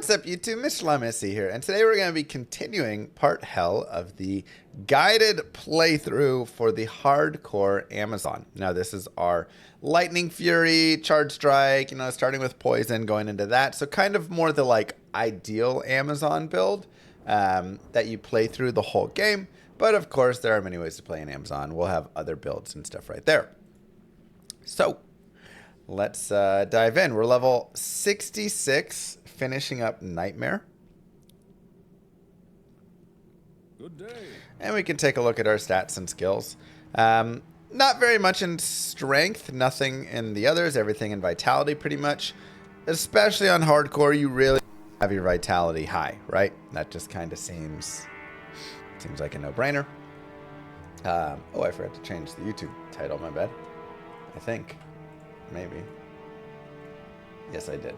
What's up, YouTube? Mr. here, and today we're going to be continuing part hell of the guided playthrough for the hardcore Amazon. Now, this is our Lightning Fury, Charge Strike, starting with Poison, going into that. So kind of more the ideal Amazon build that you play through the whole game. But of course, there are many ways to play in Amazon. We'll have other builds and stuff right there. So let's dive in. We're level 66. Finishing up Nightmare. Good day. And we can take a look at our stats and skills. Not very much in strength, nothing in the others, everything in vitality pretty much. Especially on hardcore, you really have your vitality high, right? That just kind of seems like a no-brainer. Oh, I forgot to change the YouTube title, my bad. I think. Maybe. Yes, I did.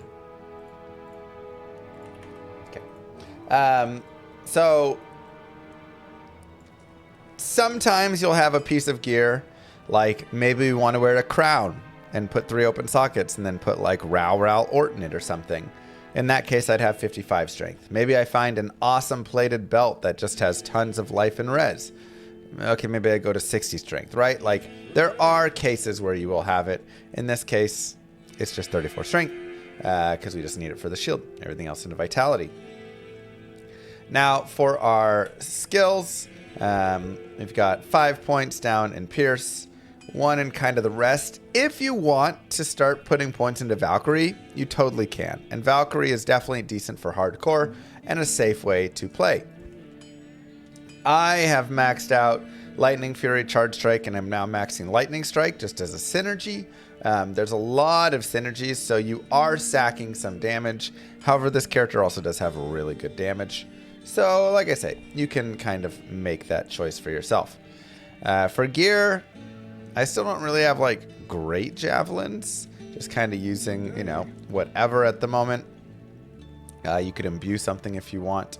So sometimes you'll have a piece of gear, like maybe you want to wear a crown and put 3 open sockets and then put Row Ort in it or something. In that case, I'd have 55 strength. Maybe I find an awesome plated belt that just has tons of life and res. Okay, maybe I go to 60 strength, right? There are cases where you will have it. In this case, it's just 34 strength because we just need it for the shield. Everything else into vitality. Now, for our skills, we've got 5 points down in Pierce, 1 in kind of the rest. If you want to start putting points into Valkyrie, you totally can. And Valkyrie is definitely decent for hardcore and a safe way to play. I have maxed out Lightning Fury, Charge Strike, and I'm now maxing Lightning Strike just as a synergy. There's a lot of synergies, so you are sacking some damage. However, this character also does have really good damage. So, like I say, you can kind of make that choice for yourself. For gear, I still don't really have, great javelins. Just kind of using, whatever at the moment. You could imbue something if you want.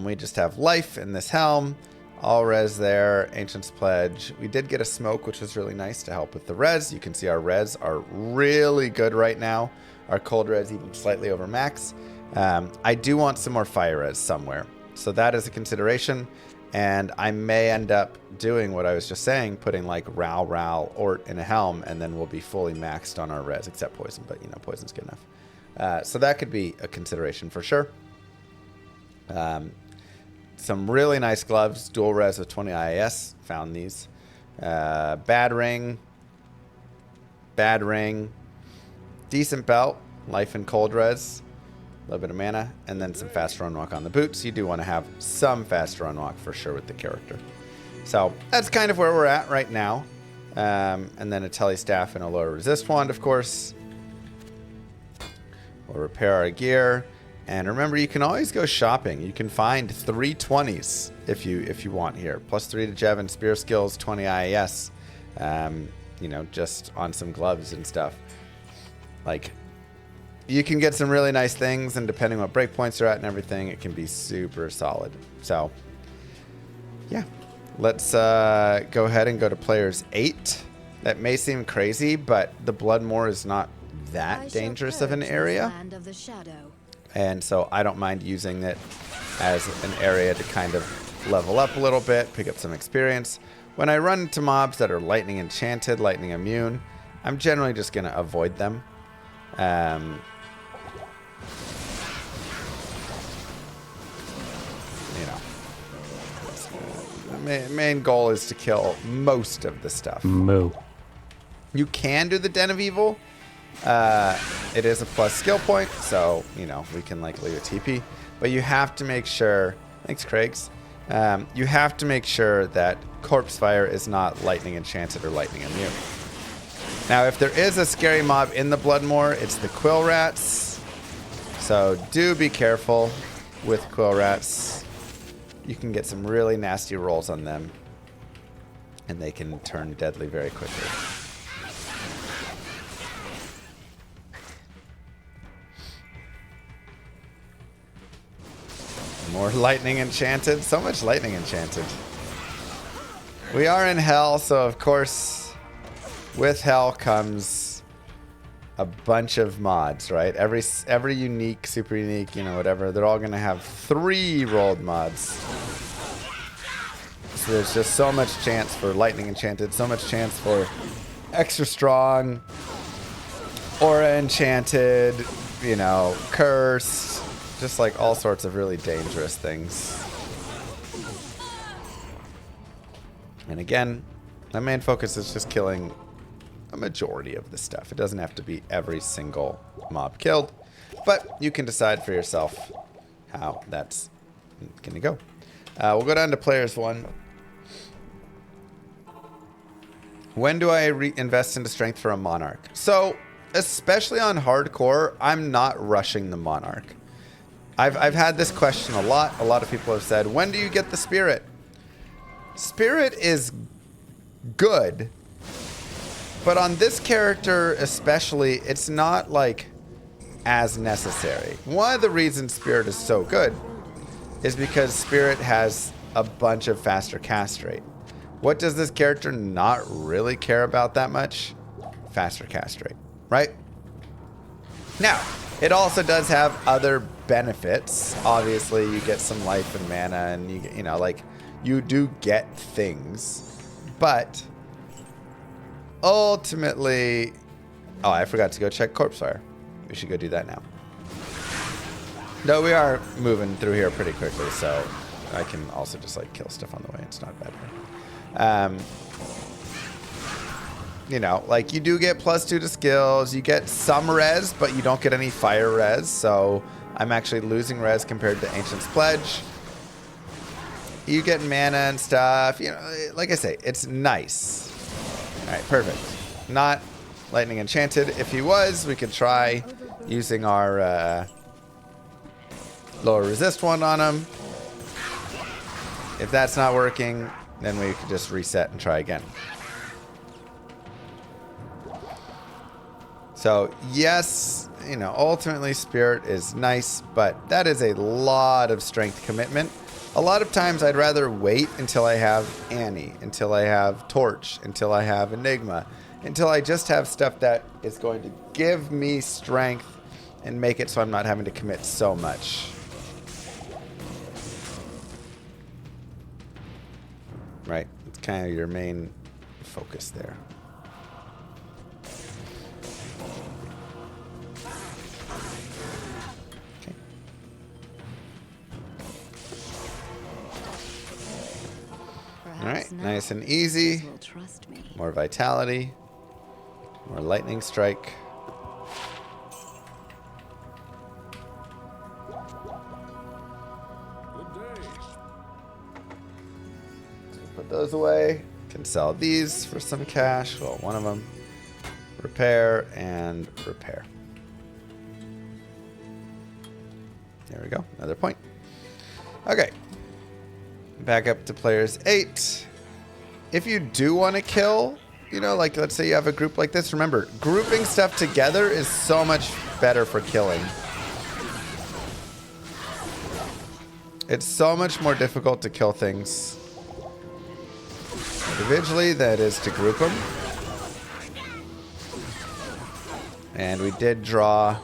We just have life in this helm. All res there. Ancient's Pledge. We did get a smoke, which was really nice to help with the res. You can see our res are really good right now. Our cold res even slightly over max. I do want some more fire res somewhere. So that is a consideration. And I may end up doing what I was just saying, putting Row Ort in a helm, and then we'll be fully maxed on our res, except poison, but poison's good enough. So that could be a consideration for sure. Some really nice gloves, dual res with 20 IAS, found these. Bad ring, decent belt, life and cold res. A little bit of mana, and then some faster unlock on the boots. You do want to have some faster unlock for sure with the character. So that's kind of where we're at right now. And then a tele staff and a lower resist wand, of course. We'll repair our gear. And remember, you can always go shopping. You can find 3 20s if you want here. Plus 3 to Jav and spear skills, 20 IAS. Just on some gloves and stuff. You can get some really nice things, and depending on what breakpoints are at and everything, it can be super solid. So, yeah. Let's go ahead and go to players 8. That may seem crazy, but the Bloodmoor is not that dangerous of an area. And so I don't mind using it as an area to kind of level up a little bit, pick up some experience. When I run into mobs that are lightning enchanted, lightning immune, I'm generally just going to avoid them. Main goal is to kill most of the stuff. Moo. You can do the Den of Evil. It is a plus skill point, so we can leave a TP. But you have to make sure. Thanks, Craigs. You have to make sure that Corpse Fire is not lightning enchanted or lightning immune. Now, if there is a scary mob in the Bloodmoor, it's the Quill Rats. So do be careful with Quill Rats. You can get some really nasty rolls on them, and they can turn deadly very quickly. More lightning enchanted. So much lightning enchanted. We are in hell, so of course, with hell comes a bunch of mods, right? Every unique, super unique, you know, whatever, they're all going to have 3 rolled mods. So there's just so much chance for lightning enchanted, so much chance for extra strong, aura enchanted, you know, cursed, just like all sorts of really dangerous things. And again, my main focus is just killing a majority of the stuff. It doesn't have to be every single mob killed, but you can decide for yourself how that's going to go. We'll go down to players 1. When do I invest into strength for a monarch? So, especially on hardcore, I'm not rushing the monarch. I've had this question a lot. A lot of people have said, when do you get the spirit? Spirit is good, but on this character especially, it's not like as necessary. One of the reasons Spirit is so good is because Spirit has a bunch of faster cast rate. What does this character not really care about that much? Faster cast rate, right? Now, it also does have other benefits. Obviously, you get some life and mana, and you know, like, you do get things, but ultimately, oh, I forgot to go check Corpse Fire. We should go do that now. No, we are moving through here pretty quickly, so I can also just like kill stuff on the way. It's not bad. You know, like you do get +2 to skills. You get some res, but you don't get any fire res. So I'm actually losing res compared to Ancient's Pledge. You get mana and stuff. You know, like I say, it's nice. All right, perfect. Not lightning enchanted. If he was, we could try using our lower resist one on him. If that's not working, then we could just reset and try again. So yes, you know, ultimately Spirit is nice, but that is a lot of strength commitment. A lot of times I'd rather wait until I have Annie, until I have Torch, until I have Enigma, until I just have stuff that is going to give me strength and make it so I'm not having to commit so much. Right, it's kind of your main focus there. All right, nice and easy. More vitality. More lightning strike. Good day. So put those away. Can sell these for some cash. Well, one of them. Repair and repair. There we go. Another point. Okay. Back up to players 8. If you do want to kill, you know, like let's say you have a group like this, remember, grouping stuff together is so much better for killing. It's so much more difficult to kill things individually than it is to group them. And we did draw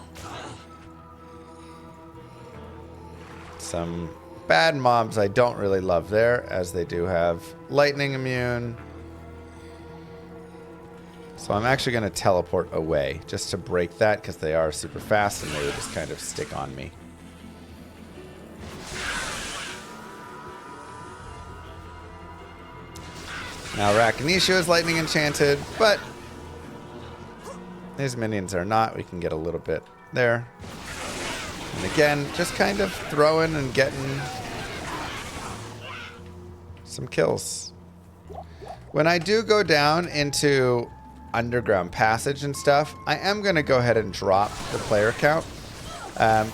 some bad mobs I don't really love there, as they do have lightning immune. So I'm actually going to teleport away just to break that, because they are super fast and they would just kind of stick on me. Now Rakinisha is lightning enchanted, but his minions are not. We can get a little bit there. And again, just kind of throwing and getting some kills. When I do go down into underground passage and stuff, I am going to go ahead and drop the player count.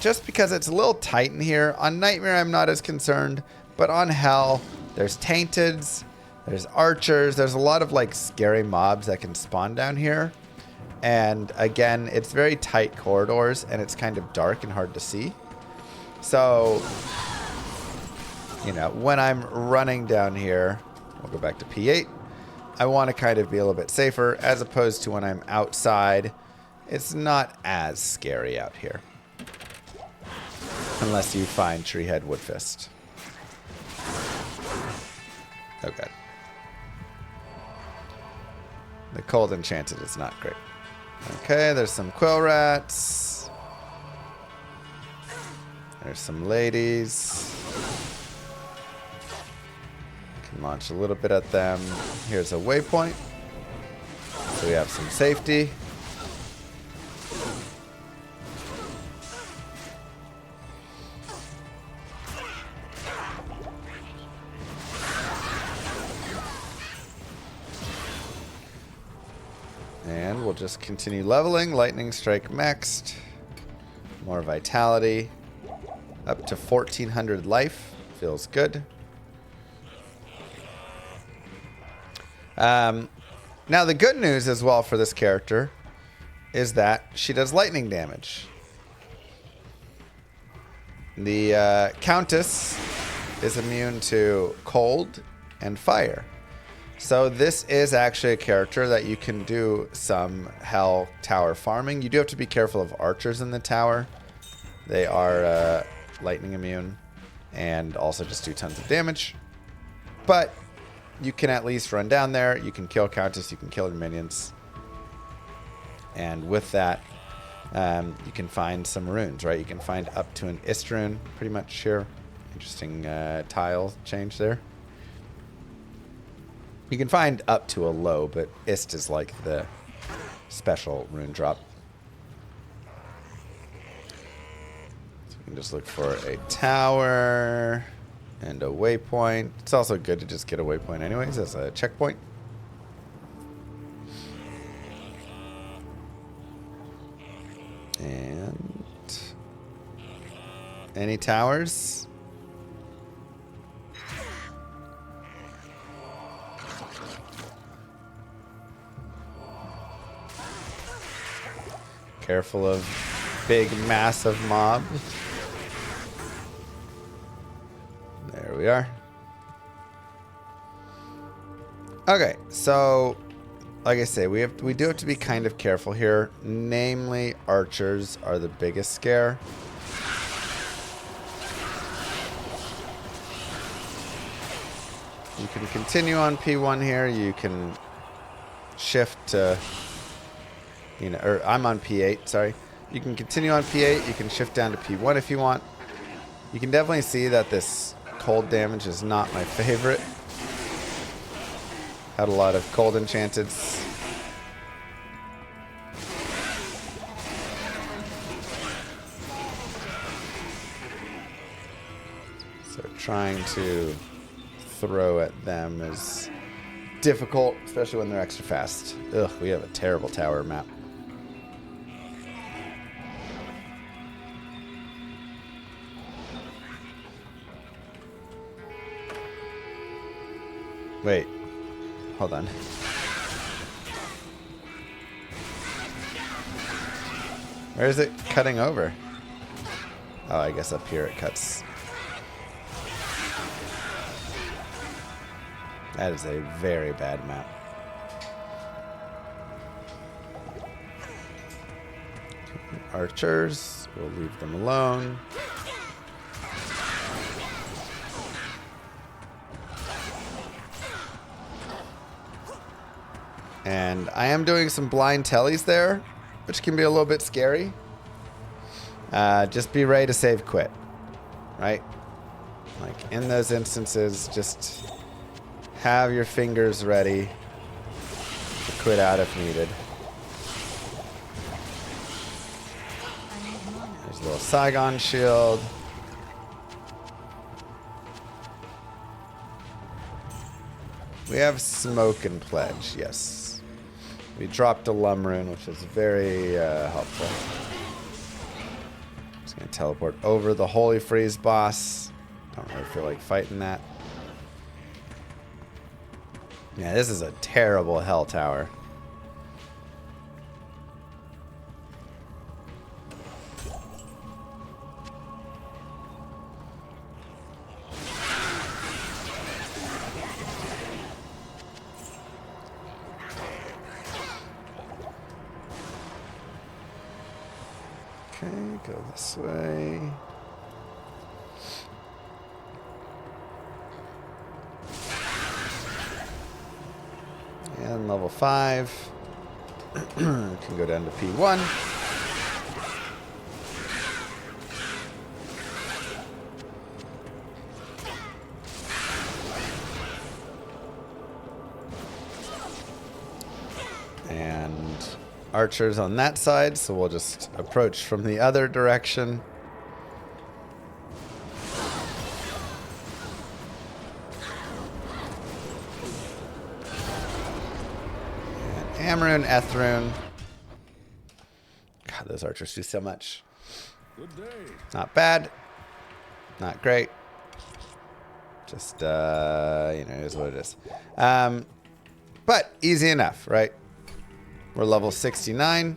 Just because it's a little tight in here. On Nightmare, I'm not as concerned. But on Hell, there's Tainteds, there's Archers, there's a lot of like scary mobs that can spawn down here. And again, it's very tight corridors and it's kind of dark and hard to see. So, you know, when I'm running down here, we'll go back to P8. I want to kind of be a little bit safer, as opposed to when I'm outside. it's not as scary out here. Unless you find Treehead Woodfist. Okay. The Cold Enchanted is not great. Okay, there's some quill rats. There's some ladies. Can launch a little bit at them. Here's a waypoint. So we have some safety. And we'll just continue leveling. Lightning Strike maxed. More vitality. Up to 1400 life. Feels good. Now the good news as well for this character is that she does lightning damage. The Countess is immune to cold and fire. So this is actually a character that you can do some Hell Tower farming. You do have to be careful of archers in the tower. They are lightning immune and also just do tons of damage. But you can at least run down there. You can kill Countess. You can kill her minions. And with that, you can find some runes, right? You can find up to an Ist rune pretty much here. Interesting tile change there. You can find up to a low, but Ist is like the special rune drop. So we can just look for a tower and a waypoint. It's also good to just get a waypoint anyways as a checkpoint. And any towers? Careful of big, massive mobs. There we are. Okay, so like I say, we do have to be kind of careful here. Namely, archers are the biggest scare. You can continue on P1 here. You can shift to, or I'm on P8, sorry. You can continue on P8. You can shift down to P1 if you want. You can definitely see that this cold damage is not my favorite. Had a lot of cold enchanteds. So trying to throw at them is difficult, especially when they're extra fast. Ugh, we have a terrible tower map. Wait. Hold on. Where is it cutting over? Oh, I guess up here it cuts. That is a very bad map. Archers, we'll leave them alone. And I am doing some blind tellies there, which can be a little bit scary. Just be ready to save quit, right? Like in those instances, just have your fingers ready to quit out if needed. There's a little Saigon shield. We have Smoke and Pledge, yes. We dropped a Lum rune, which is very helpful. Just gonna teleport over the Holy Freeze boss. Don't really feel like fighting that. Yeah, this is a terrible hell tower. go this way. And level 5. Can go down to P1. And archers on that side, so we'll just approach from the other direction. Amaroon, Ethrune. God, those archers do so much. Good day. Not bad. Not great. Just, you know, it is what it is. But easy enough, right? We're level 69.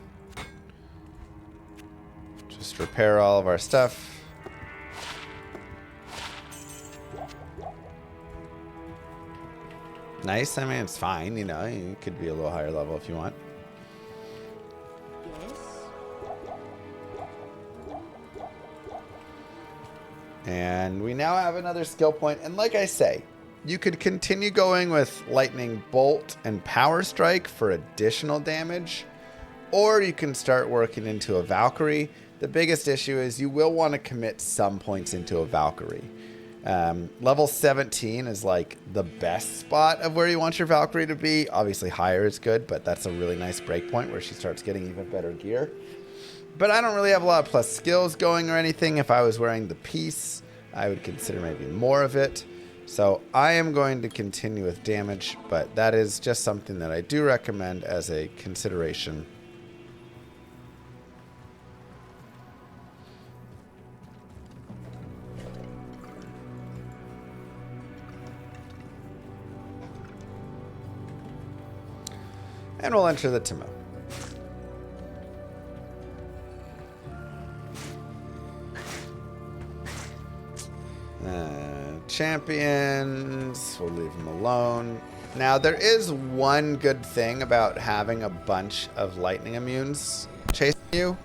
Just repair all of our stuff. Nice. I mean, it's fine, you know. You could be a little higher level if you want. Yes. And we now have another skill point. And like I say, you could continue going with Lightning Bolt and Power Strike for additional damage. Or you can start working into a Valkyrie. The biggest issue is you will want to commit some points into a Valkyrie. Level 17 is like the best spot of where you want your Valkyrie to be. Obviously higher is good, but that's a really nice breakpoint where she starts getting even better gear. But I don't really have a lot of plus skills going or anything. If I was wearing the piece, I would consider maybe more of it. So I am going to continue with damage, but that is just something that I do recommend as a consideration. And we'll enter the Timo. Champions, we'll leave them alone. Now, there is one good thing about having a bunch of lightning immunes chasing you,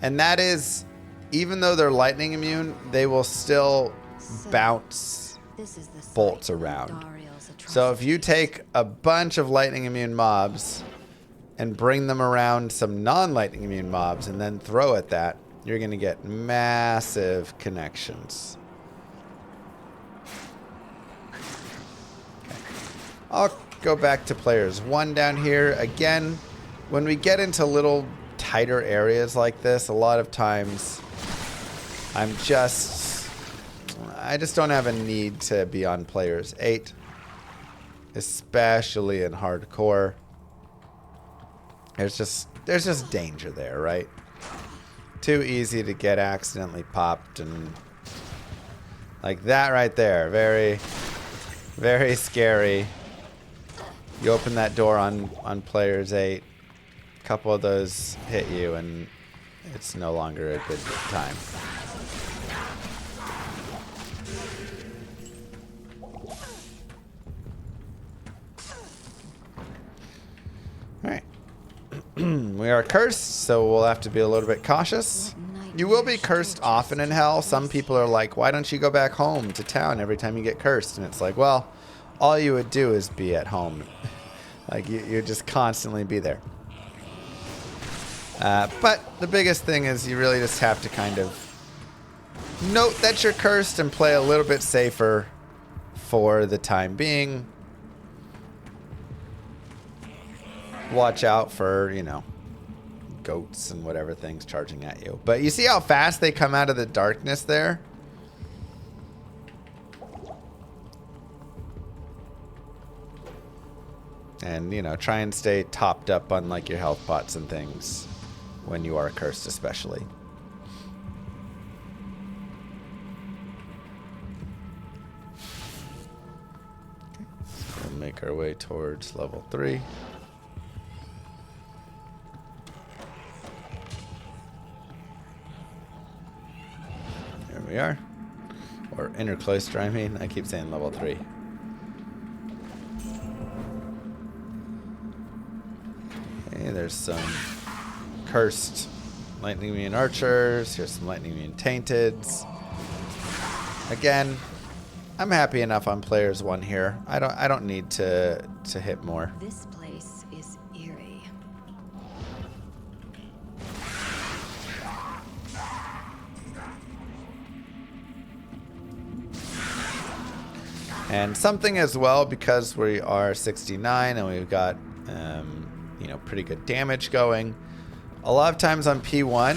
and that is, even though they're lightning immune, they will still bounce bolts around. So if you take a bunch of lightning immune mobs and bring them around some non-lightning immune mobs and then throw at that, you're going to get massive connections. Okay. I'll go back to players 1 down here. Again, when we get into little tighter areas like this, a lot of times I just don't have a need to be on players 8. Especially in hardcore. There's just danger there, right? Too easy to get accidentally popped, and like that right there. Very, very scary. You open that door on players 8. A couple of those hit you and it's no longer a good time. Alright. We are cursed, so we'll have to be a little bit cautious. You will be cursed often in hell. Some people are like, why don't you go back home to town every time you get cursed? And it's like, well, all you would do is be at home. Like, you'd just constantly be there. But the biggest thing is you really just have to kind of note that you're cursed and play a little bit safer for the time being. Watch out for, you know, goats and whatever things charging at you. But you see how fast they come out of the darkness there? And, you know, try and stay topped up on, like, your health pots and things when you are cursed especially. So we'll make our way towards level 3. There we are. Or intercloister, I mean. I keep saying level 3. Okay, there's some cursed lightning immune archers. Here's some lightning immune tainteds. Again, I'm happy enough on players 1 here. I don't need to hit more. This place is eerie. And something as well, because we are 69 and we've got you know, pretty good damage going. A lot of times on P1,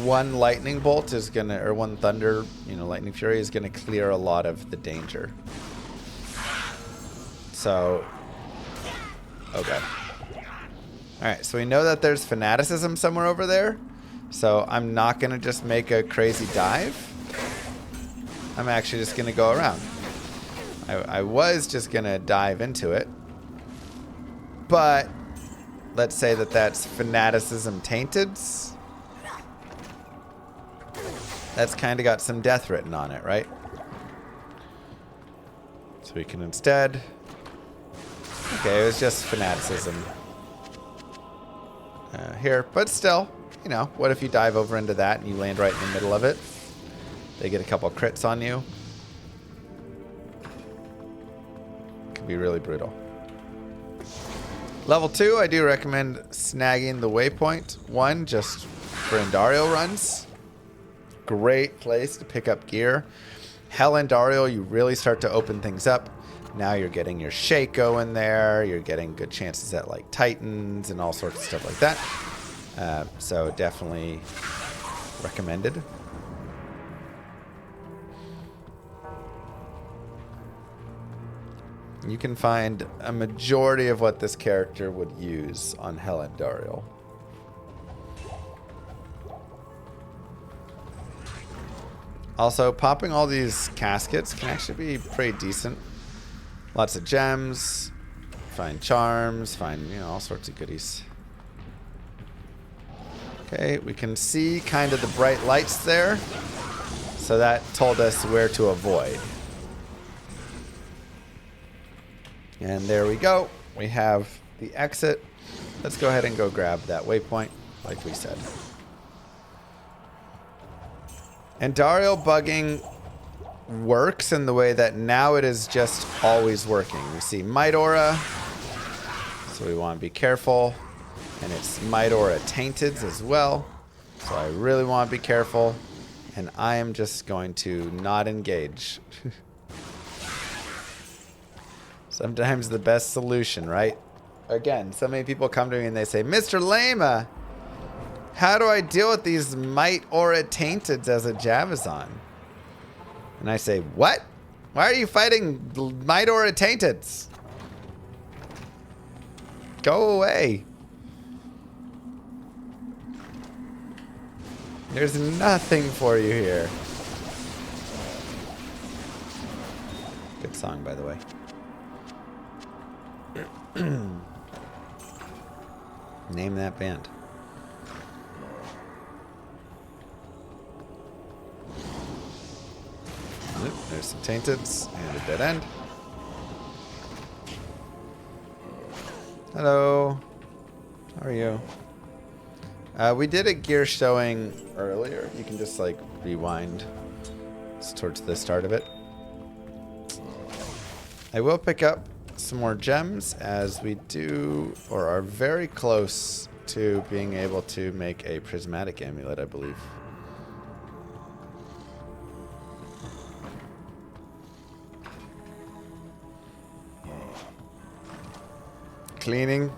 one lightning bolt is gonna, or one thunder, you know, lightning fury is gonna clear a lot of the danger. So, okay. Alright, so we know that there's fanaticism somewhere over there. So I'm not gonna just make a crazy dive. I'm actually just gonna go around. I was just gonna dive into it. But let's say that that's fanaticism tainted. That's kind of got some death written on it, right? So we can instead... Okay, it was just fanaticism here. But still, you know, what if you dive over into that and you land right in the middle of it? They get a couple crits on you. Could be really brutal. Level 2, I do recommend snagging the waypoint 1 just for Endario runs. Great place to pick up gear. Hell Endario, you really start to open things up. Now you're getting your Shaco in there. You're getting good chances at like Titans and all sorts of stuff like that. So definitely recommended. You can find a majority of what this character would use on Hell Endario. Also, popping all these caskets can actually be pretty decent. Lots of gems, find charms, find, you know, all sorts of goodies. Okay, we can see kind of the bright lights there. So that told us where to avoid. And there we go. We have the exit. Let's go ahead and go grab that waypoint, like we said. Endario bugging works in the way that now it is just always working. We see Might Aura, so we want to be careful. And it's Might Aura Tainted as well, so I really want to be careful. And I am just going to not engage. Sometimes the best solution, right? Again, so many people come to me and they say, Mr. Lama, how do I deal with these Might Aura Tainted as a Javazon? And I say, what? Why are you fighting Might Aura Tainted? Go away. There's nothing for you here. Good song, by the way. Name that band. Oop, there's some tainteds and a dead end. Hello. How are you? We did a gear showing earlier. You can just like rewind. It's towards the start of it. I will pick up some more gems as we do, or are very close to being able to make a prismatic amulet, I believe. Cleaning.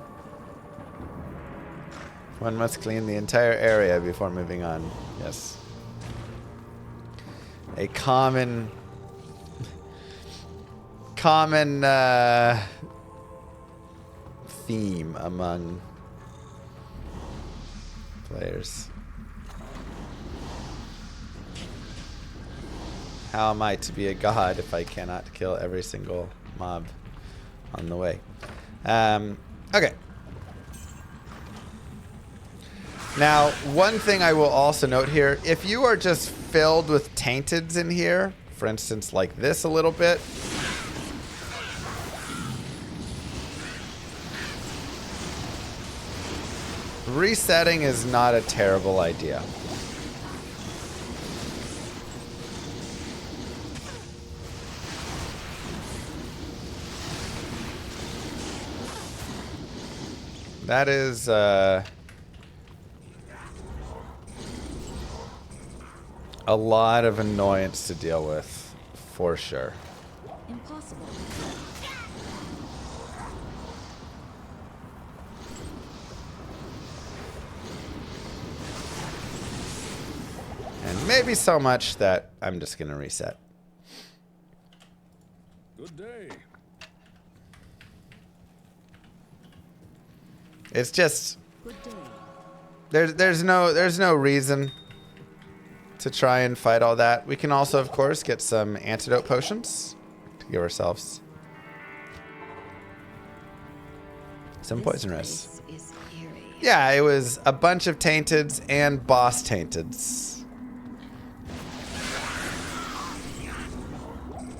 One must clean the entire area before moving on. Yes. A common theme among players. How am I to be a god if I cannot kill every single mob on the way? Okay. Now, one thing I will also note here, if you are just filled with tainteds in here, for instance, like this a little bit, resetting is not a terrible idea. That is a lot of annoyance to deal with, for sure. Impossible. And maybe so much that I'm just going to reset. Good day. It's just Good day. there's no reason to try and fight all that. We can also, of course, get some antidote potions to give ourselves some poison res. This place is eerie. Yeah, it was a bunch of tainteds and boss tainteds.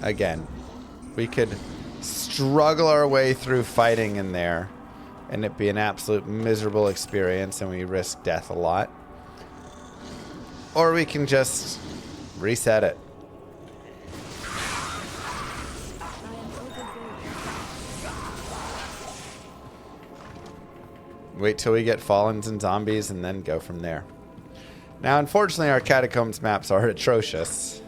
Again, we could struggle our way through fighting in there and it be an absolute miserable experience and we risk death a lot. Or we can just reset it. Wait till we get Fallens and zombies and then go from there. Now, unfortunately, our Catacombs maps are atrocious.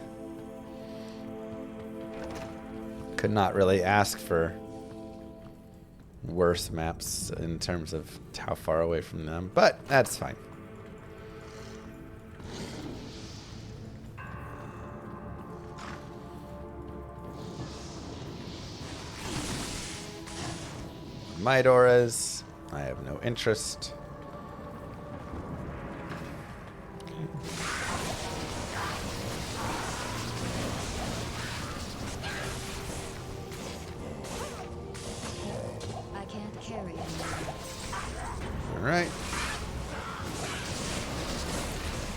Could not really ask for worse maps in terms of how far away from them, but that's fine. Midoras, I have no interest. I can't carry anymore. All right.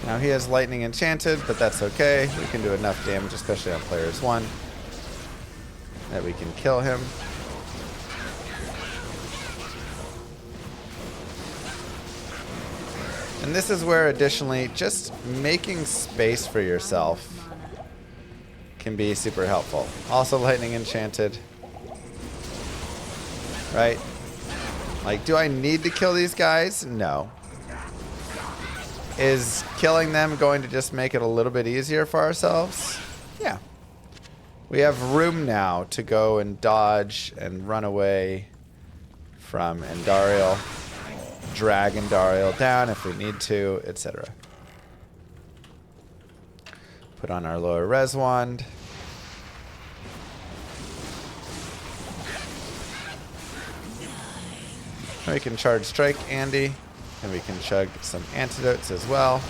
Now he has lightning enchanted, but that's okay. We can do enough damage, especially on players 1, that we can kill him. And this is where, additionally, just making space for yourself can be super helpful. Also, lightning enchanted. Right? Like, do I need to kill these guys? No. Is killing them going to just make it a little bit easier for ourselves? Yeah. We have room now to go and dodge and run away from Andariel. Drag Andariel down if we need to, etc. Put on our lower res wand. We can charge strike Andy, and we can chug some antidotes as well.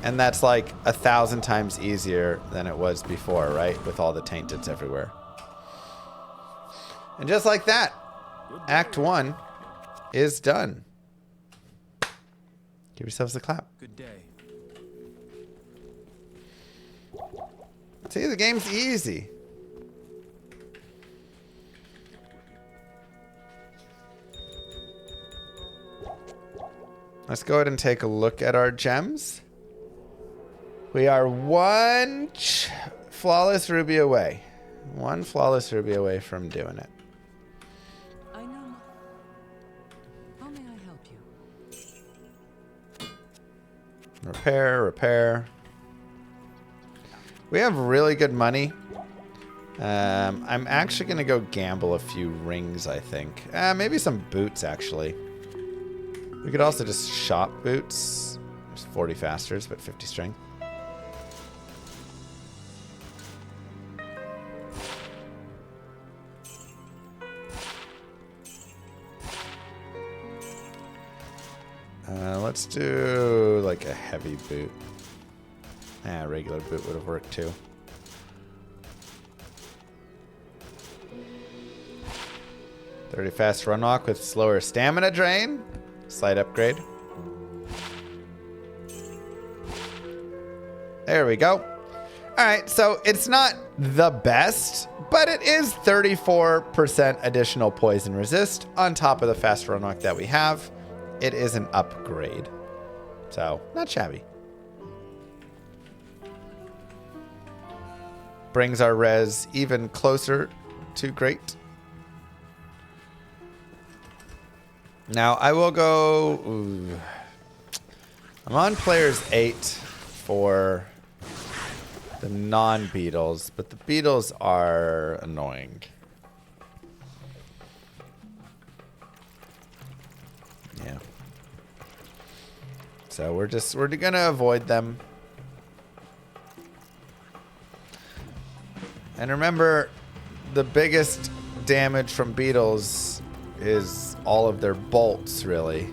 And that's like 1,000 times easier than it was before, right? With all the tainteds everywhere. And just like that, Act 1 is done. Give yourselves a clap. Good day. See, the game's easy. Let's go ahead and take a look at our gems. We are one flawless ruby away. One flawless ruby away from doing it. I know. How may I help you? Repair, repair. We have really good money. I'm actually going to go gamble a few rings, I think. Maybe some boots, actually. We could also just shop boots. There's 40 fasters, but 50 strength. Let's do like a heavy boot. A regular boot would have worked too. $30 fast run walk with slower stamina drain. Slight upgrade. There we go. All right, so it's not the best, but it is 34% additional poison resist on top of the fast Warlock that we have. It is an upgrade. So, not shabby. Brings our res even closer to great. Now, I will go... Ooh. I'm on players 8 for the non-beetles, but the beetles are annoying. Yeah. So we're gonna avoid them. And remember, the biggest damage from beetles is all of their bolts, really.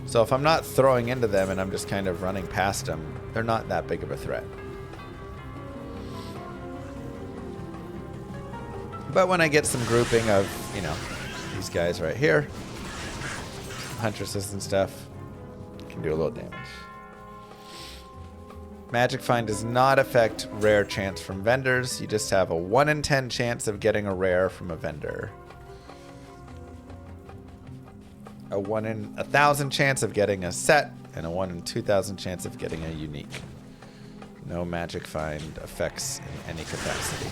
So if I'm not throwing into them and I'm just kind of running past them, they're not that big of a threat. But when I get some grouping of, you know, these guys right here, huntresses and stuff, can do a little damage. Magic Find does not affect rare chance from vendors. You just have a 1 in 10 chance of getting a rare from a vendor. A 1 in 1,000 chance of getting a set, and a 1 in 2,000 chance of getting a unique. No Magic Find effects in any capacity.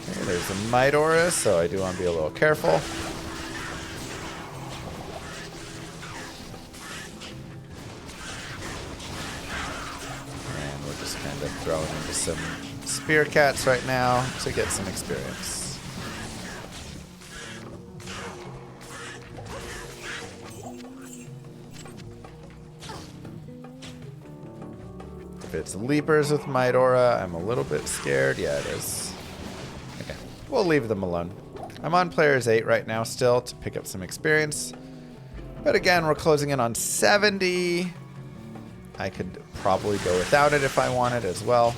Okay, there's a Might Aura, so I do want to be a little careful. Throwing into some spear cats right now to get some experience. If it's leapers with Might Aura, I'm a little bit scared. Yeah, it is. Okay, we'll leave them alone. I'm on players 8 right now still to pick up some experience. But again, we're closing in on 70. I could probably go without it if I wanted as well.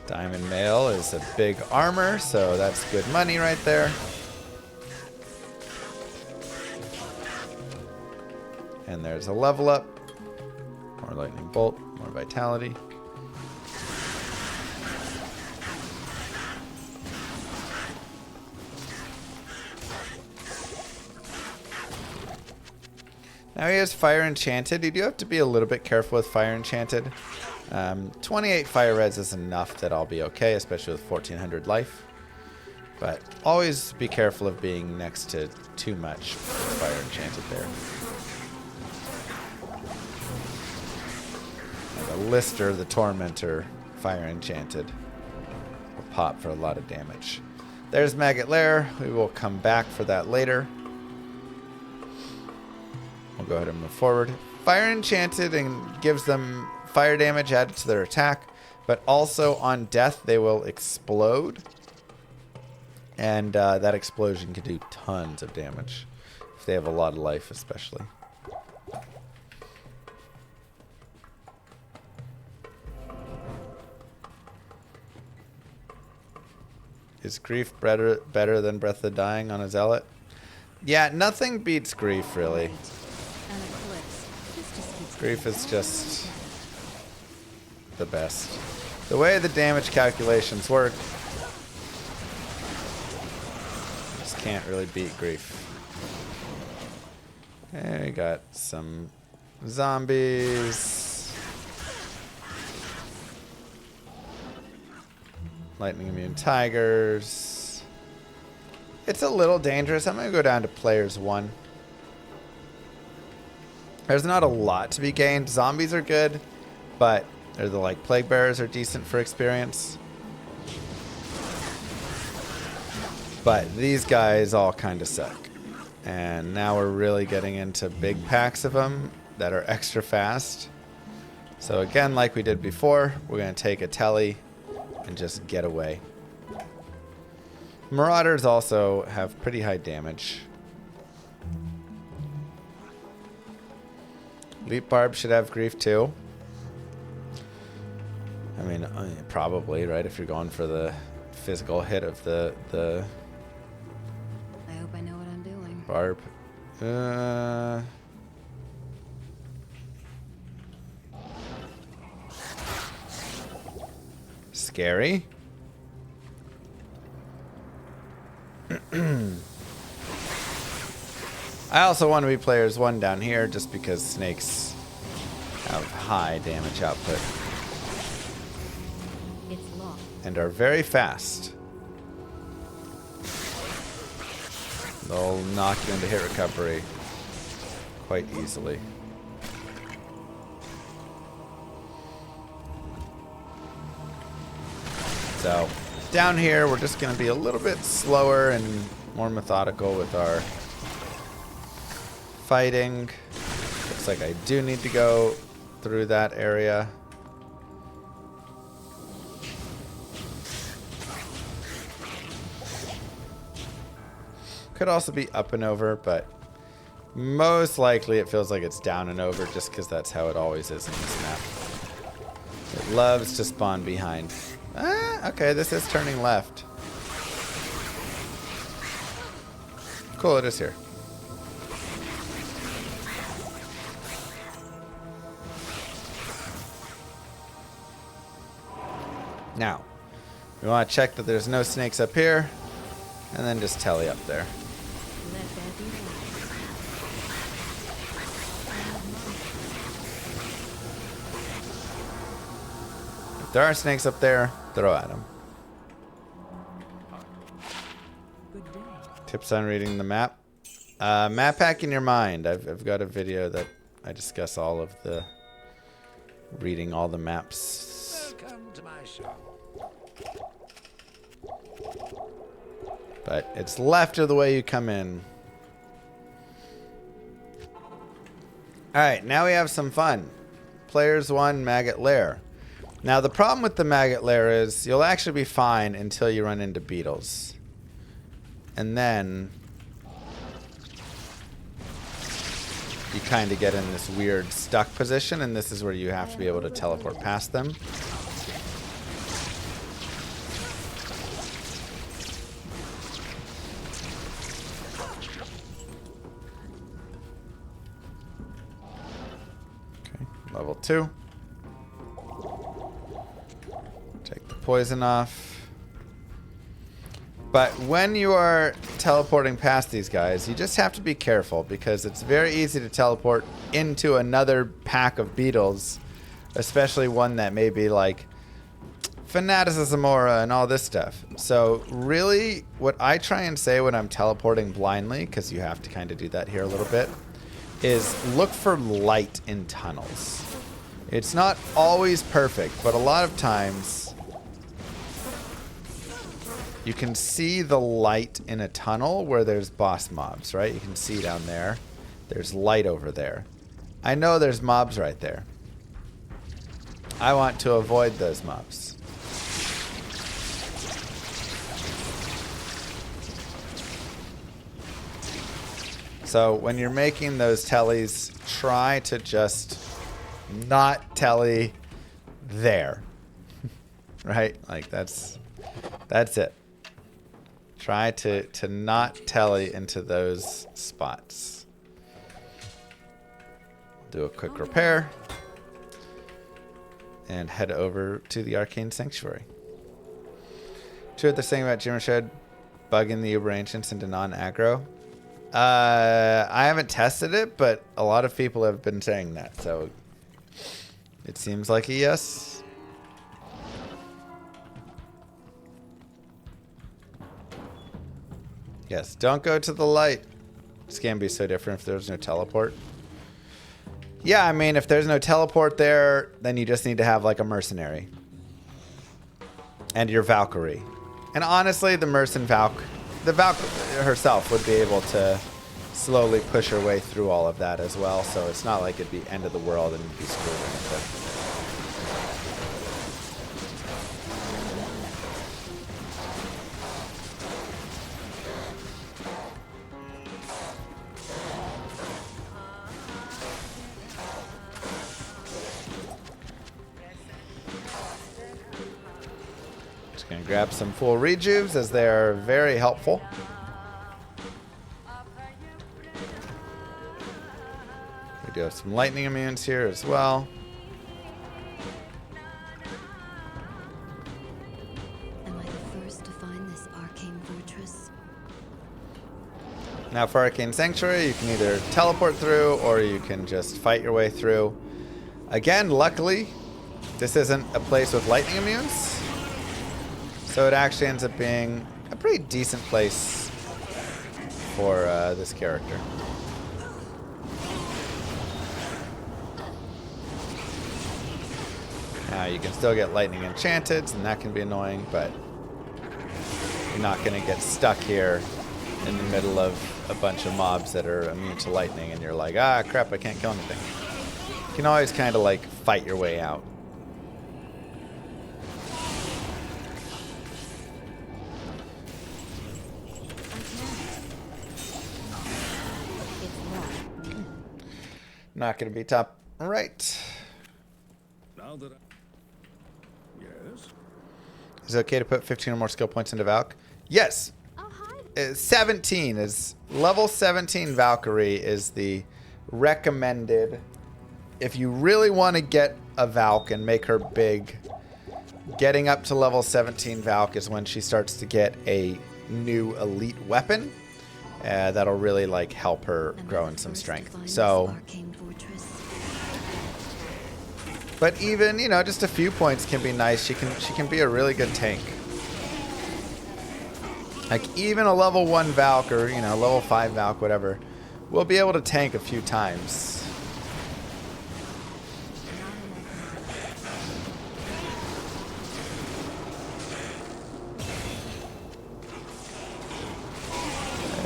Diamond Mail is a big armor, so that's good money right there. And there's a level up. More lightning bolt, more vitality. Now he has Fire Enchanted. You do have to be a little bit careful with Fire Enchanted. 28 Fire Reds is enough that I'll be okay, especially with 1400 life. But always be careful of being next to too much Fire Enchanted there. And the Lister, the Tormentor, Fire Enchanted will pop for a lot of damage. There's Maggot Lair. We will come back for that later. We'll go ahead and move forward. Fire Enchanted and gives them fire damage added to their attack, but also on death they will explode. And that explosion can do tons of damage if they have a lot of life, especially. Is Grief better than Breath of the Dying on a Zealot? Yeah, nothing beats Grief, really. Grief is just the best. The way the damage calculations work, just can't really beat Grief. Okay, we got some zombies. Lightning immune tigers. It's a little dangerous. I'm going to go down to players 1. There's not a lot to be gained. Zombies are good, but they're the like plague bearers are decent for experience. But these guys all kind of suck. And now we're really getting into big packs of them that are extra fast. So again, like we did before, we're going to take a telly and just get away. Marauders also have pretty high damage. Leap Barb should have grief too. I mean, probably, right? If you're going for the physical hit of the I hope I know what I'm doing. Barb. Scary. I also want to be players 1 down here just because snakes have high damage output It's locked. and are very fast. They'll knock you into hit recovery quite easily. So down here, we're just going to be a little bit slower and more methodical with our fighting. Looks like I do need to go through that area. Could also be up and over, but most likely it feels like it's down and over just because that's how it always is in this map. It loves to spawn behind. Okay, this is turning left. Cool, it is here. Now, we want to check that there's no snakes up here, and then just telly up there. Let that be that. If there are snakes up there, throw at them. Good day. Tips on reading the map. Map hack in your mind. I've got a video that I discuss all of the reading all the maps. Welcome to my shop. But it's left of the way you come in. Alright, now we have some fun. Players 1, Maggot Lair. Now the problem with the Maggot Lair is you'll actually be fine until you run into beetles. And then you kind of get in this weird stuck position, and this is where you have to be able to teleport past them. Okay, level 2. Take the poison off. But when you are teleporting past these guys, you just have to be careful because it's very easy to teleport into another pack of beetles, especially one that may be like Fanatis Zamora and all this stuff. So really, what I try and say when I'm teleporting blindly, because you have to kind of do that here a little bit, is look for light in tunnels. It's not always perfect, but a lot of times you can see the light in a tunnel where there's boss mobs, right? You can see down there. There's light over there. I know there's mobs right there. I want to avoid those mobs. So when you're making those tellies, try to just not telly there. Right? Like that's it. Try to not telly into those spots. Do a quick repair. And head over to the Arcane Sanctuary. True what they're saying about Jimmer Shed bugging the Uber Ancients into non-aggro. I haven't tested it, but a lot of people have been saying that, so it seems like a yes. Yes, don't go to the light. This game be so different if there's no teleport. Yeah, I mean, if there's no teleport there, then you just need to have like a mercenary. And your Valkyrie. And honestly, the the Valkyrie herself would be able to slowly push her way through all of that as well. So it's not like it'd be end of the world and you'd be screwed with it. Gonna grab some full rejuves as they are very helpful. We do have some lightning immunes here as well. Am I the first to find this arcane fortress? Now for Arcane Sanctuary, you can either teleport through or you can just fight your way through. Again, luckily, this isn't a place with lightning immunes. So it actually ends up being a pretty decent place for this character. Now you can still get lightning enchanted, and that can be annoying, but you're not going to get stuck here in the middle of a bunch of mobs that are immune to lightning, and you're like, ah, crap, I can't kill anything. You can always kind of like fight your way out. Not going to be top right. Now that yes. Is it okay to put 15 or more skill points into Valk? Yes. 17 is level 17 Valkyrie is the recommended. If you really want to get a Valk and make her big, getting up to level 17 Valk is when she starts to get a new elite weapon. That'll really like help her grow in some strength. So, but even, you know, just a few points can be nice. She can be a really good tank. Like even a level 1 Valk or, you know, level 5 Valk, whatever, will be able to tank a few times.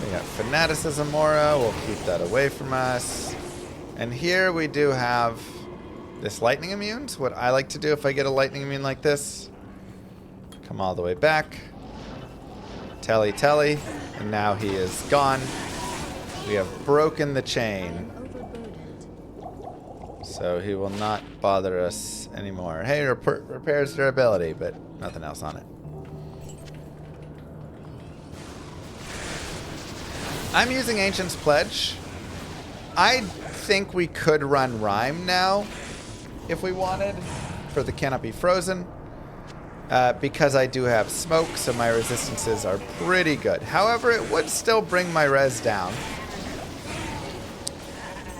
We got Fanaticism Aura. We'll keep that away from us. And here we do have this lightning immune. So what I like to do if I get a lightning immune like this, come all the way back. Telly, and now he is gone. We have broken the chain. So he will not bother us anymore. Hey, repairs durability, but nothing else on it. I'm using Ancient's Pledge. I think we could run Rhyme now if we wanted for the Cannot Be Frozen. Because I do have smoke, so my resistances are pretty good. However, it would still bring my res down.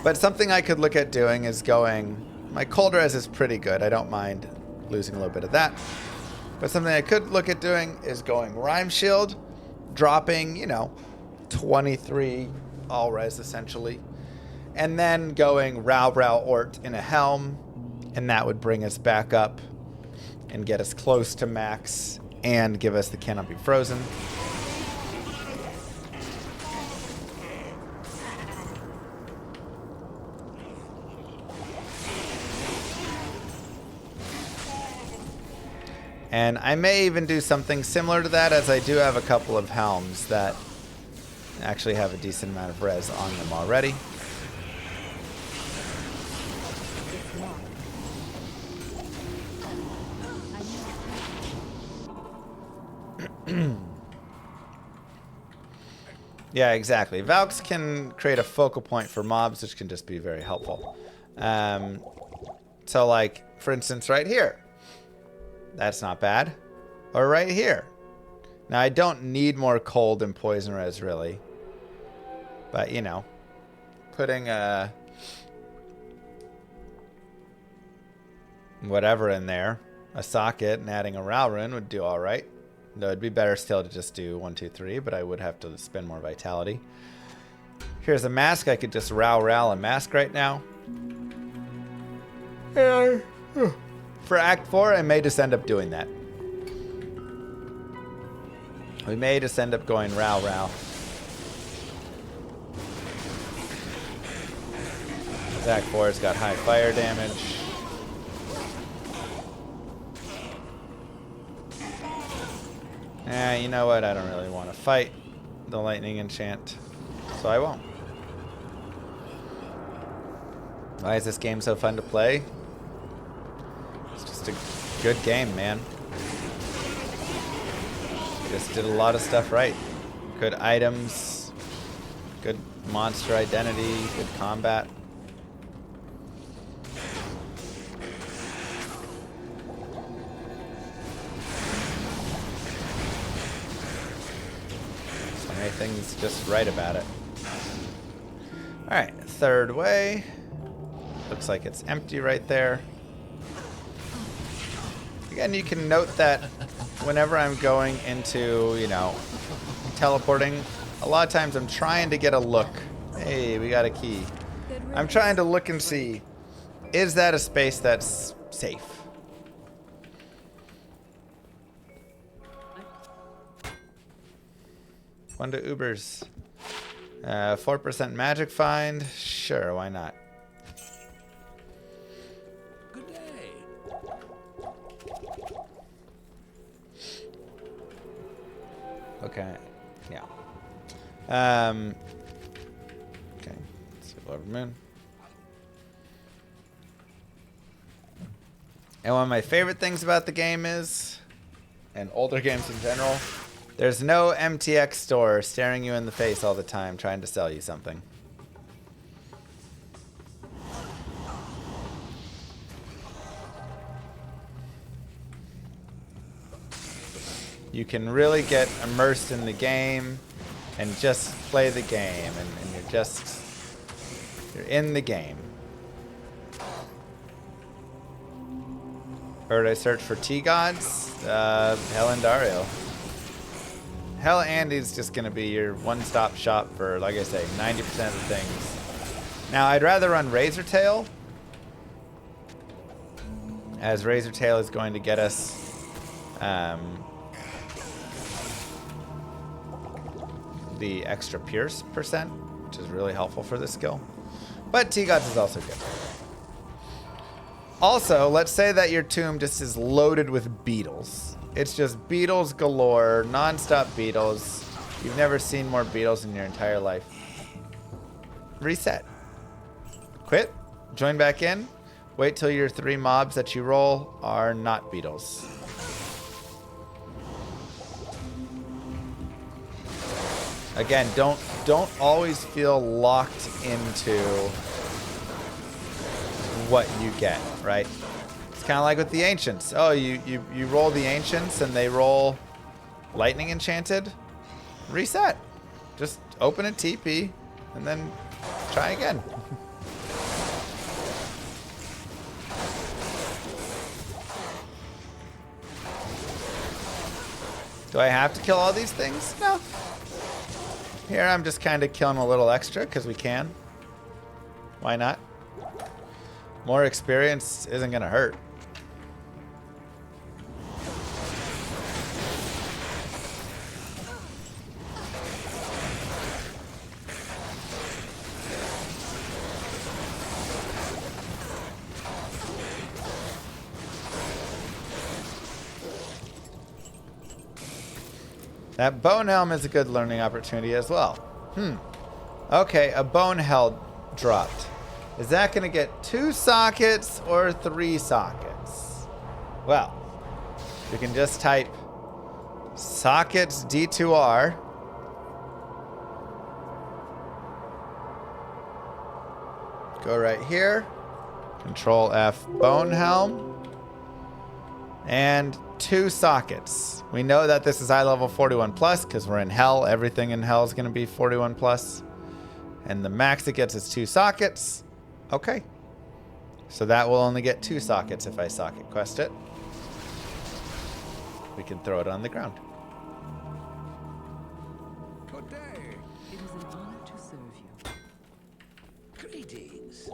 But something I could look at doing is going... My cold res is pretty good. I don't mind losing a little bit of that. But something I could look at doing is going Rhyme Shield, dropping, you know, 23 all res essentially. And then going Rao Ort in a Helm, and that would bring us back up and get us close to max and give us the Cannot Be Frozen. And I may even do something similar to that, as I do have a couple of helms that actually have a decent amount of res on them already. Yeah, exactly. Valks can create a focal point for mobs, which can just be very helpful. So, like, for instance, right here. That's not bad. Or right here. Now, I don't need more cold and poison res, really. But, you know, putting a... whatever in there, a socket, and adding a Rao rune would do all right. Though it'd be better still to just do 1, 2, 3, but I would have to spend more vitality. Here's a mask. I could just Rao a mask right now. For Act 4, I may just end up doing that. We may just end up going Rao. Act 4's got high fire damage. You know what? I don't really want to fight the lightning enchant, so I won't. Why is this game so fun to play? It's just a good game, man. Just did a lot of stuff right. Good items, good monster identity, good combat. So many things just right about it. Alright, third way. Looks like it's empty right there. Again, you can note that whenever I'm going into, you know, teleporting, a lot of times I'm trying to get a look. Hey, we got a key. I'm trying to look and see, is that a space that's safe? One to Ubers. 4% magic find. Sure, why not? Good day. Okay. Yeah. Okay. Let's see, Lord of the Moon. And one of my favorite things about the game is, and older games in general, there's no MTX store staring you in the face all the time trying to sell you something. You can really get immersed in the game and just play the game, and you're in the game. Or did I search for T-Gods? Hell and Dario. Hell Andy's just going to be your one-stop shop for, like I say, 90% of the things. Now, I'd rather run Razortail, as Razortail is going to get us the extra Pierce percent, which is really helpful for this skill. But T-Gods is also good. Also, let's say that your tomb just is loaded with beetles. It's just beetles galore, non-stop beetles. You've never seen more beetles in your entire life. Reset. Quit. Join back in. Wait till your 3 mobs that you roll are not beetles. Again, don't always feel locked into what you get, right? It's kind of like with the Ancients. Oh, you roll the Ancients and they roll Lightning Enchanted. Reset. Just open a TP and then try again. Do I have to kill all these things? No. Here I'm just kind of killing a little extra because we can. Why not? More experience isn't going to hurt. That bone helm is a good learning opportunity as well. Okay, a bone helm dropped. Is that going to get 2 sockets or 3 sockets? Well, we can just type sockets D2R. Go right here. Control F bone helm. And 2 sockets. We know that this is eye level 41 plus because we're in hell. Everything in hell is going to be 41 plus. And the max it gets is 2 sockets. Okay. So that will only get 2 sockets if I socket quest it. We can throw it on the ground. Good day. It is an honor to serve you. Greetings.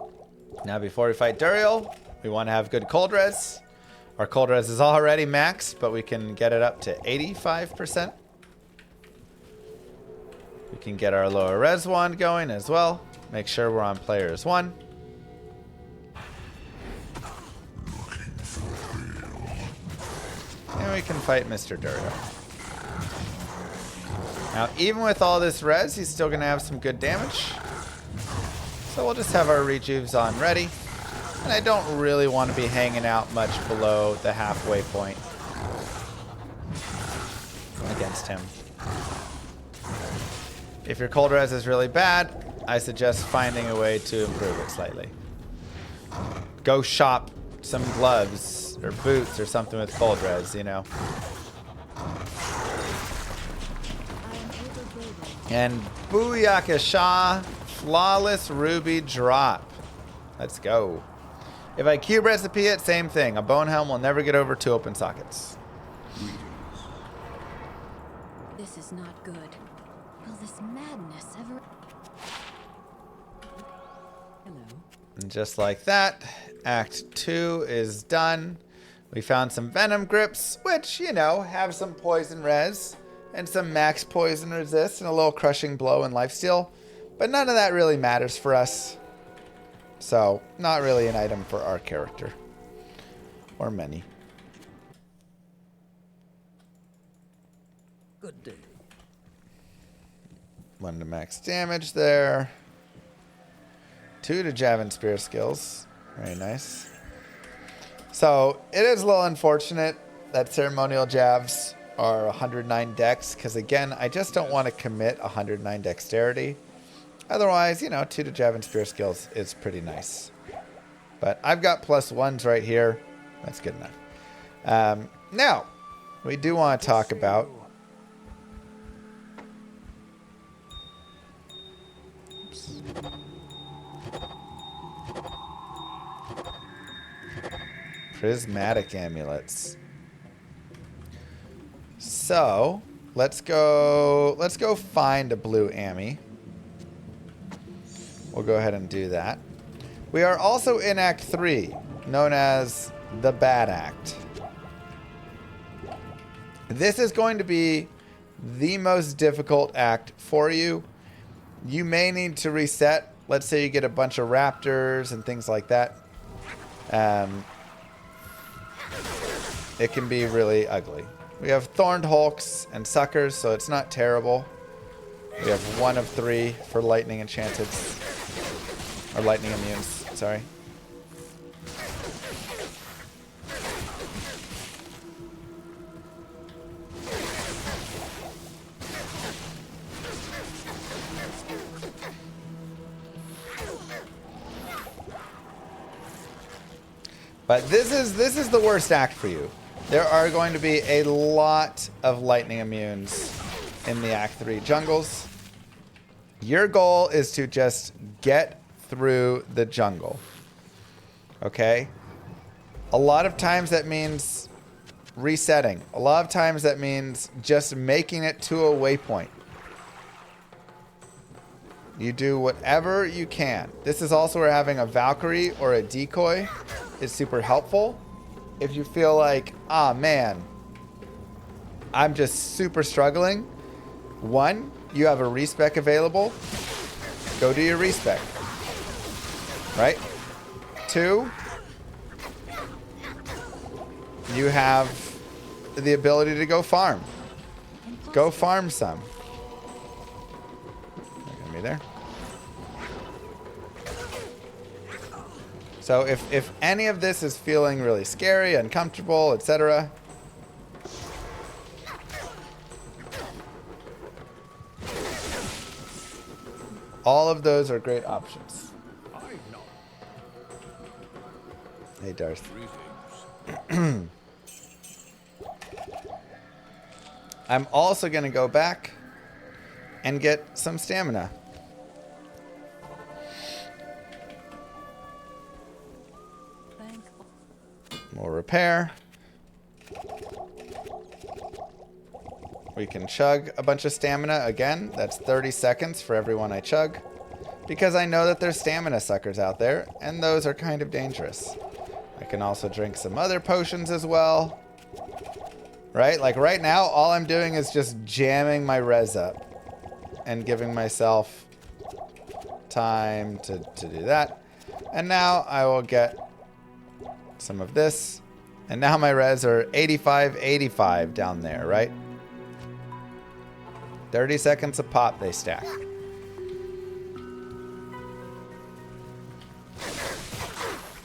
Now before we fight Duriel, we want to have good cold res. Our cold res is already max, but we can get it up to 85%. We can get our lower res wand going as well. Make sure we're on players 1. And we can fight Mr. Duriel. Now, even with all this res, he's still going to have some good damage. So we'll just have our rejuves on ready. And I don't really want to be hanging out much below the halfway point. Again, against him. If your cold res is really bad, I suggest finding a way to improve it slightly. Go shop some gloves or boots or something with cold res, you know. And Booyakasha, flawless ruby drop. Let's go. If I cube recipe it, same thing. A bone helm will never get over 2 open sockets. This is not good. Will this madness ever... Hello. And just like that, Act 2 is done. We found some venom grips, which, you know, have some poison res and some max poison resist and a little crushing blow and lifesteal. But none of that really matters for us. So, not really an item for our character. Or many. Good day. 1 to max damage there. 2 to Javin Spear skills. Very nice. So, it is a little unfortunate that ceremonial Javs are 109 dex, because again, I just don't want to commit 109 dexterity. Otherwise, you know, 2 to Javin Spear skills is pretty nice. But I've got +1s right here. That's good enough. Now, we do want to talk about... Oops. Prismatic amulets. So, let's go find a blue Ami. We'll go ahead and do that. We are also in Act 3, known as the Bad Act. This is going to be the most difficult act for you. You may need to reset. Let's say you get a bunch of raptors and things like that. It can be really ugly. We have Thorned Hulks and Suckers, so it's not terrible. We have 1 of 3 for lightning enchanted. Or lightning immunes, sorry. But this is the worst act for you. There are going to be a lot of lightning immunes in the Act 3 jungles. Your goal is to just get through the jungle. Okay? A lot of times that means resetting. A lot of times that means just making it to a waypoint. You do whatever you can. This is also where having a Valkyrie or a decoy is super helpful. If you feel like, ah, man, I'm just super struggling. 1, you have a respec available. Go do your respec. Right? 2, you have the ability to go farm. Go farm some. Not gonna be there. So if any of this is feeling really scary, uncomfortable, etc., all of those are great options. Hey, Darth. I'm also going to go back and get some stamina. More repair. We can chug a bunch of stamina again. That's 30 seconds for every one I chug. Because I know that there's stamina suckers out there, and those are kind of dangerous. I can also drink some other potions as well. Right? Like right now, all I'm doing is just jamming my res up. And giving myself time to do that. And now I will get some of this. And now my res are 85 down there, right? 30 seconds a pop they stack.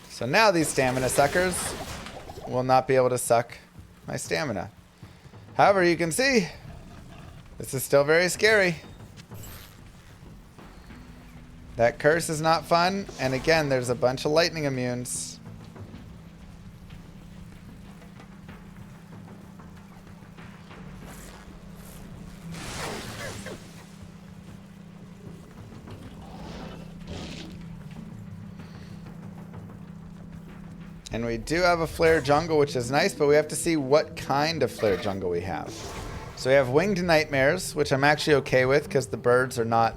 So now these stamina suckers will not be able to suck my stamina. However, you can see This is still very scary. That curse is not fun. And again, there's a bunch of lightning immunes. And we do have a flare jungle, which is nice, but we have to see what kind of flare jungle we have. So we have winged nightmares, which I'm actually okay with because the birds are not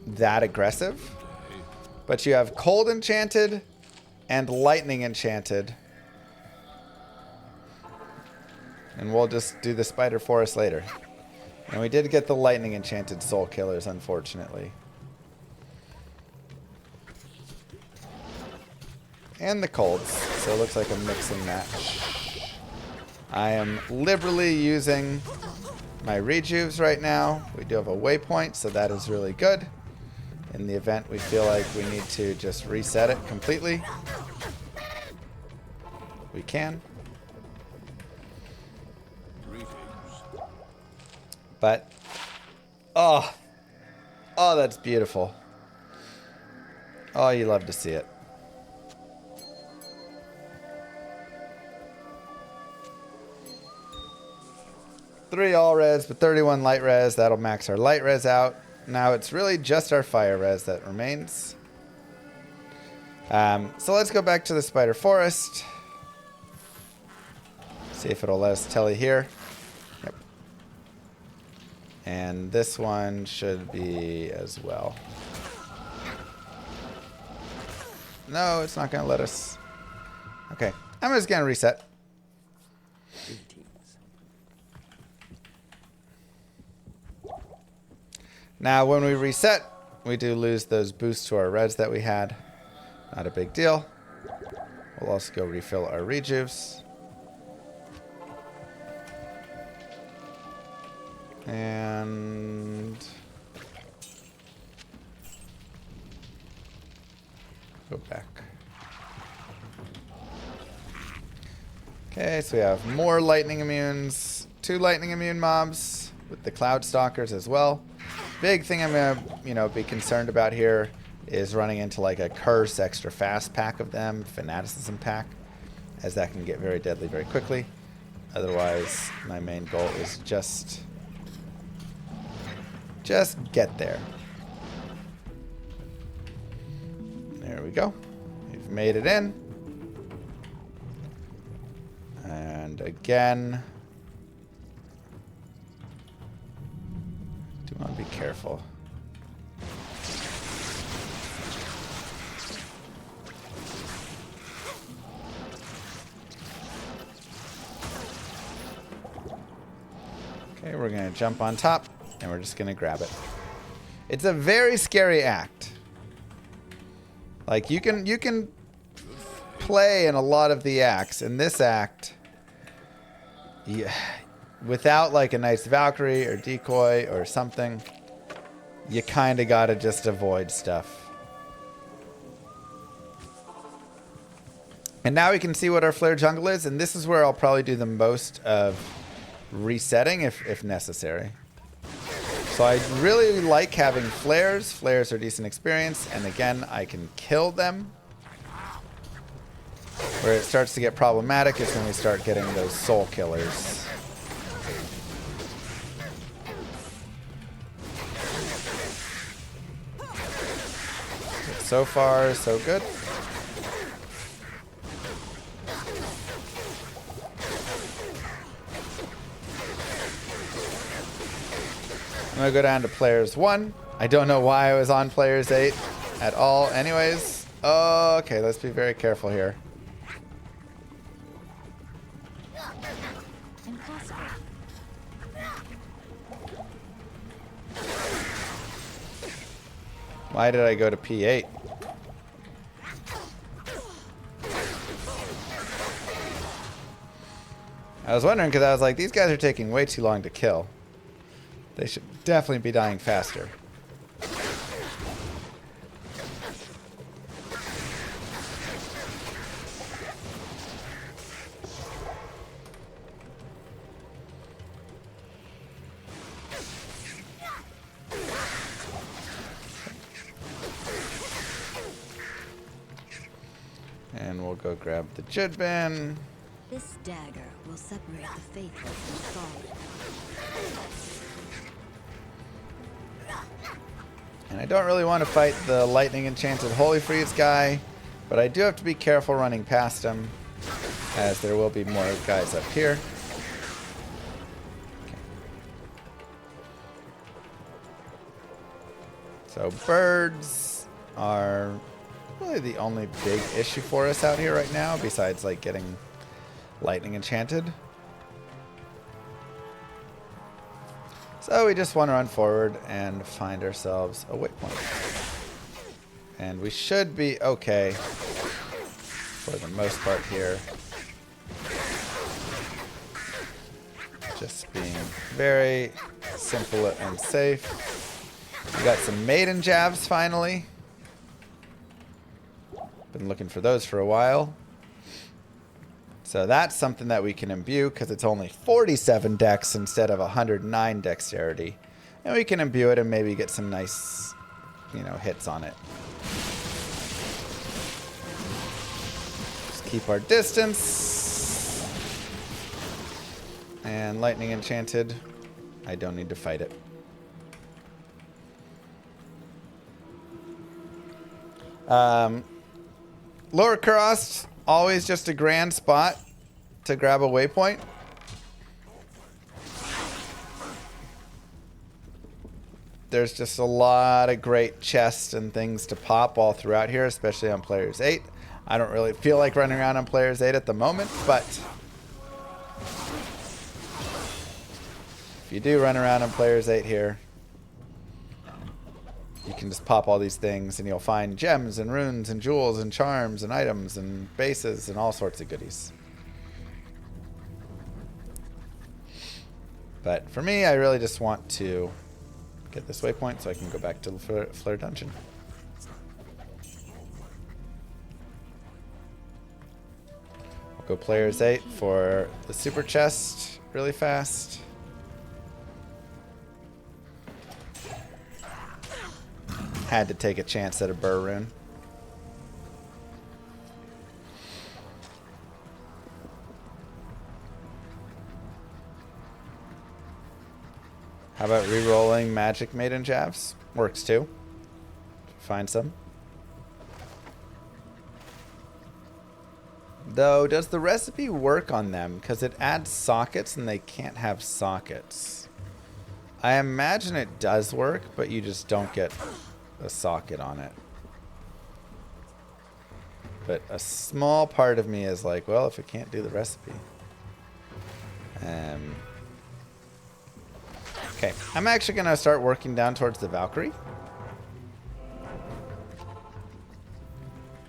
that aggressive. But you have cold enchanted and lightning enchanted. And we'll just do the spider forest later. And we did get the lightning enchanted soul killers, unfortunately. And the colds, so it looks like a mix and match. I am liberally using my rejuves right now. We do have a waypoint, so that is really good. In the event we feel like we need to just reset it completely, we can. But, oh, that's beautiful. Oh, you love to see it. Three all res, but 31 light res. That'll max our light res out. Now it's really just our fire res that remains. So let's go back to the spider forest. See if it'll let us telly here. Yep. And this one should be as well. No, it's not going to let us. Okay, I'm just going to reset. Now, when we reset, we do lose those boosts to our reds that we had. Not a big deal. We'll also go refill our rejuves. And go back. Okay, so we have more lightning immunes. 2 lightning immune mobs with the cloud stalkers as well. Big thing I'm gonna, be concerned about here is running into like a curse extra fast pack of them, fanaticism pack, as that can get very deadly very quickly. Otherwise, my main goal is just get there. There we go. We've made it in. And again, do want to be careful. Okay, we're going to jump on top, and we're just going to grab it. It's a very scary act. Like, you can play in a lot of the acts. In this act, without like a nice Valkyrie or decoy or something, you kind of got to just avoid stuff. And now we can see what our flare jungle is, and this is where I'll probably do the most of resetting if necessary. So I really like having flares. Flares are decent experience, and again, I can kill them. Where it starts to get problematic is when we start getting those soul killers. So far, so good. I'm gonna go down to players 1. I don't know why I was on players 8 at all. Anyways, okay, let's be very careful here. Why did I go to P8? I was wondering because I was like, these guys are taking way too long to kill. They should definitely be dying faster. go grab the Judbin. This dagger will separate the faithful from fallen. And I don't really want to fight the lightning enchanted Holy Freeze guy, but I do have to be careful running past him, as there will be more guys up here. So birds are really the only big issue for us out here right now, besides like getting lightning enchanted. So we just want to run forward and find ourselves a waypoint. And we should be okay for the most part here. Just being very simple and safe. We got some maiden jabs finally. Been looking for those for a while. So that's something that we can imbue because it's only 47 dex instead of 109 dexterity. And we can imbue it and maybe get some nice, hits on it. Just keep our distance. And lightning enchanted. I don't need to fight it. Lower Cross, always just a grand spot to grab a waypoint. There's just a lot of great chests and things to pop all throughout here, especially on Players 8. I don't really feel like running around on Players 8 at the moment, but if you do run around on Players 8 here, you can just pop all these things and you'll find gems and runes and jewels and charms and items and bases and all sorts of goodies. But for me, I really just want to get this waypoint so I can go back to the Flare Dungeon. I'll go Players 8 for the super chest really fast. Had to take a chance at a burr rune. How about re-rolling magic maiden jabs? Works too. Find some. Though, does the recipe work on them? Because it adds sockets and they can't have sockets. I imagine it does work, but you just don't get a socket on it. But a small part of me is like, well, if it can't do the recipe. Okay, I'm actually going to start working down towards the Valkyrie.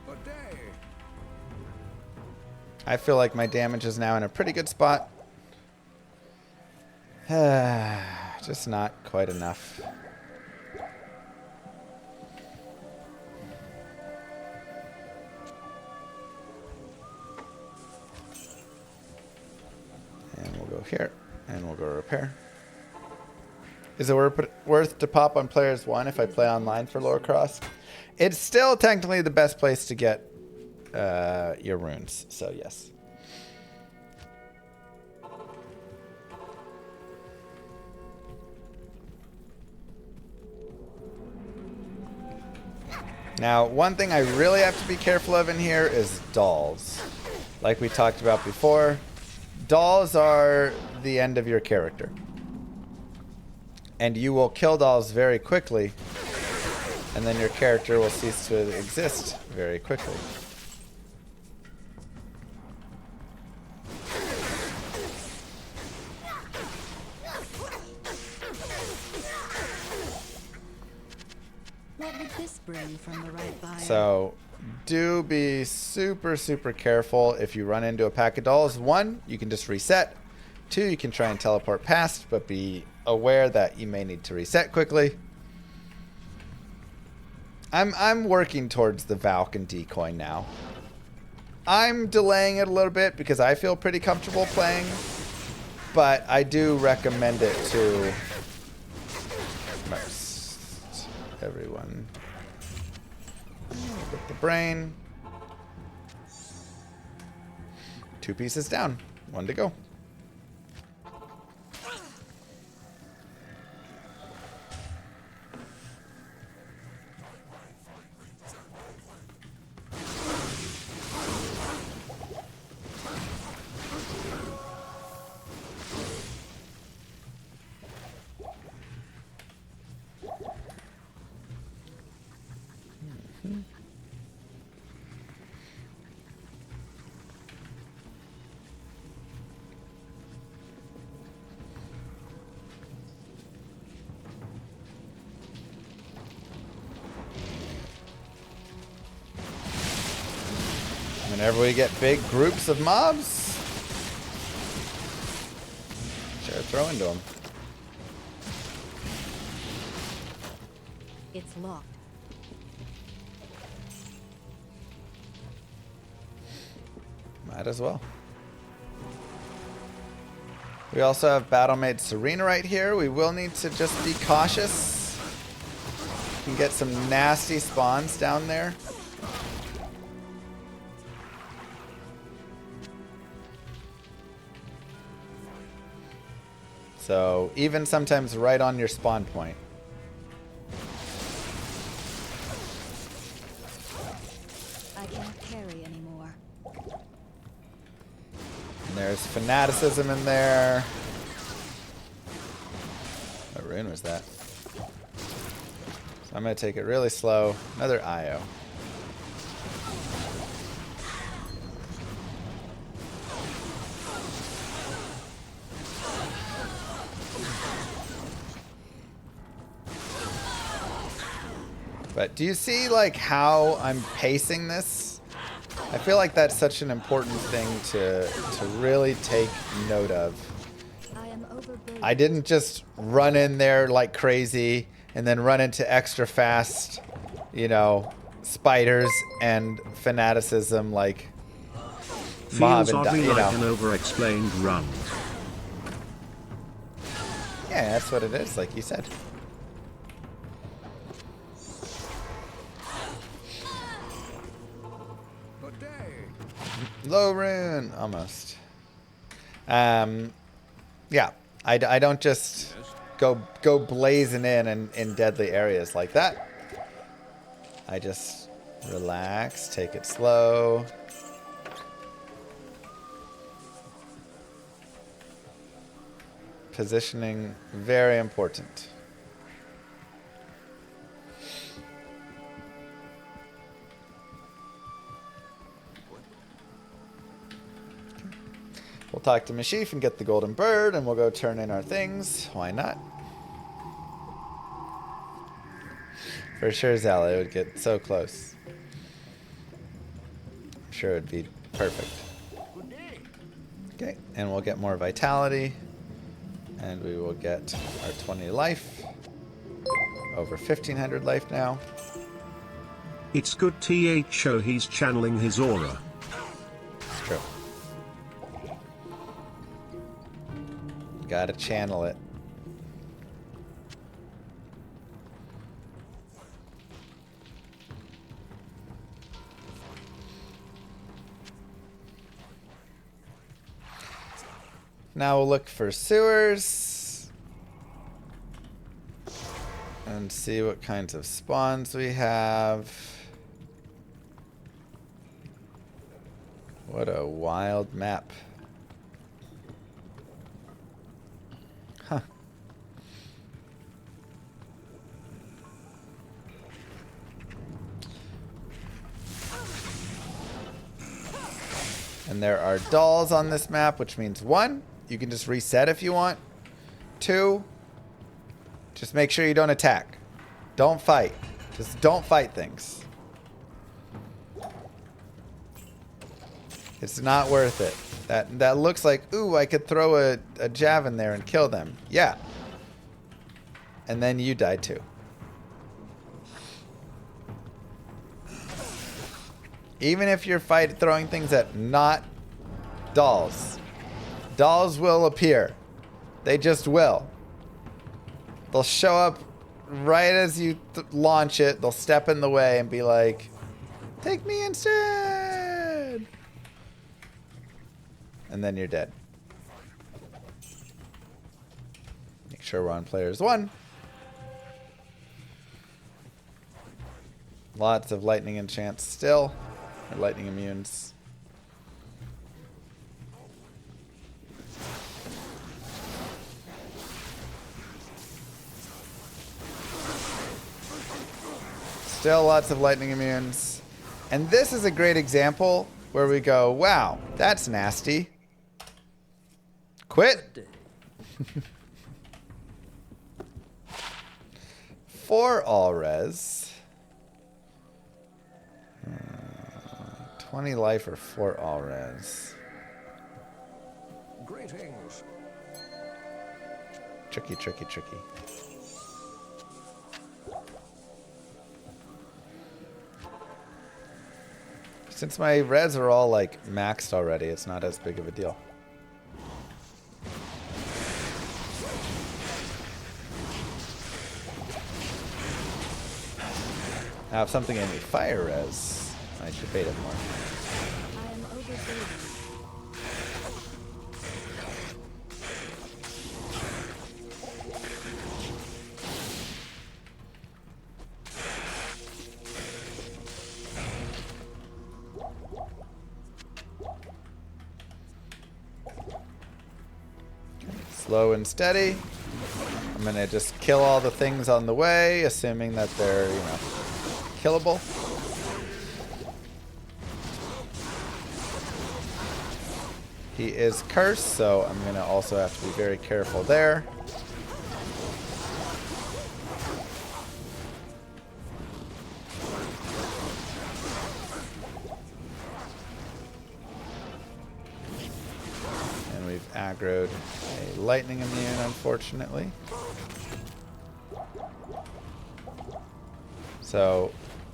Good day. I feel like my damage is now in a pretty good spot. Just not quite enough. And we'll go here, and we'll go repair. Is it worth to pop on Players 1 if I play online for Lower Cross? It's still technically the best place to get your runes, so yes. Now, one thing I really have to be careful of in here is dolls. Like we talked about before, dolls are the end of your character. And you will kill dolls very quickly, and then your character will cease to exist very quickly. What would this bring from the right buyer? So, do be super, super careful if you run into a pack of dolls. 1, you can just reset. 2, you can try and teleport past, but be aware that you may need to reset quickly. I'm working towards the Valk and Decoy now. I'm delaying it a little bit because I feel pretty comfortable playing, but I do recommend it to most everyone. Get the brain. 2 pieces down. 1 to go. Whenever we get big groups of mobs, sure, throw into them. It's locked. Might as well. We also have Battlemate Serena right here. We will need to just be cautious. You can get some nasty spawns down there. So, even sometimes right on your spawn point. I can't carry anymore. And there's fanaticism in there. What rune was that? So I'm going to take it really slow. Another IO. But do you see like how I'm pacing this? I feel like that's such an important thing to really take note of. I am overburdened. I didn't just run in there like crazy and then run into extra fast, you know, spiders and fanaticism like mob Feels and oddly you like know. an over-explained run. Yeah, that's what it is, like you said. Good day. Low rune, almost. Yeah, I don't just go blazing in deadly areas like that. I just relax, take it slow. Positioning, very important. We'll talk to Mashif and get the golden bird, and we'll go turn in our things. Why not? For sure, Zala would get so close. I'm sure it'd be perfect. Good day. Okay, and we'll get more vitality, and we will get our 20 life. Over 1,500 life now. It's good THO he's channeling his aura. It's true. Gotta channel it. Now we'll look for sewers and see what kinds of spawns we have. What a wild map. Huh. And there are dolls on this map, which means 1, you can just reset if you want. 2, just make sure you don't attack. Don't fight. Just don't fight things. It's not worth it. That looks like, ooh, I could throw a jav in there and kill them. Yeah. And then you die too. Even if you're throwing things at not dolls. Dolls will appear. They just will. They'll show up right as you launch it. They'll step in the way and be like, take me instead. and then you're dead. Make sure we're on players 1. Lots of lightning enchants still, or lightning immunes. Still lots of lightning immunes. And this is a great example where we go, wow, that's nasty. Quit. 4 all res. 20 life or 4 all res. Greetings. Tricky, tricky, tricky. Since my res are all like maxed already, it's not as big of a deal. Now, if something gave me fire res, I'd debate it more. I am overburdened. Slow and steady. I'm gonna just kill all the things on the way, assuming that they're, you know, killable. He is cursed, so I'm gonna also have to be very careful there. And we've aggroed a lightning immune, unfortunately. So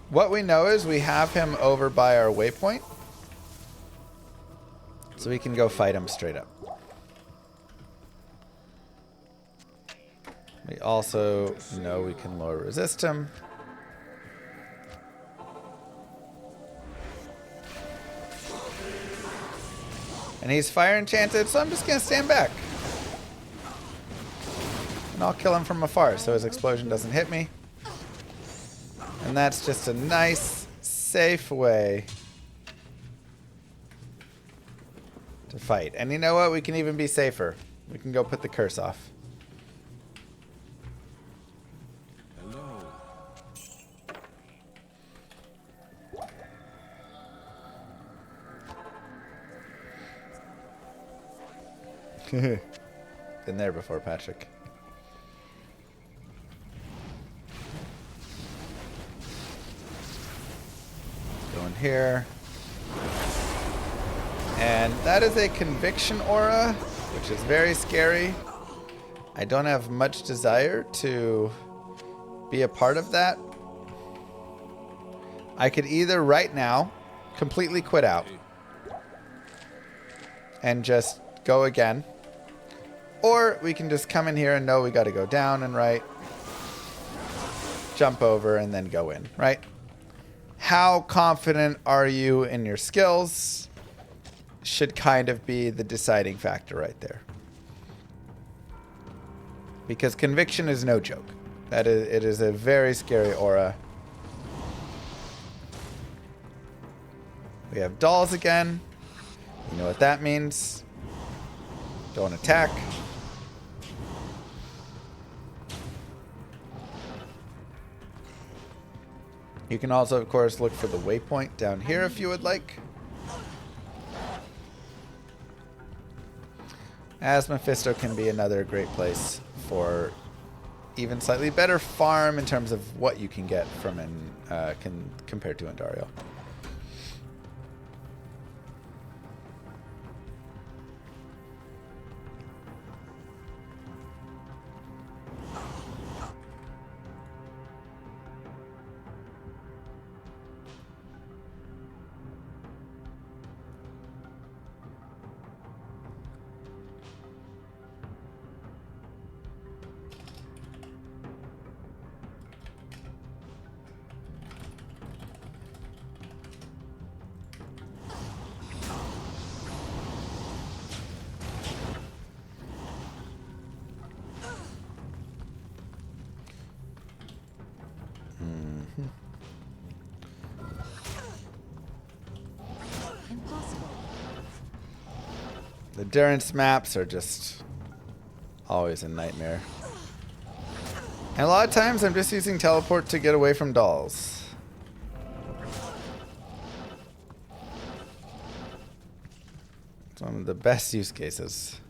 what we know is we have him over by our waypoint. So we can go fight him straight up. We also know we can lower resist him. And he's fire enchanted, so I'm just going to stand back. And I'll kill him from afar so his explosion doesn't hit me. And that's just a nice, safe way to fight. And you know what? We can even be safer. We can go put the curse off. Hello. Been there before, Patrick. Going here. And that is a conviction aura, which is very scary. I don't have much desire to be a part of that. I could either right now completely quit out and just go again, or we can just come in here and know we got to go down and right, jump over, and then go in, right? How confident are you in your skills should kind of be the deciding factor right there. Because conviction is no joke. It is a very scary aura. We have dolls again. You know what that means. Don't attack. You can also, of course, look for the waypoint down here if you would like. As Mephisto can be another great place for even slightly better farm in terms of what you can get from compared to Andario. The Durance maps are just always a nightmare. And a lot of times I'm just using teleport to get away from dolls. It's one of the best use cases.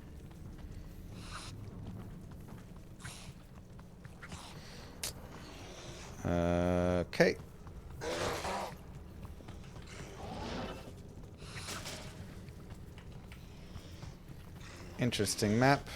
Okay. Interesting map.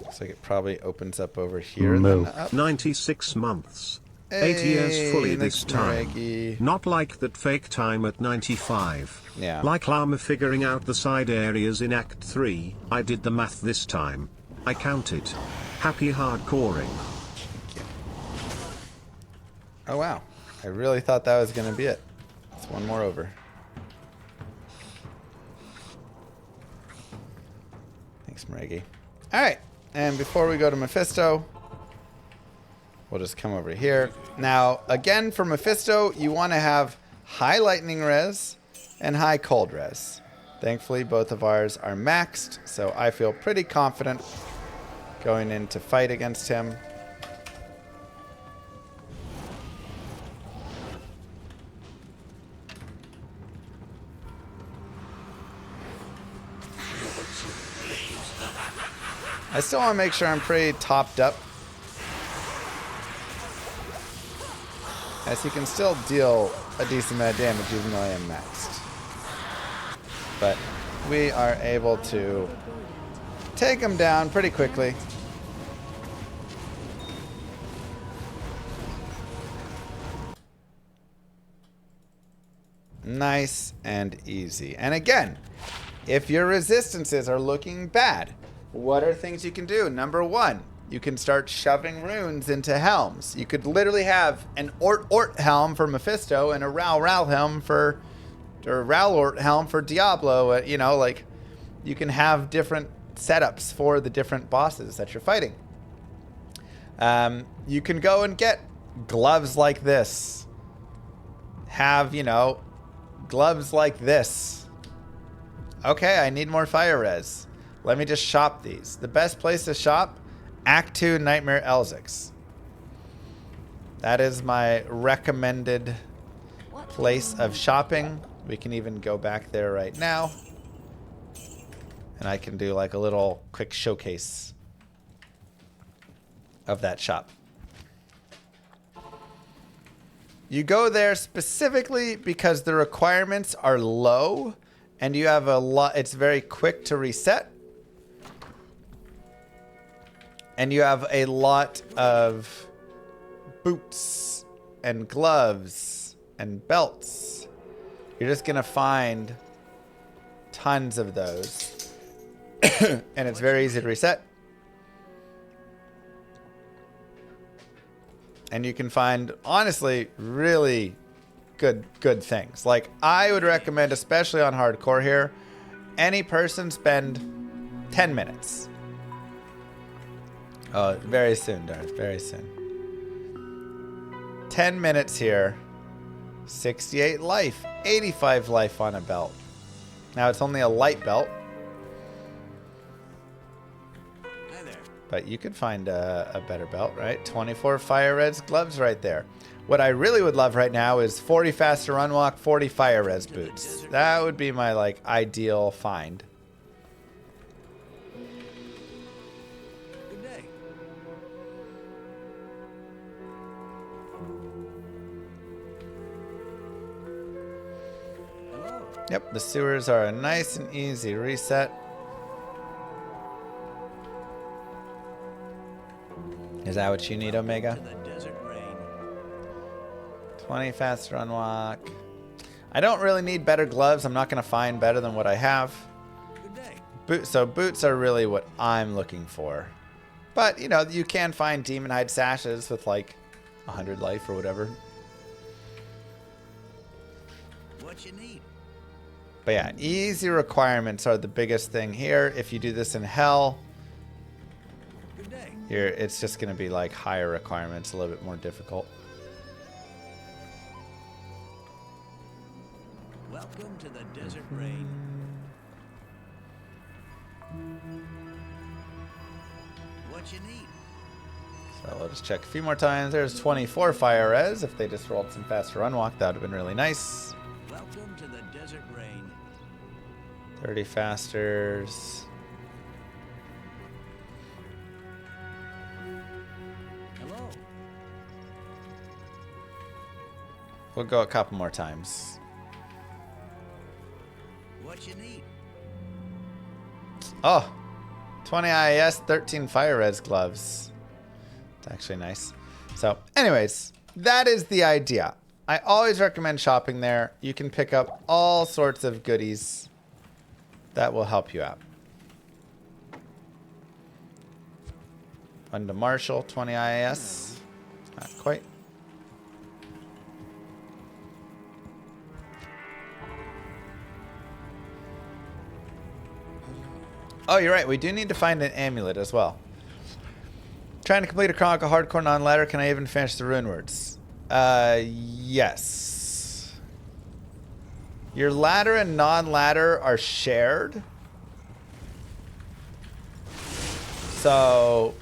Looks like it probably opens up over here. And then up. 96 months. Hey, 8 years fully this thanks, time. Maggie. Not like that fake time at 95. Yeah. Like Llama figuring out the side areas in Act 3. I did the math this time. I counted. Happy hardcoring. Oh wow. I really thought that was going to be it. It's one more over. Thanks, Maregi. Alright. And before we go to Mephisto, we'll just come over here. Now, again, for Mephisto, you want to have high lightning res and high cold res. Thankfully, both of ours are maxed, so I feel pretty confident going in to fight against him. I still want to make sure I'm pretty topped up, as he can still deal a decent amount of damage even though I am maxed. But we are able to take him down pretty quickly. Nice and easy. And again, if your resistances are looking bad, what are things you can do? Number one, you can start shoving runes into helms. You could literally have an Ort helm for Mephisto and a Ral helm for, or Ort helm for Diablo. You know, like, you can have different setups for the different bosses that you're fighting. You can go and get gloves like this. Have, you know, gloves like this. Okay, I need more fire res. Let me just shop these. The best place to shop, Act 2 Nightmare Elzix. That is my recommended place of shopping. We can even go back there right now. And I can do like a little quick showcase of that shop. You go there specifically because the requirements are low and you have a lot, it's very quick to reset. And you have a lot of boots and gloves and belts. You're just gonna find tons of those. And it's very easy to reset. And you can find, honestly, really good things. Like, I would recommend, especially on hardcore here, any person spend 10 minutes. Oh, very soon, Darth. Very soon. 10 minutes here. 68 life. 85 life on a belt. Now, it's only a light belt. Hi there. But you could find a better belt, right? 24 fire res gloves right there. What I really would love right now is 40 faster run walk, 40 fire res boots. That would be my, like, ideal find. Good day. Hello. Yep, the sewers are a nice and easy reset. Is that what you need, Omega? To the desert rain. 20 fast run walk. I don't really need better gloves. I'm not going to find better than what I have. Good day. So boots are really what I'm looking for. But, you know, you can find demon hide sashes with like 100 life or whatever. What you need? But yeah, easy requirements are the biggest thing here. If you do this in hell, Good day. here it's just going to be like higher requirements, a little bit more difficult. Welcome to the desert rain. What you need? So we'll just check a few more times. There's 24 fire res. If they just rolled some faster unwalk, that would have been really nice. Welcome to the desert rain. 30 fasters. Hello. We'll go a couple more times. What you need? Oh, 20 IAS, 13 fire res gloves. It's actually nice. So, anyways, that is the idea. I always recommend shopping there. You can pick up all sorts of goodies that will help you out. One to Marshall, 20 IAS. Not quite. Oh, you're right. We do need to find an amulet as well. Trying to complete a Chronicle Hardcore non-ladder. Can I even finish the rune words? Yes. Your ladder and non-ladder are shared. So,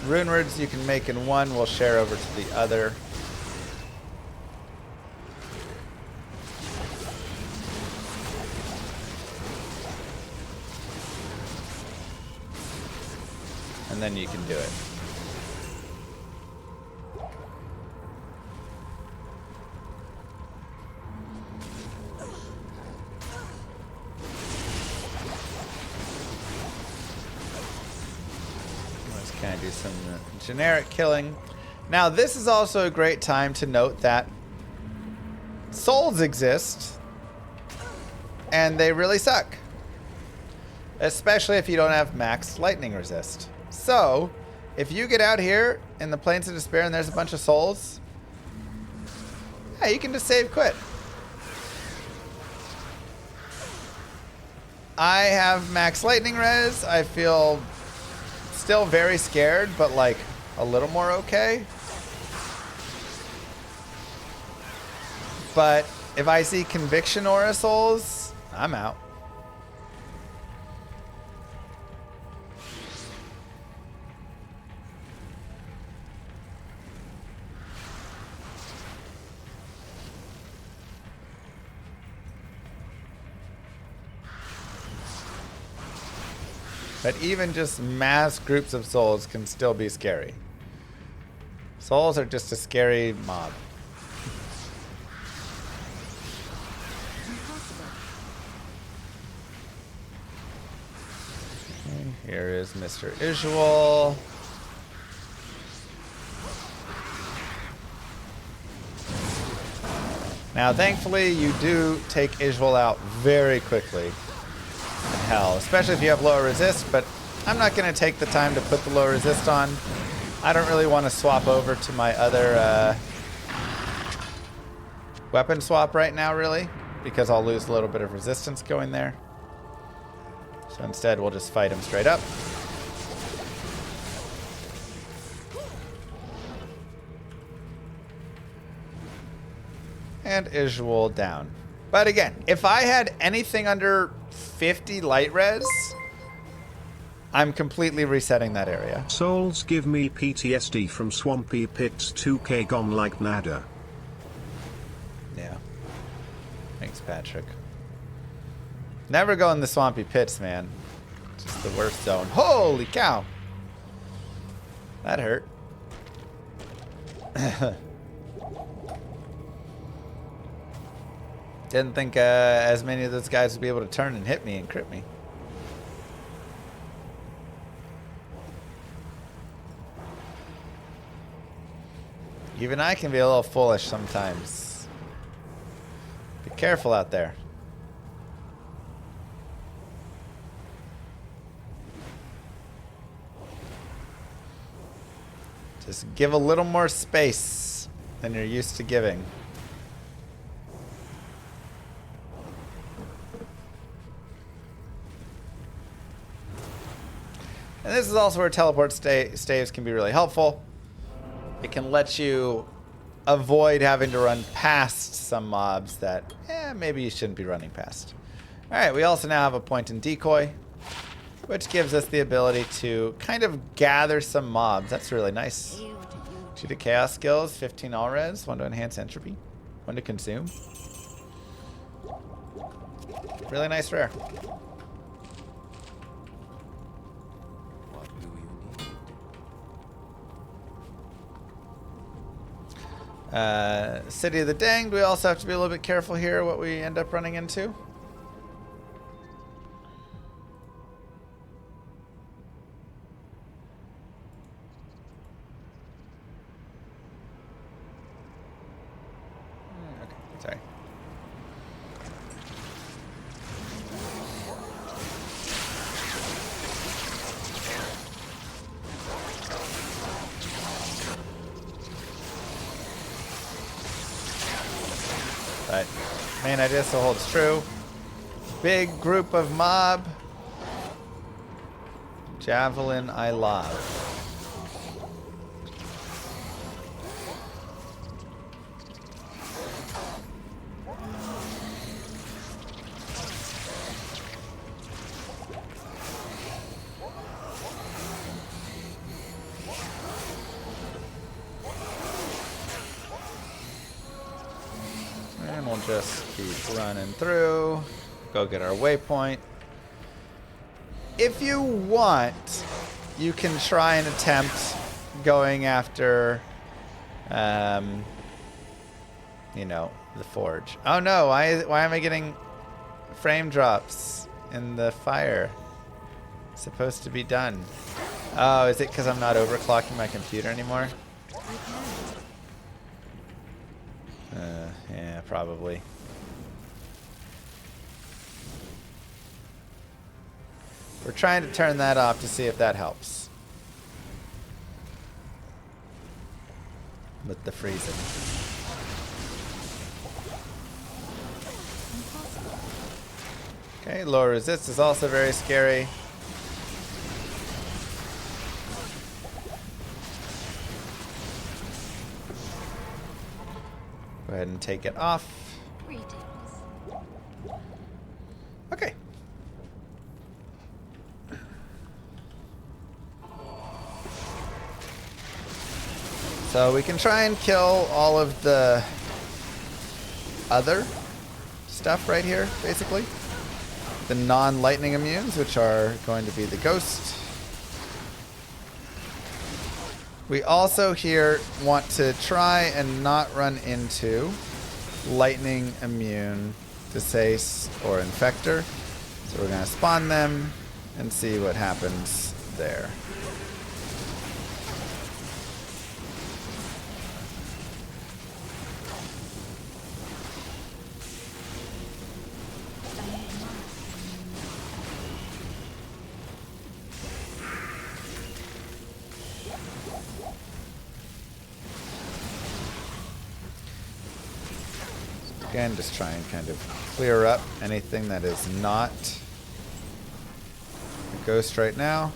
rune words you can make in one will share over to the other. And then you can do it. Let's kind of do some generic killing. Now, this is also a great time to note that souls exist, and they really suck. Especially if you don't have max lightning resist. So, if you get out here in the Plains of Despair and there's a bunch of souls, yeah, you can just save quit. I have max lightning res. I feel still very scared, but like a little more okay. But if I see conviction aura souls, I'm out. But even just mass groups of souls can still be scary. Souls are just a scary mob. Okay, here is Mr. Isual. Now, thankfully, you do take Isual out very quickly. Hell, especially if you have lower resist, but I'm not going to take the time to put the low resist on. I don't really want to swap over to my other weapon swap right now, really, because I'll lose a little bit of resistance going there. So instead, we'll just fight him straight up. And Isual down. But again, if I had anything under 50 light res, I'm completely resetting that area. Souls give me PTSD from Swampy Pits 2K gone like nada. Yeah. Thanks, Patrick. Never go in the Swampy Pits, man. Just the worst zone. Holy cow! That hurt. Didn't think as many of those guys would be able to turn and hit me and crit me. Even I can be a little foolish sometimes. Be careful out there. Just give a little more space than you're used to giving. And this is also where teleport staves can be really helpful. It can let you avoid having to run past some mobs that maybe you shouldn't be running past. All right, we also now have a point in decoy, which gives us the ability to kind of gather some mobs. That's really nice. 2 to chaos skills, 15 all res, 1 to enhance entropy, 1 to consume. Really nice rare. What do you need? City of the Danged, we also have to be a little bit careful here what we end up running into. Okay, sorry. But main idea still holds true. Big group of mob. Javelin I love. And we'll just keep running through. Go get our waypoint. If you want, you can try and attempt going after, you know, the forge. Oh no, why am I getting frame drops in the fire? It's supposed to be done. Oh, is it because I'm not overclocking my computer anymore? Yeah, probably. We're trying to turn that off to see if that helps. With the freezing. Okay, lower resist is also very scary. Go ahead and take it off. Greetings. Okay. So we can try and kill all of the other stuff right here, basically. The non-lightning immunes, which are going to be the ghost. We also here want to try and not run into lightning immune Desace or Infector. So we're going to spawn them and see what happens there. Again, just try and kind of clear up anything that is not a ghost right now.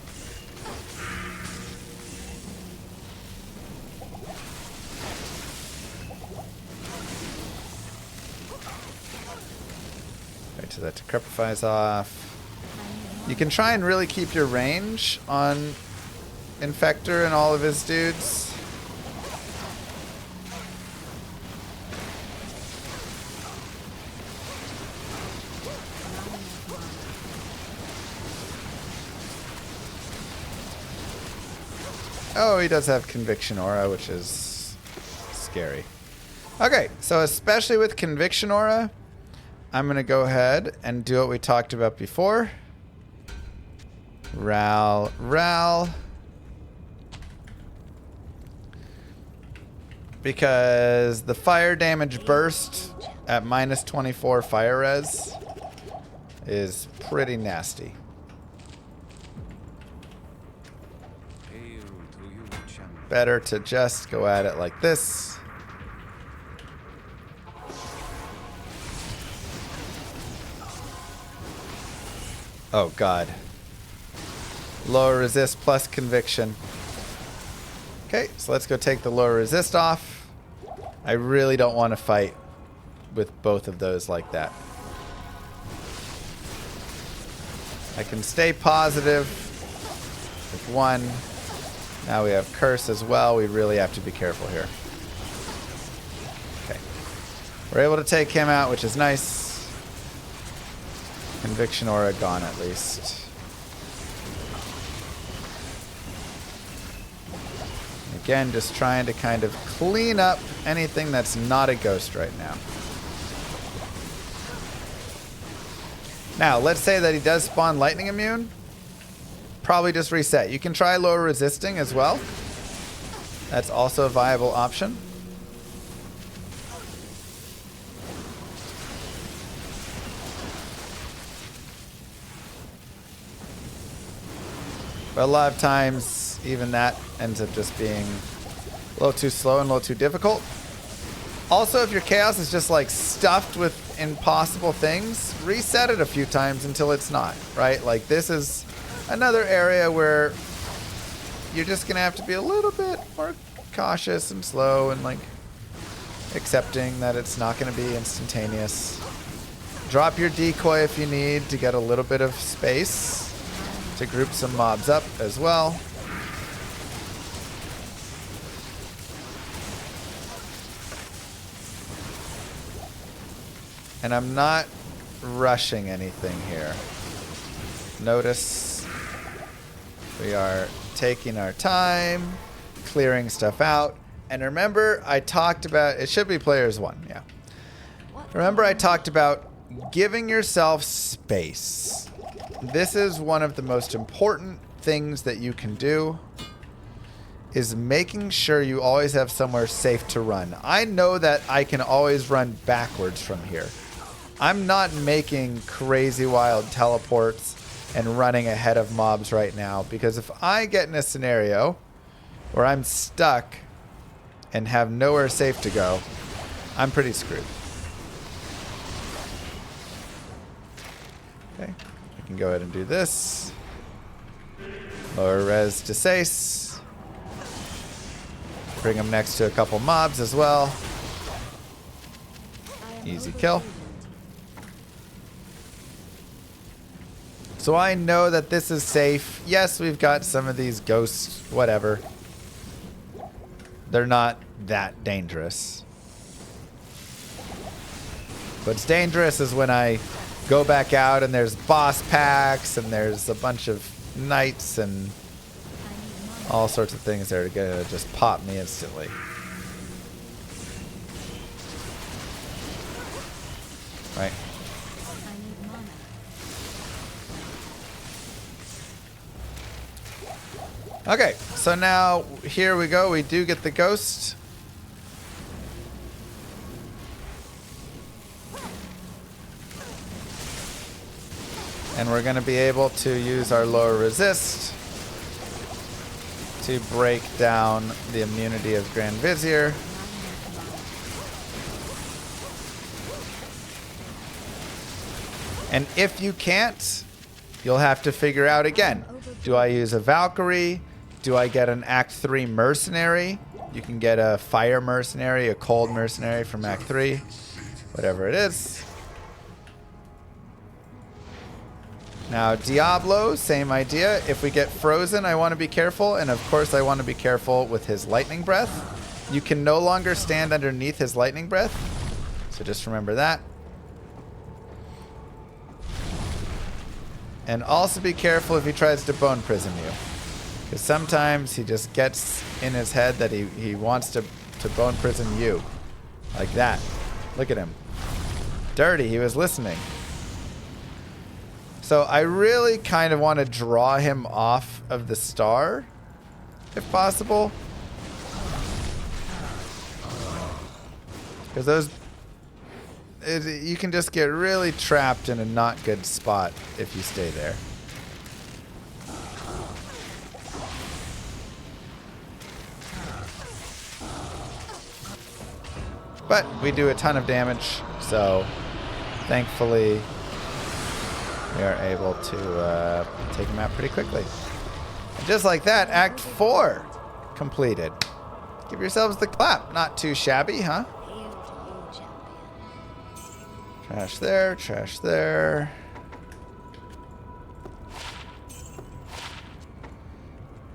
Wait till that decrepifies off. You can try and really keep your range on Infector and all of his dudes. Oh, he does have Conviction Aura, which is scary. Okay, so especially with Conviction Aura, I'm going to go ahead and do what we talked about before. Ral. Because the fire damage burst at minus 24 fire res is pretty nasty. Better to just go at it like this. Oh god. Lower resist plus conviction. Okay, so let's go take the lower resist off. I really don't want to fight with both of those like that. I can stay positive with one. Now we have curse as well. We really have to be careful here. Okay. We're able to take him out, which is nice. Conviction aura gone at least. Again, just trying to kind of clean up anything that's not a ghost right now. Now, let's say that he does spawn lightning immune. Probably just reset. You can try lower resisting as well. That's also a viable option. But a lot of times, even that ends up just being a little too slow and a little too difficult. Also, if your chaos is just like stuffed with impossible things, reset it a few times until it's not, right? Like this is another area where you're just gonna have to be a little bit more cautious and slow and like accepting that it's not gonna be instantaneous. Drop your decoy if you need to get a little bit of space to group some mobs up as well. And I'm not rushing anything here. Notice we are taking our time, clearing stuff out. And remember, I talked about, it should be players 1, yeah. Remember I talked about giving yourself space. This is one of the most important things that you can do, is making sure you always have somewhere safe to run. I know that I can always run backwards from here. I'm not making crazy wild teleports and running ahead of mobs right now, because if I get in a scenario where I'm stuck and have nowhere safe to go, I'm pretty screwed. Okay, I can go ahead and do this. Lower res to Sace. Bring him next to a couple mobs as well. Easy kill. So I know that this is safe. Yes, we've got some of these ghosts, whatever. They're not that dangerous. What's dangerous is when I go back out and there's boss packs and there's a bunch of knights and all sorts of things that are gonna just pop me instantly. Right. Okay, so now here we go. We do get the ghost. And we're going to be able to use our lower resist to break down the immunity of Grand Vizier. And if you can't, you'll have to figure out again. Do I use a Valkyrie? Do I get an Act 3 mercenary? You can get a fire mercenary, a cold mercenary from Act 3. Whatever it is. Now, Diablo, same idea. If we get frozen, I want to be careful. And of course, I want to be careful with his lightning breath. You can no longer stand underneath his lightning breath. So just remember that. And also be careful if he tries to bone prison you. Because sometimes he just gets in his head that he wants to bone prison you. Like that. Look at him. Dirty, he was listening. So I really kind of want to draw him off of the star, if possible. Because those... you can just get really trapped in a not good spot if you stay there. But we do a ton of damage, so thankfully we are able to take him out pretty quickly. And just like that, Act 4 completed. Give yourselves the clap. Not too shabby, huh? Trash there, trash there.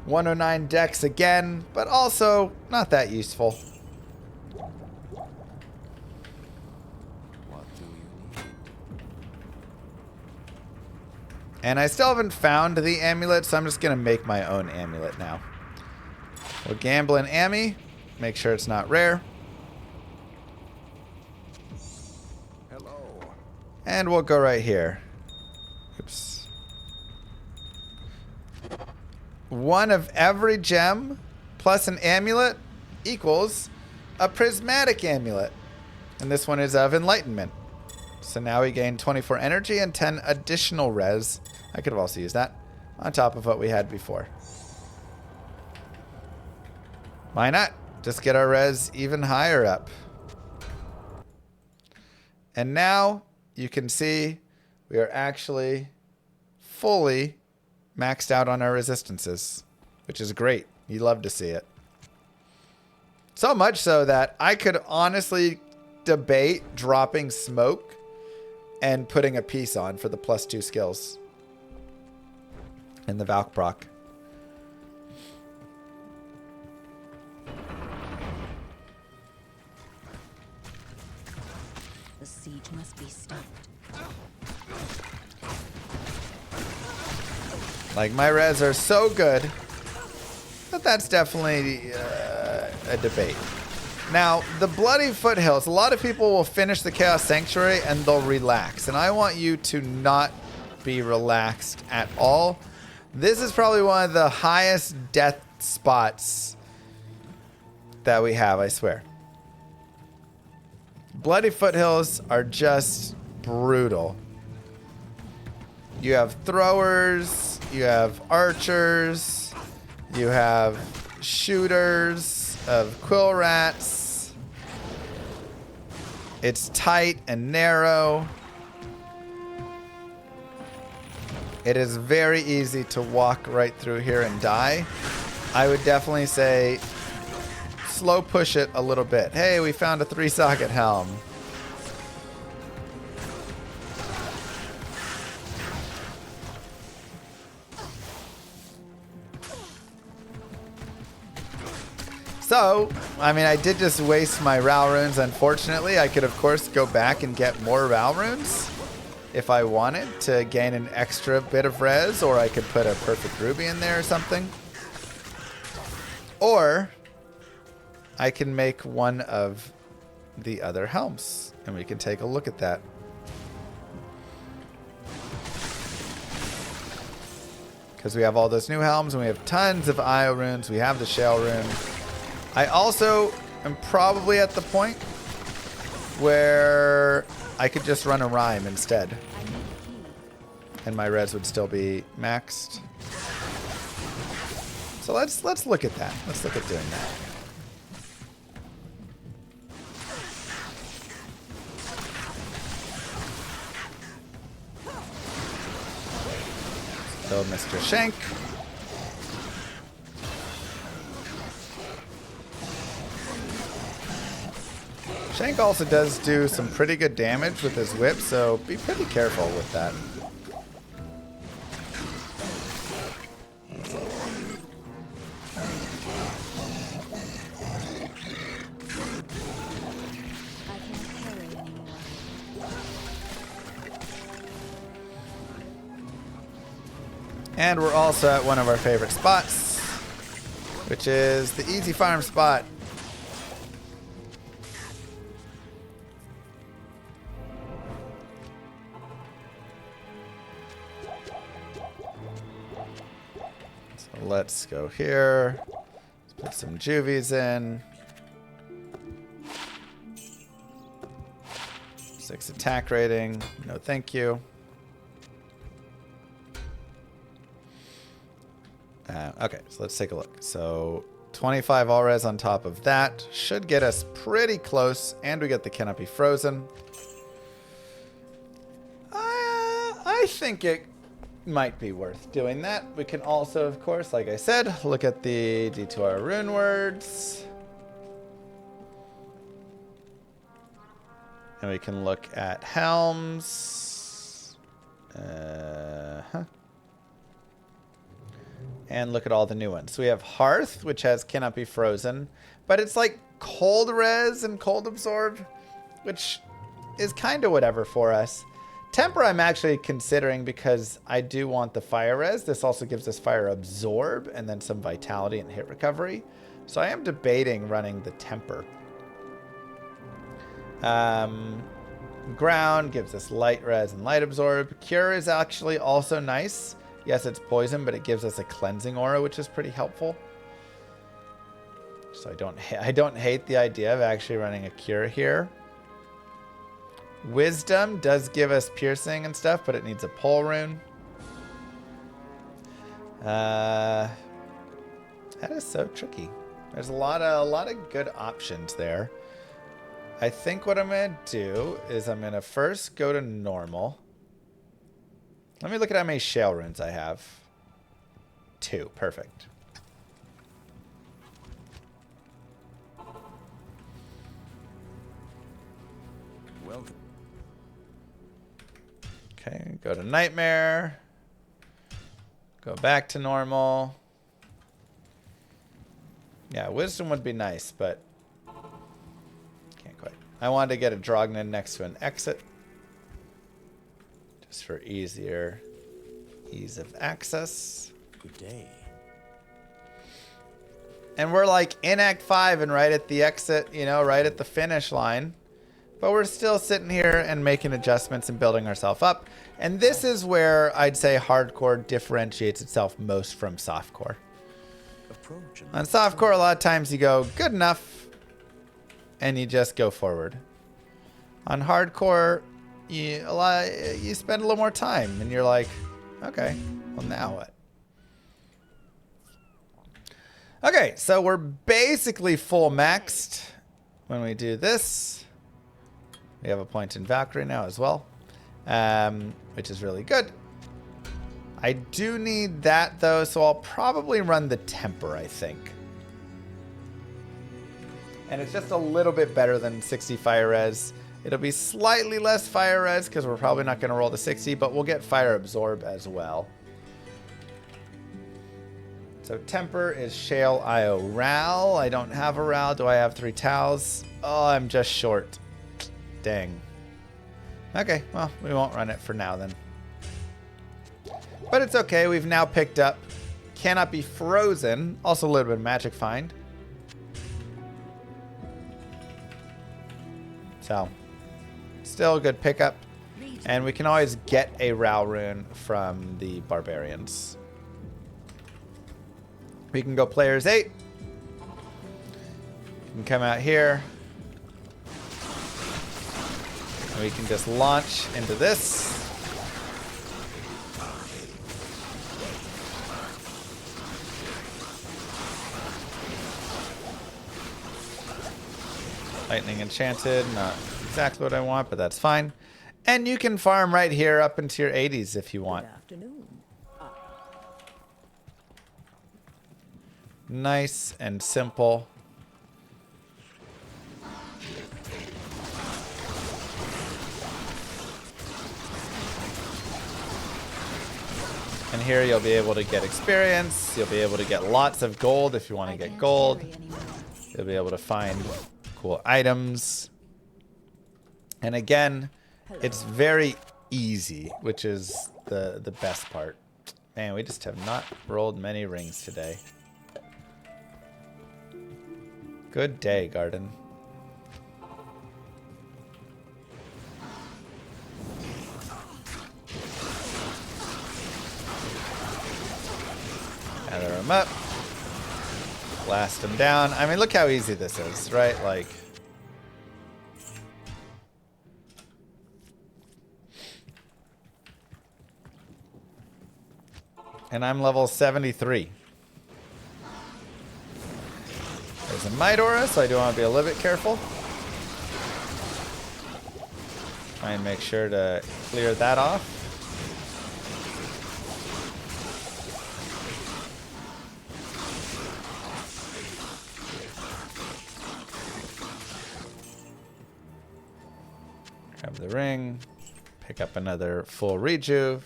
$109 dex again, but also not that useful. What do you need? And I still haven't found the amulet, so I'm just going to make my own amulet now. We'll gamble an Ammy. Make sure it's not rare. Hello. And we'll go right here. Oops. One of every gem plus an amulet equals a prismatic amulet. And this one is of enlightenment. So now we gain 24 energy and 10 additional res. I could have also used that on top of what we had before. Why not? Just get our res even higher up. And now you can see we are actually fully maxed out on our resistances, which is great. You love to see it. So much so that I could honestly debate dropping smoke and putting a piece on for the +2 skills in the Valk proc. The siege must be stopped. Like, my res are so good, but that's definitely a debate. Now, the Bloody Foothills, a lot of people will finish the Chaos Sanctuary and they'll relax. And I want you to not be relaxed at all. This is probably one of the highest death spots that we have, I swear. Bloody Foothills are just brutal. You have throwers, you have archers, you have shooters of quill rats. It's tight and narrow. It is very easy to walk right through here and die. I would definitely say slow push it a little bit. Hey, we found a 3-socket helm. So, I mean, I did just waste my Ral runes, unfortunately. I could, of course, go back and get more Ral runes if I wanted to gain an extra bit of res, or I could put a perfect ruby in there or something. Or I can make one of the other helms, and we can take a look at that. Because we have all those new helms, and we have tons of Io runes. We have the Shale rune. I also am probably at the point where I could just run a rhyme instead. And my res would still be maxed. So let's look at that. Let's look at doing that. So Mr. Shank. Shank also does do some pretty good damage with his whip, so be pretty careful with that. I can't carry anymore. And we're also at one of our favorite spots, which is the easy farm spot. Let's go here. Let's put some juvies in. 6 attack rating. No, thank you. Okay, so let's take a look. So 25 all res on top of that should get us pretty close, and we get the Cannot Be Frozen. I think it might be worth doing that. We can also, of course, like I said, look at the D2R rune words. And we can look at helms. And look at all the new ones. So we have Hearth, which has cannot be frozen, but it's like cold res and cold absorb, which is kind of whatever for us. Temper I'm actually considering because I do want the fire res. This also gives us fire absorb and then some vitality and hit recovery. So I am debating running the temper. Ground gives us light res and light absorb. Cure is actually also nice. Yes, it's poison, but it gives us a cleansing aura, which is pretty helpful. So I don't hate the idea of actually running a cure here. Wisdom does give us piercing and stuff, but it needs a pull rune. That is so tricky. There's a lot of good options there. I think what I'm gonna do is I'm gonna first go to normal. Let me look at how many shale runes I have. 2, perfect. Welcome. Okay, go to nightmare. Go back to normal. Yeah, wisdom would be nice, but can't quite. I wanted to get a Drognin next to an exit. Just for ease of access. Good day. And we're like in Act 5 and right at the exit, you know, right at the finish line. But we're still sitting here and making adjustments and building ourselves up. And this is where I'd say hardcore differentiates itself most from softcore. Approach and On softcore, a lot of times you go, good enough, and you just go forward. On hardcore, you spend a little more time, and you're like, okay, well now what? Okay, so we're basically full maxed when we do this. We have a point in Valkyrie now as well, which is really good. I do need that though, so I'll probably run the temper, I think. And it's just a little bit better than 60 fire res. It'll be slightly less fire res because we're probably not going to roll the 60, but we'll get fire absorb as well. So temper is Shale IO Ral. I don't have a Ral. Do I have 3 towels? Oh, I'm just short. Dang. Okay, well, we won't run it for now then. But it's okay. We've now picked up Cannot Be Frozen. Also a little bit of Magic Find. So, still a good pickup. And we can always get a Ral rune from the Barbarians. We can go players 8. We can come out here. And we can just launch into this. Lightning Enchanted, not exactly what I want, but that's fine. And you can farm right here up into your 80s if you want. Good afternoon. Nice and simple. And here you'll be able to get experience. You'll be able to get lots of gold if you want to get gold. You'll be able to find cool items. And again, it's very easy, which is the best part. Man, we just have not rolled many rings today. Good day, Garden. Gather them up. Blast them down. I mean, look how easy this is, right? Like... And I'm level 73. There's a Might Aura, so I do want to be a little bit careful. Try and make sure to clear that off. the ring. Pick up another full rejuve.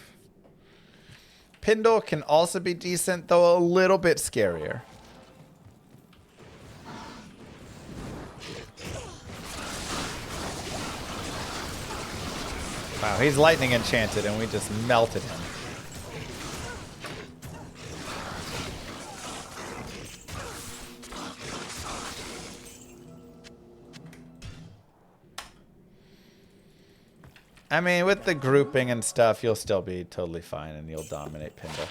Pindle can also be decent, though a little bit scarier. Wow, he's lightning enchanted and we just melted him. I mean, with the grouping and stuff, you'll still be totally fine and you'll dominate Pindle.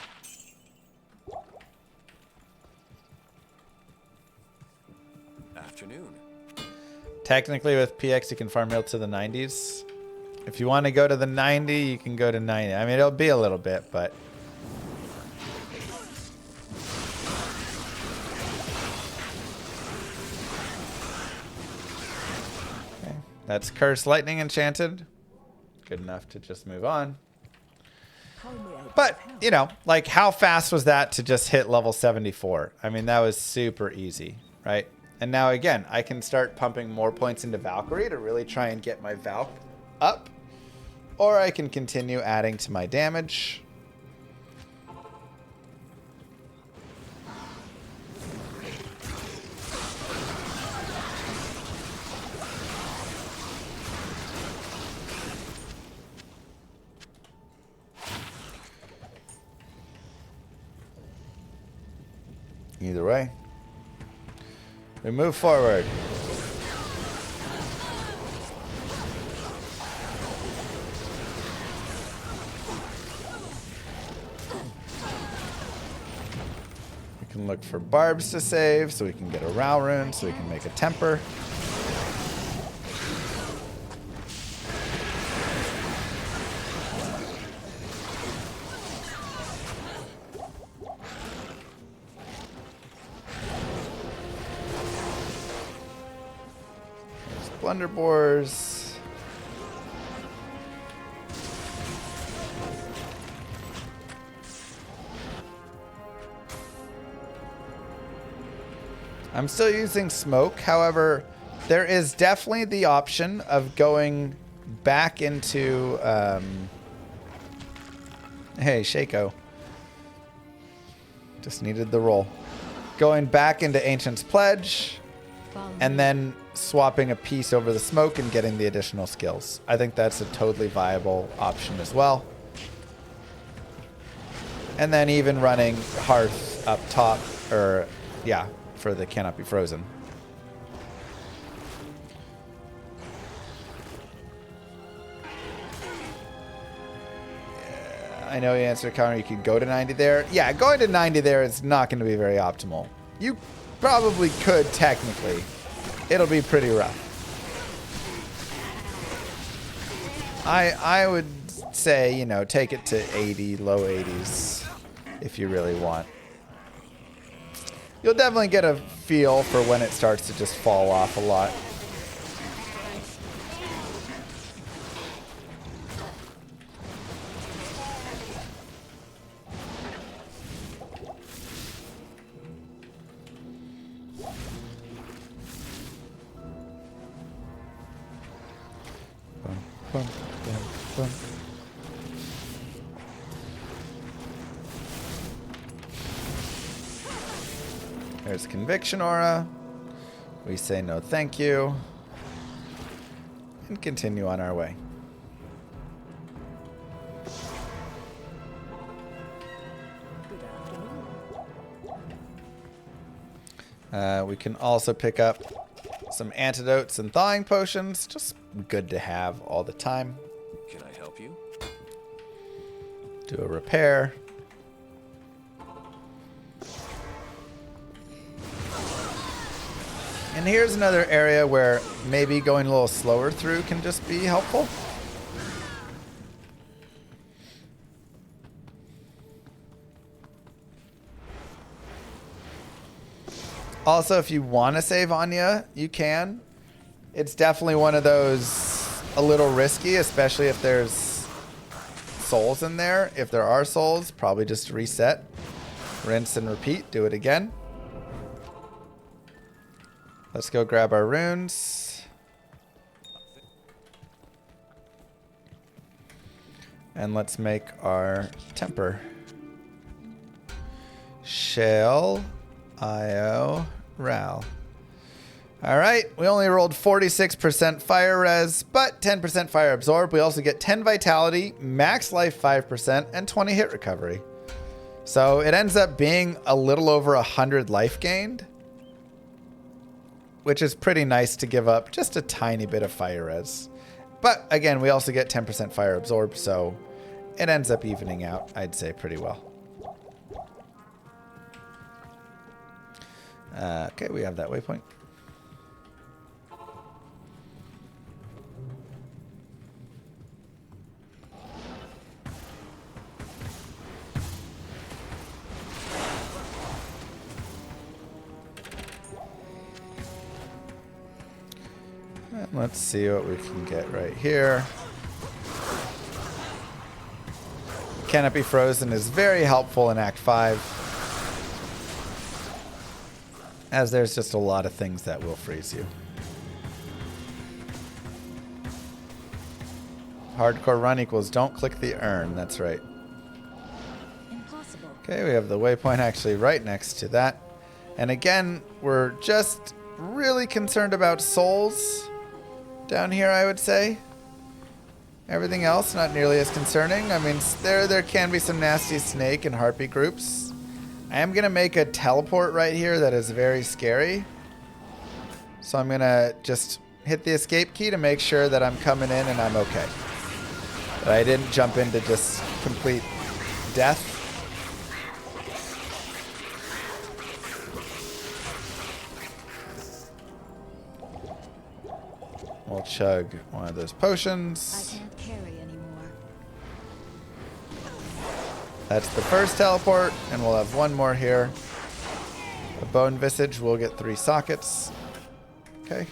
Afternoon. Technically, with PX, you can farm real to the 90s. If you want to go to the 90, you can go to 90. I mean, it'll be a little bit, but... Okay. That's Curse Lightning Enchanted. Good enough to just move on. But, you know, like, how fast was that to just hit level 74? I mean, that was super easy, right? And now, again, I can start pumping more points into Valkyrie to really try and get my Valk up. Or I can continue adding to my damage. Either way, we move forward. We can look for barbs to save, so we can get a Row rune, so we can make a temper. Blunderbores. I'm still using smoke. However, there is definitely the option of going back into... Hey, Shaco. Just needed the roll. Going back into Ancient's Pledge. And then swapping a piece over the smoke and getting the additional skills. I think that's a totally viable option as well. And then even running Hearth up top, or yeah, for the Cannot Be Frozen. Yeah, I know you answered counter. You could go to 90 there. Yeah, going to 90 there is not going to be very optimal. You probably could technically. It'll be pretty rough. I would say, you know, take it to 80, low 80s if you really want. You'll definitely get a feel for when it starts to just fall off a lot. Bum, bum, bum. There's Conviction Aura. We say no thank you. And continue on our way. We can also pick up some antidotes and thawing potions. Just good to have all the time. Can I help you? Do a repair. And here's another area where maybe going a little slower through can just be helpful. Also, if you want to save Anya, you can. It's definitely one of those a little risky, especially if there's souls in there. If there are souls, probably just reset, rinse and repeat, do it again. Let's go grab our runes. And let's make our temper. Shale, IO, Ral. All right, we only rolled 46% fire res, but 10% fire absorb. We also get 10 vitality, max life 5%, and 20 hit recovery. So it ends up being a little over 100 life gained, which is pretty nice to give up just a tiny bit of fire res. But again, we also get 10% fire absorb, so it ends up evening out, I'd say, pretty well. Okay, we have that waypoint. And let's see what we can get right here. Canopy Frozen is very helpful in Act 5, as there's just a lot of things that will freeze you. Hardcore run equals don't click the urn. That's right. Impossible. Okay, we have the waypoint actually right next to that. And again, we're just really concerned about souls down here, I would say. Everything else, not nearly as concerning. I mean, there can be some nasty snake and harpy groups. I am going to make a teleport right here that is very scary. So I'm going to just hit the escape key to make sure that I'm coming in and I'm okay. That I didn't jump into just complete death. We'll chug one of those I potions. can't carry anymore. That's the first teleport, and we'll have one more here. A Bone Visage will get 3 sockets. Okay.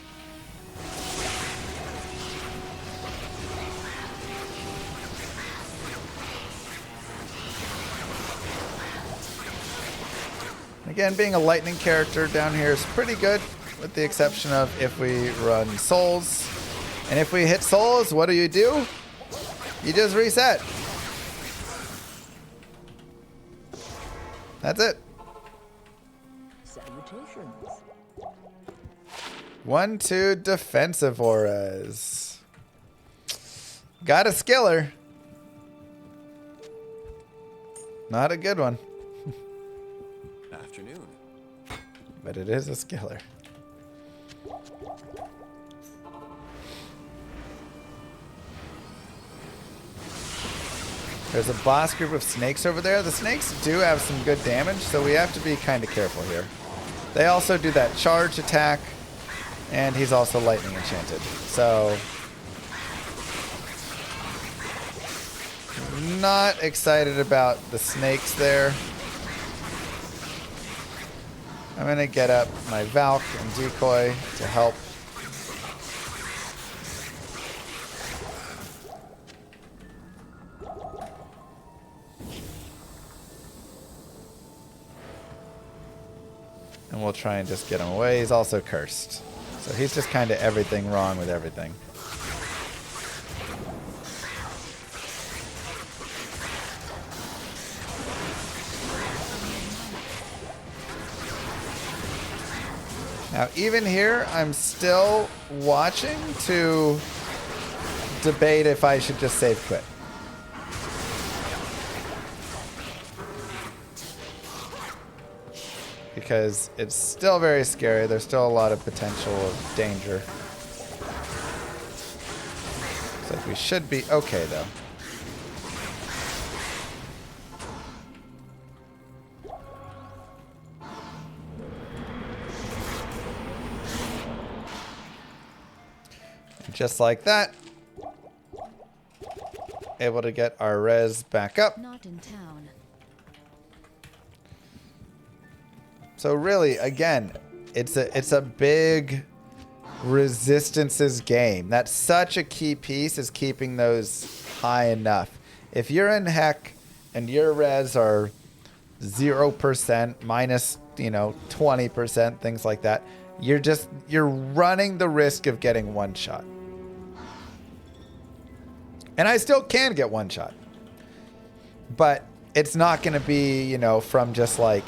Again, being a lightning character down here is pretty good, with the exception of if we run souls. And if we hit souls, what do? You just reset. That's it. Salutations. 1, 2 defensive auras. Got a skiller. Not a good one, Afternoon. but it is a skiller. There's a boss group of snakes over there. The snakes do have some good damage, so we have to be kind of careful here. They also do that charge attack, and he's also lightning enchanted. So, not excited about the snakes there. I'm going to get up my Valk and Decoy to help. And we'll try and just get him away. He's also cursed. So he's just kind of everything wrong with everything. Now, even here, I'm still watching to debate if I should just save quit. Because it's still very scary. There's still a lot of potential of danger. So we should be okay, though. Just like that. Able to get our res back up. Not in town. So really, again, it's a big resistances game. That's such a key piece, is keeping those high enough. If you're in heck and your res are 0%, minus, 20%, things like that, you're running the risk of getting one shot. And I still can get one shot. But it's not going to be, you know, from just like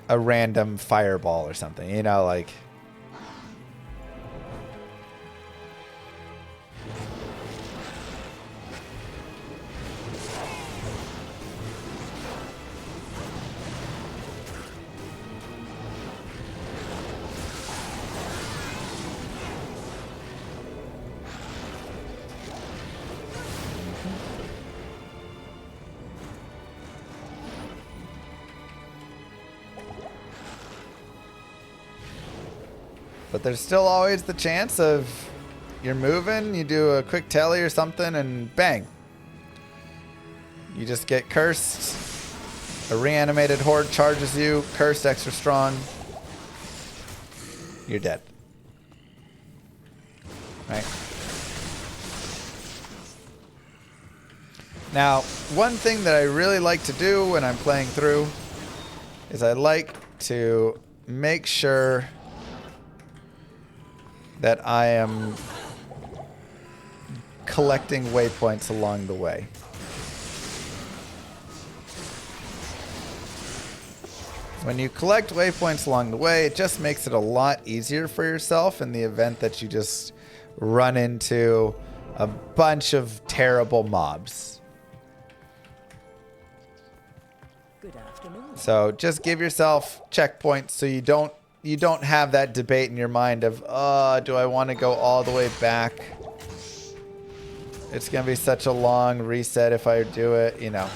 a random fireball or something, you know, like. But there's still always the chance of you're moving, you do a quick telly or something, and bang. You just get cursed. A reanimated horde charges you, cursed extra strong. You're dead. Right? Now, one thing that I really like to do when I'm playing through is I like to make sure that I am collecting waypoints along the way. When you collect waypoints along the way, it just makes it a lot easier for yourself in the event that you just run into a bunch of terrible mobs. Good afternoon. So just give yourself checkpoints so you don't have that debate in your mind of, do I want to go all the way back? It's going to be such a long reset if I do it, you know.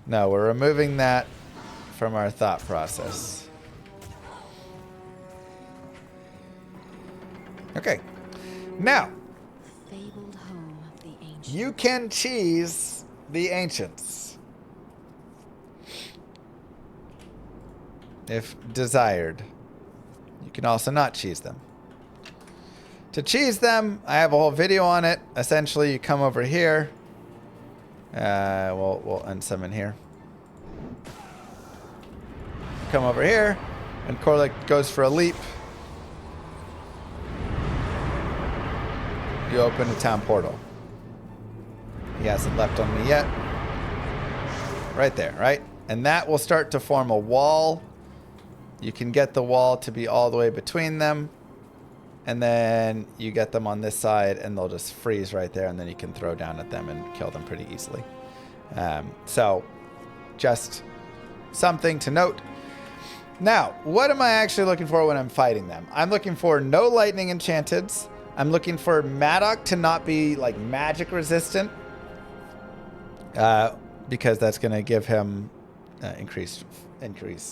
No, we're removing that from our thought process. Okay. Now, Fabled home of the ancients. you can cheese the ancients, if desired. You can also not cheese them. To cheese them, I have a whole video on it. Essentially, you come over here. We'll unsummon here. Come over here, and Warlock goes for a leap. You open a town portal. He hasn't leapt on me yet. Right there, right? And that will start to form a wall. You can get the wall to be all the way between them. And then you get them on this side and they'll just freeze right there. And then you can throw down at them and kill them pretty easily. So just something to note. Now, what am I actually looking for when I'm fighting them? I'm looking for no lightning enchanteds. I'm looking for Maddock to not be like magic resistant. Because that's going to give him increased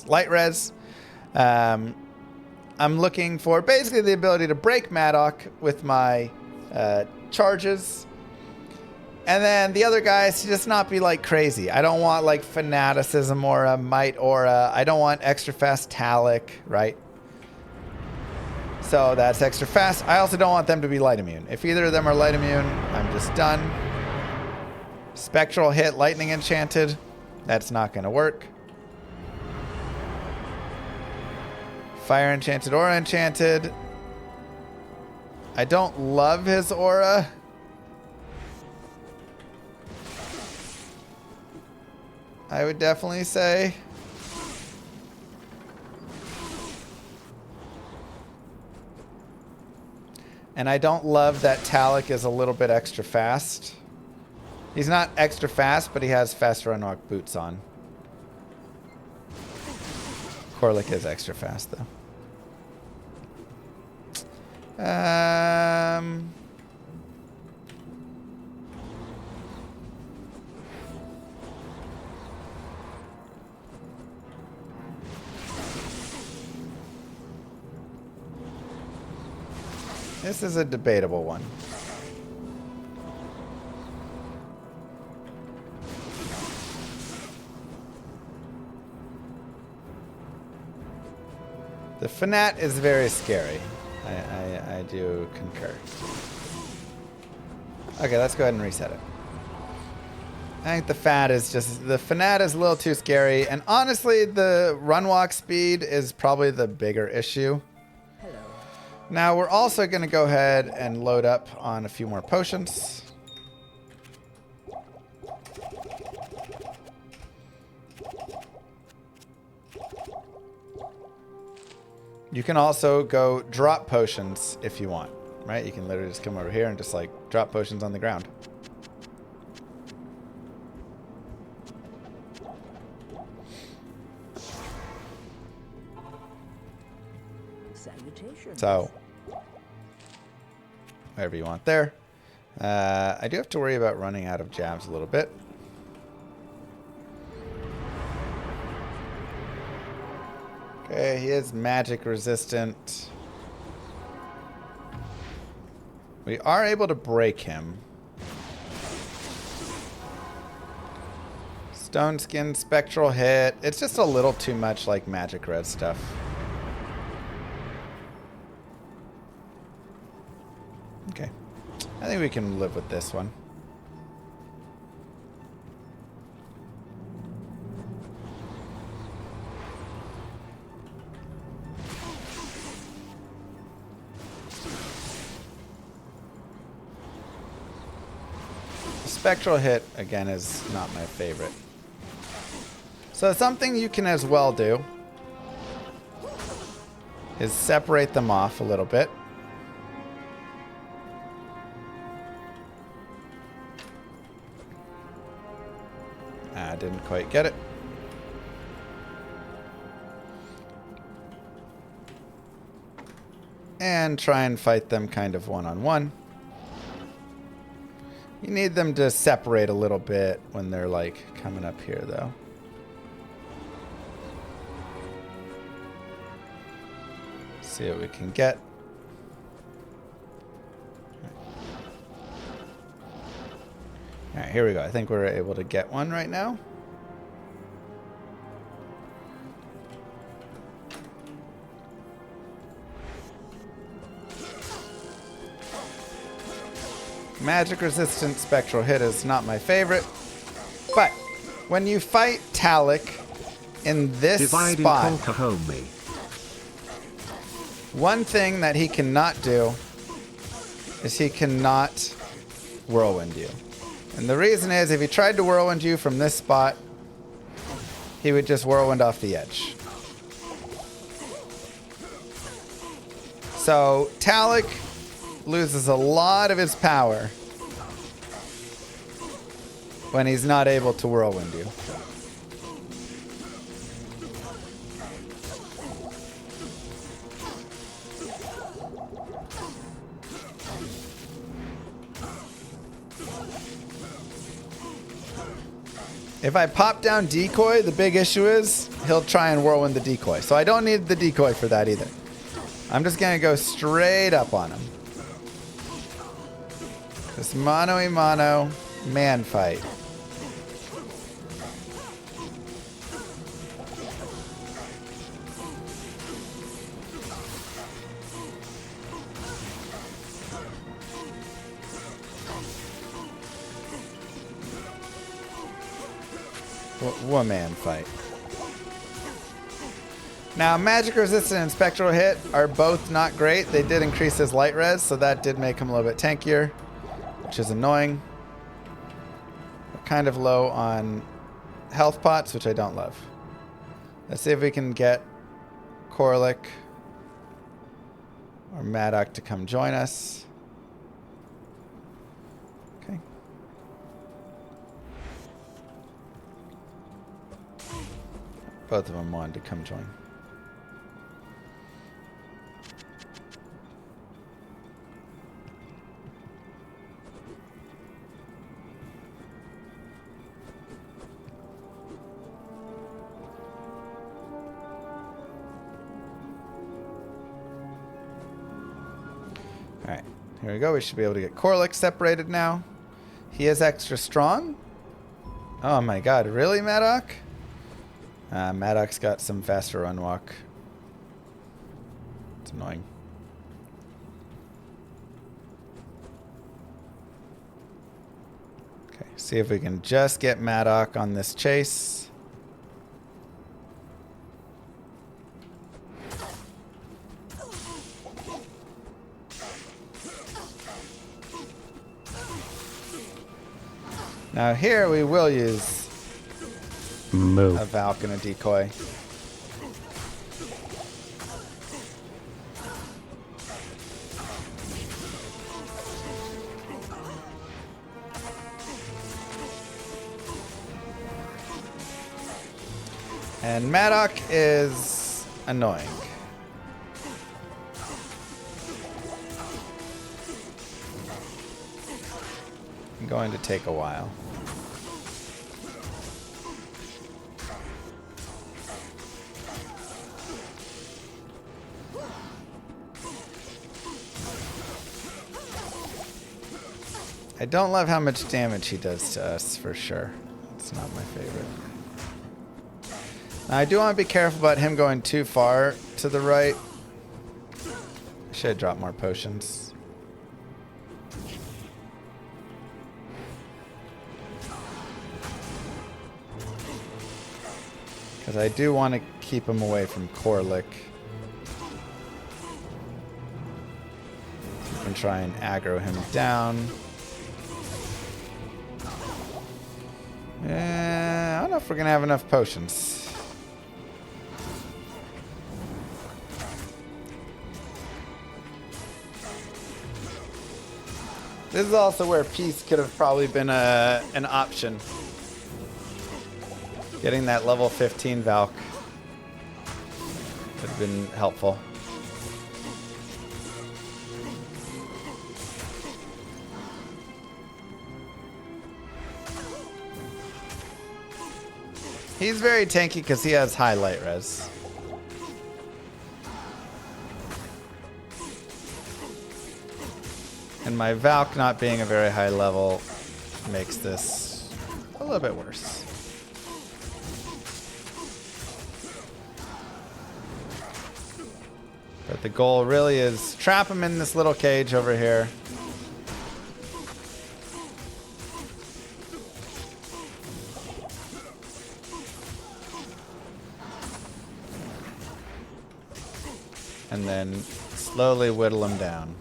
light res. I'm looking for basically the ability to break Maddock with my charges. And then the other guys to just not be like crazy. I don't want like fanaticism aura, might aura. I don't want extra fast Talic, right? So that's extra fast. I also don't want them to be light immune. If either of them are light immune, I'm just done. Spectral hit, lightning enchanted. That's not going to work. Fire enchanted, aura enchanted. I don't love his aura. I would definitely say. And I don't love that Talic is a little bit extra fast. He's not extra fast, but he has fast Runrock boots on. Warlock is extra fast, though. This is a debatable one. The Fanat is very scary. I do concur. Okay, let's go ahead and reset it. I think the Fanat is a little too scary, and honestly, the run walk speed is probably the bigger issue. Hello. Now we're also going to go ahead and load up on a few more potions. You can also go drop potions if you want, right? You can literally just come over here and just like drop potions on the ground. Salutations. So, whatever you want there. I do have to worry about running out of jabs a little bit. Okay, he is magic resistant. We are able to break him. Stone skin, spectral hit. It's just a little too much like magic red stuff. Okay. I think we can live with this one. Spectral hit, again, is not my favorite. So something you can as well do is separate them off a little bit. I didn't quite get it. And try and fight them kind of one-on-one. You need them to separate a little bit when they're like coming up here though. See what we can get. Alright, here we go. I think we're able to get one right now. Magic resistant spectral hit is not my favorite. But when you fight Talik in this Divide and spot, conquer, homie. one thing that he cannot do is he cannot whirlwind you. And the reason is if he tried to whirlwind you from this spot, he would just whirlwind off the edge. So Talik loses a lot of his power when he's not able to whirlwind you. If I pop down decoy, the big issue is he'll try and whirlwind the decoy. So I don't need the decoy for that either. I'm just going to go straight up on him. This mano-a-mano man fight. Woman fight. Now, magic resistant and spectral hit are both not great. They did increase his light res, so that did make him a little bit tankier, which is annoying. We're kind of low on health pots, which I don't love. Let's see if we can get Warlock or Maddock to come join us. Okay. Both of them wanted to come join. Alright, here we go. We should be able to get Warlock separated now. He is extra strong. Oh my god, really, Maddock? Maddock's got some faster run walk. It's annoying. Okay, see if we can just get Maddock on this chase. Now here we will use a Valk and a decoy. And Maddock is annoying. Going to take a while. I don't love how much damage he does to us, for sure. It's not my favorite. Now, I do want to be careful about him going too far to the right. I should drop more potions. Because I do want to keep him away from Corlick. And try and aggro him down. I don't know if we're going to have enough potions. This is also where peace could have probably been an option. Getting that level 15 Valk would have been helpful. He's very tanky because he has high light res. And my Valk not being a very high level makes this a little bit worse. But the goal really is trap him in this little cage over here. And then slowly whittle him down.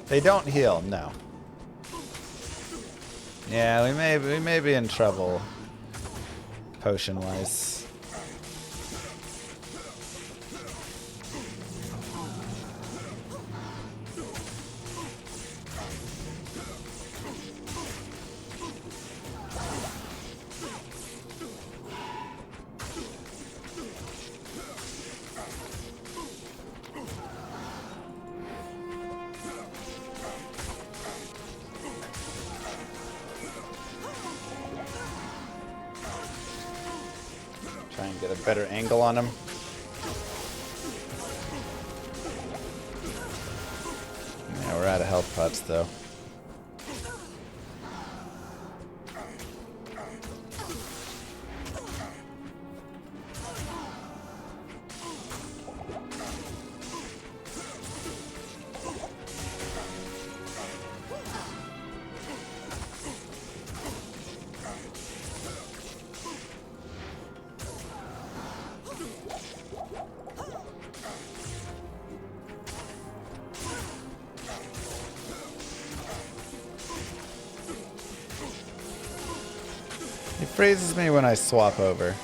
They don't heal, no. Yeah, we may be in trouble potion-wise. Try and get a better angle on him. Yeah, we're out of health pots though. It freezes me when I swap over.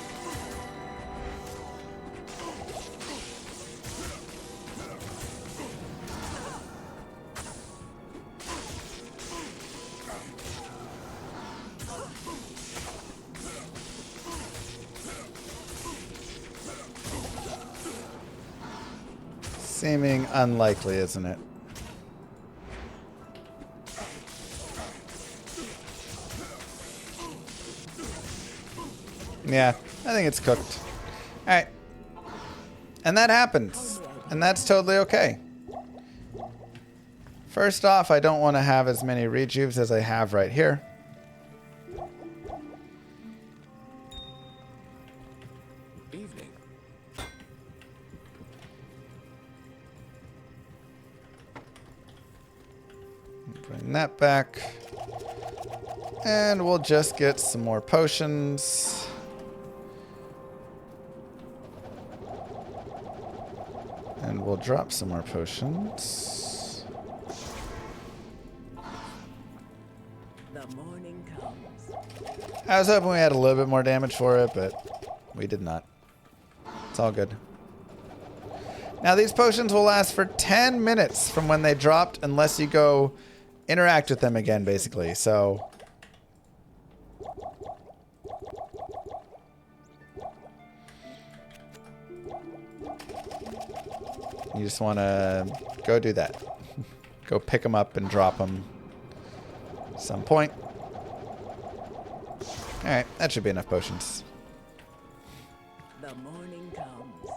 Seeming unlikely, isn't it? Yeah, I think it's cooked. Alright. And that happens. And that's totally okay. First off, I don't want to have as many rejuves as I have right here. Evening. Bring that back. And we'll just get some more potions. And we'll drop some more potions. The morning comes. I was hoping we had a little bit more damage for it, but we did not. It's all good. Now, these potions will last for 10 minutes from when they dropped, unless you go interact with them again, basically. So... you just want to go do that. Go pick them up and drop them at some point. Alright, that should be enough potions. The morning comes.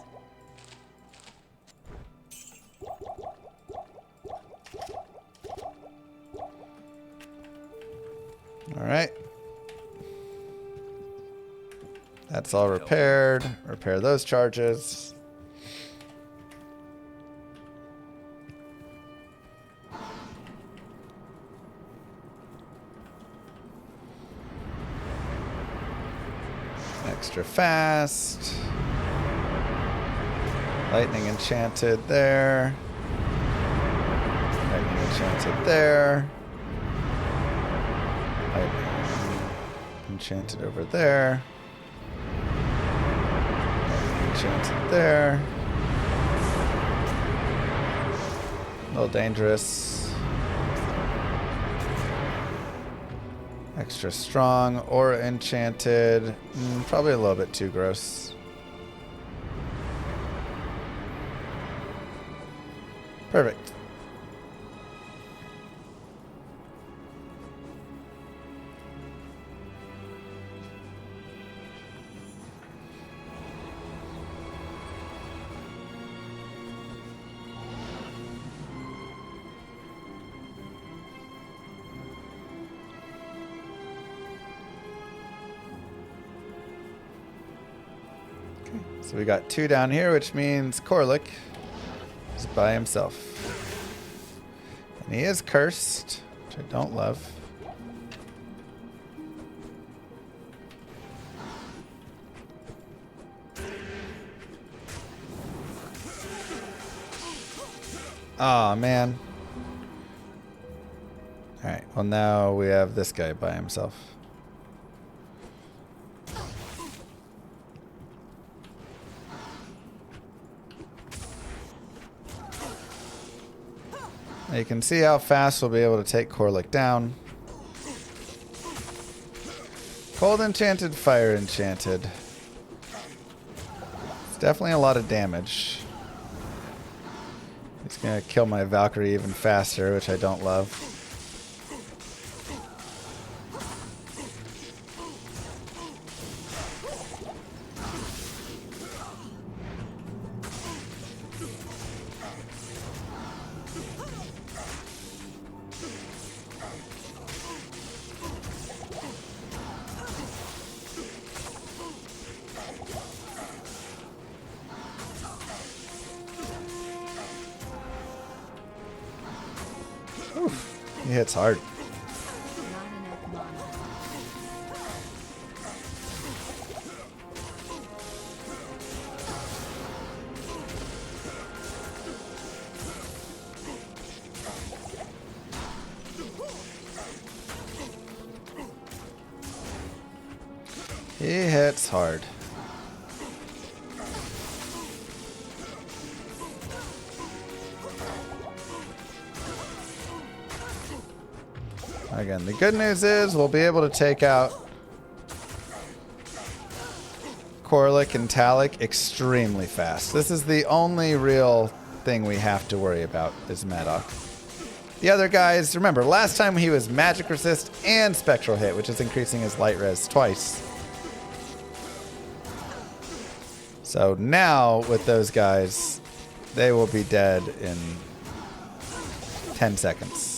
Alright. That's all repaired. Repair those charges. Extra fast. Lightning enchanted there. Lightning enchanted there. Lightning enchanted over there. Lightning enchanted there. A little dangerous. Extra strong or enchanted. Probably a little bit too gross. Perfect. So we got 2 down here, which means Warlock is by himself. And he is cursed, which I don't love. Aw, man. Alright, well now we have this guy by himself. Now you can see how fast we'll be able to take Warlock down. Cold enchanted, fire enchanted. It's definitely a lot of damage. He's gonna kill my Valkyrie even faster, which I don't love. He hits hard. Not enough mana. He hits hard. Again, the good news is we'll be able to take out Warlock and Talik extremely fast. This is the only real thing we have to worry about is Maddock. The other guys, remember, last time he was magic resist and spectral hit, which is increasing his light res twice. So now with those guys, they will be dead in 10 seconds.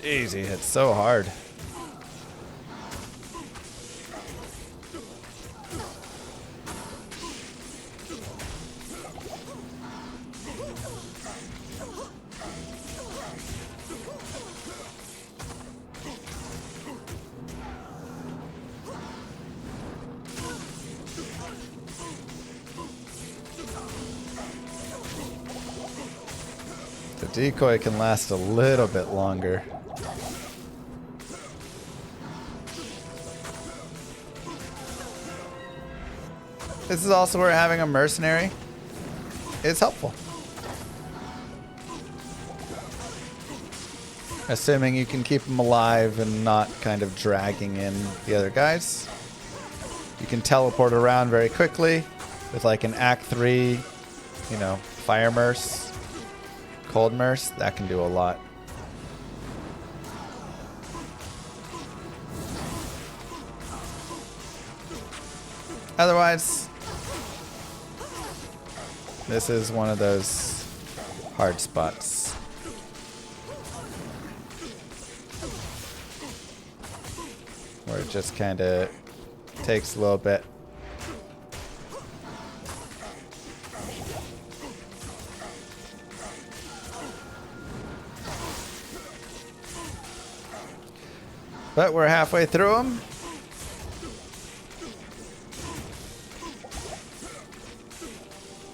Jeez, he hits so hard. The decoy can last a little bit longer. This is also where having a mercenary is helpful. Assuming you can keep them alive and not kind of dragging in the other guys. You can teleport around very quickly with like an Act 3, you know, Fire Merce, Cold Merce. That can do a lot. Otherwise, this is one of those hard spots. Where it just kind of takes a little bit. But we're halfway through them.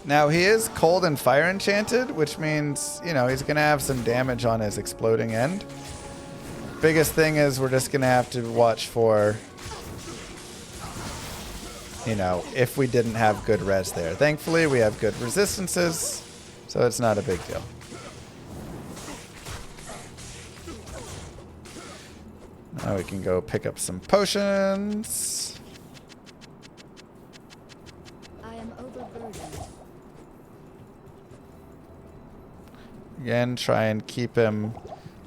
Now he is cold and fire enchanted, which means, you know, he's going to have some damage on his exploding end. Biggest thing is we're just going to have to watch for, you know, if we didn't have good res there. Thankfully, we have good resistances, so it's not a big deal. Now we can go pick up some potions. I am overburdened. Again, try and keep him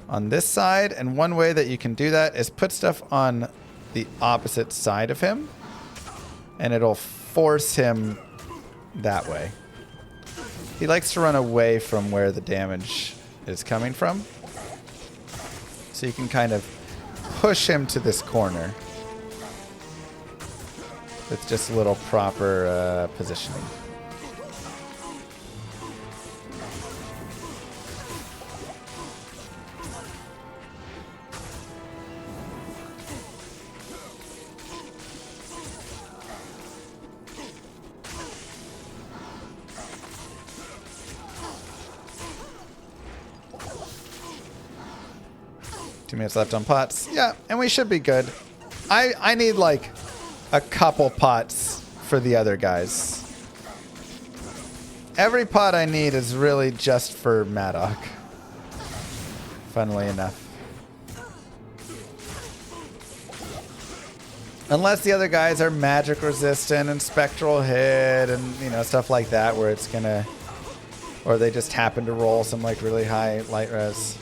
on this side. And one way that you can do that is put stuff on the opposite side of him. And it'll force him that way. He likes to run away from where the damage is coming from. So you can kind of push him to this corner with just a little proper positioning. Two minutes left on pots. Yeah, and we should be good. I need like a couple pots for the other guys. Every pot I need is really just for Maddock. Funnily enough. Unless the other guys are magic resistant and spectral hit and, you know, stuff like that where it's gonna... Or they just happen to roll some like really high light res.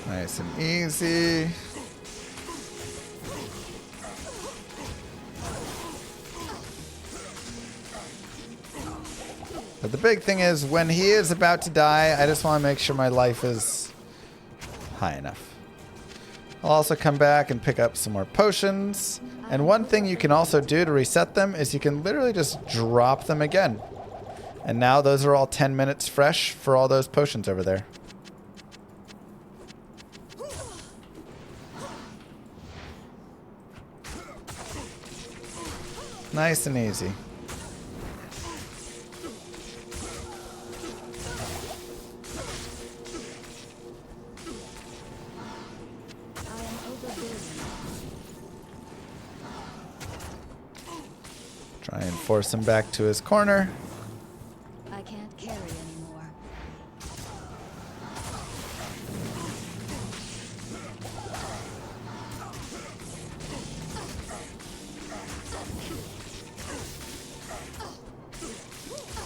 Nice and easy. But the big thing is when he is about to die, I just want to make sure my life is high enough. I'll also come back and pick up some more potions. And one thing you can also do to reset them is you can literally just drop them again. And now those are all 10 minutes fresh for all those potions over there. Nice and easy. Try and force him back to his corner. I can't carry anymore.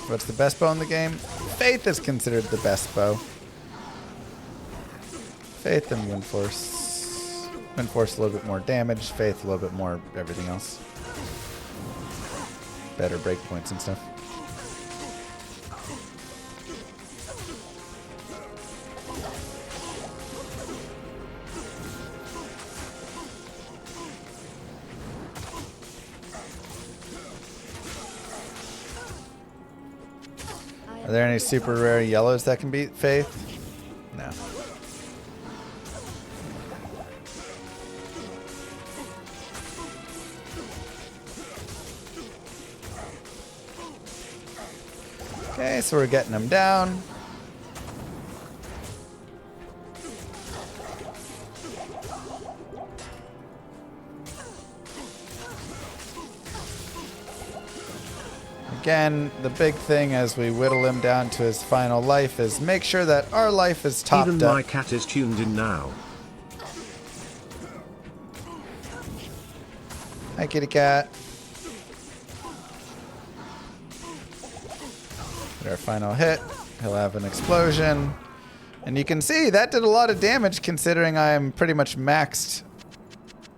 What's the best bow in the game? Faith is considered the best bow. Faith and Wind Force. Wind Force a little bit more damage. Faith a little bit more everything else. Better breakpoints and stuff. Are there any super rare yellows that can beat Faith? No. Okay, so we're getting them down. Again, the big thing as we whittle him down to his final life is make sure that our life is topped Even up. my cat is tuned in now. Hi, kitty cat. Our final hit. He'll have an explosion. And you can see that did a lot of damage considering I am pretty much maxed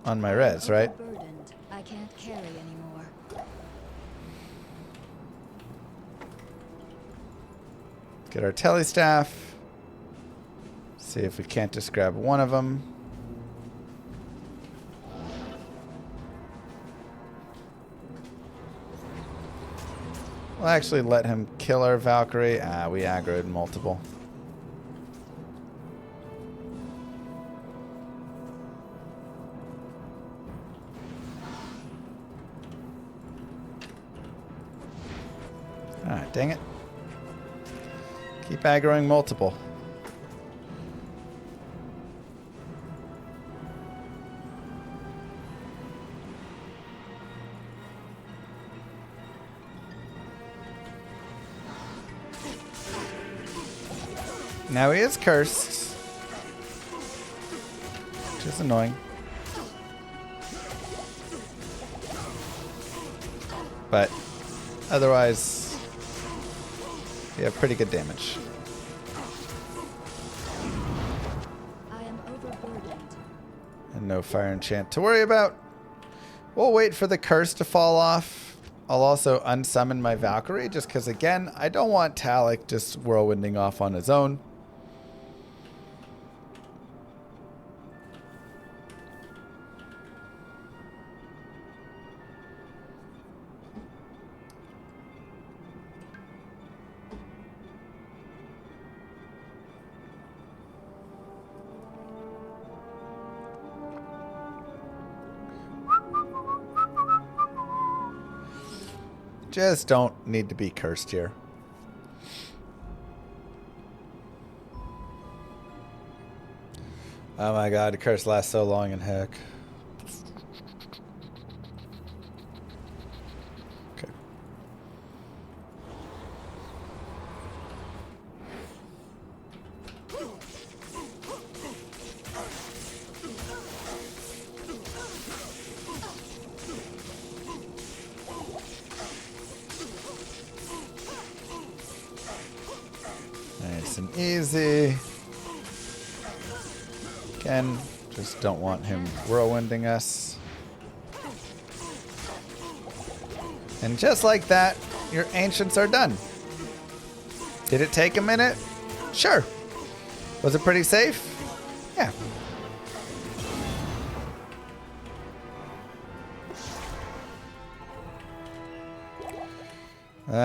on my res, right? Overburdened. I can't carry anymore. Get our telestaff. See if we can't just grab one of them. We'll actually let him kill our Valkyrie. Ah, we aggroed multiple. Ah, dang it. Keep aggroing multiple. Now he is cursed, which is annoying. But otherwise, we have pretty good damage. I am overburdened. And no fire enchant to worry about. We'll wait for the curse to fall off. I'll also unsummon my Valkyrie just because, again, I don't want Talik just whirlwinding off on his own. Just don't need to be cursed here. Oh my god, the curse lasts so long in heck. Okay. Nice and easy. Again, just don't want him whirlwinding us. And just like that, your ancients are done. Did it take a minute? Sure. Was it pretty safe? Yeah.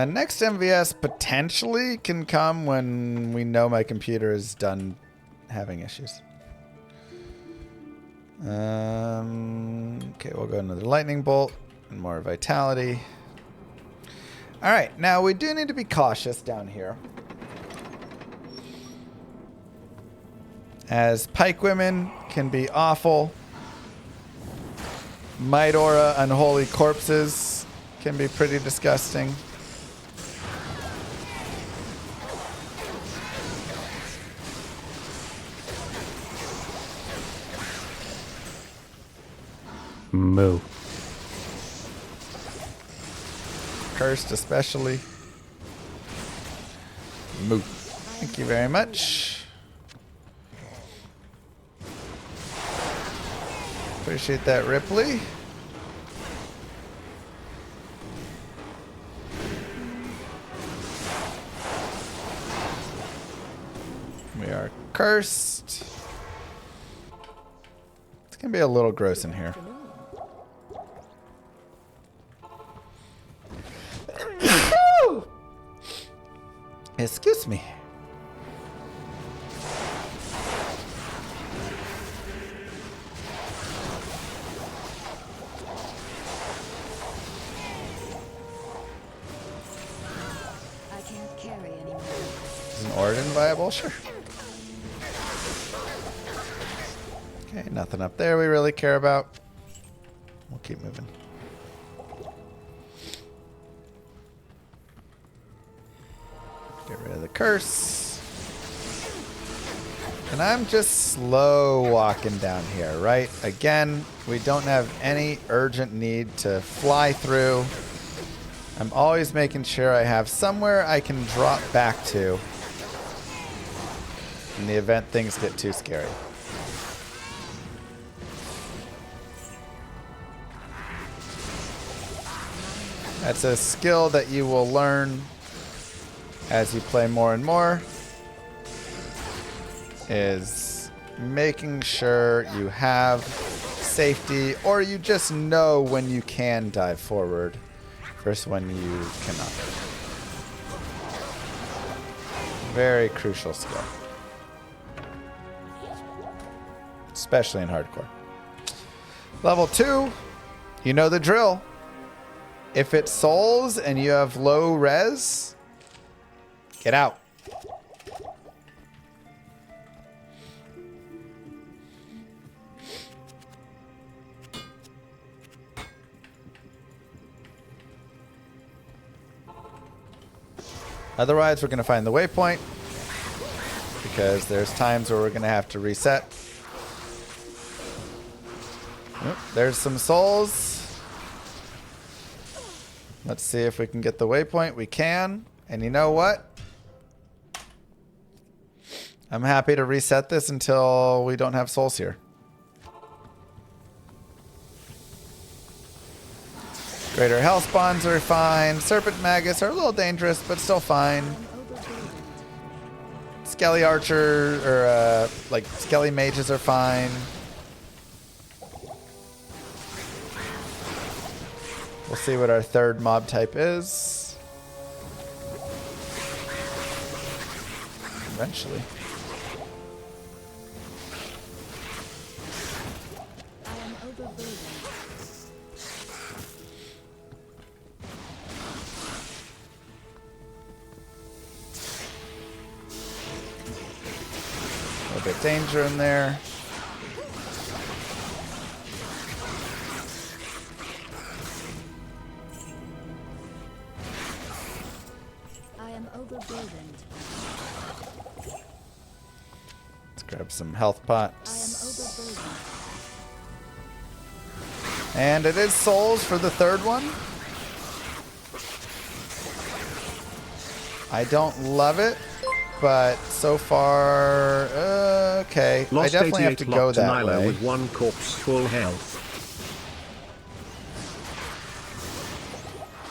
Next MVS potentially can come when we know my computer is done having issues. Okay, we'll go another lightning bolt and more vitality. All right, now we do need to be cautious down here, as pike women can be awful. Might Aura unholy corpses can be pretty disgusting. Moo. Cursed especially. Move. Thank you very much. Appreciate that, Ripley. We are cursed. It's gonna be a little gross in here. Excuse me. I can't carry anymore. Is an Origin viable? Sure. Okay, nothing up there we really care about. We'll keep moving. Get rid of the curse. And I'm just slow walking down here, right? Again, we don't have any urgent need to fly through. I'm always making sure I have somewhere I can drop back to in the event things get too scary. That's a skill that you will learn as you play more and more, is making sure you have safety, or you just know when you can dive forward versus when you cannot. Very crucial skill. Especially in hardcore. Level 2, you know the drill. If it's souls and you have low res, get out. Otherwise, we're going to find the waypoint because there's times where we're going to have to reset. Oop, there's some souls. Let's see if we can get the waypoint. We can. And you know what? I'm happy to reset this until we don't have souls here. Greater Hell Spawns are fine. Serpent Magus are a little dangerous, but still fine. Skelly Archer, or like Skelly Mages are fine. We'll see what our third mob type is. Eventually. A little bit of danger in there. I am overburdened. Let's grab some health I pots. am overburdened. And it is souls for the third one. I don't love it, but so far, okay. Lost I definitely have to 88 go locked that Nyla way. with one corpse full health.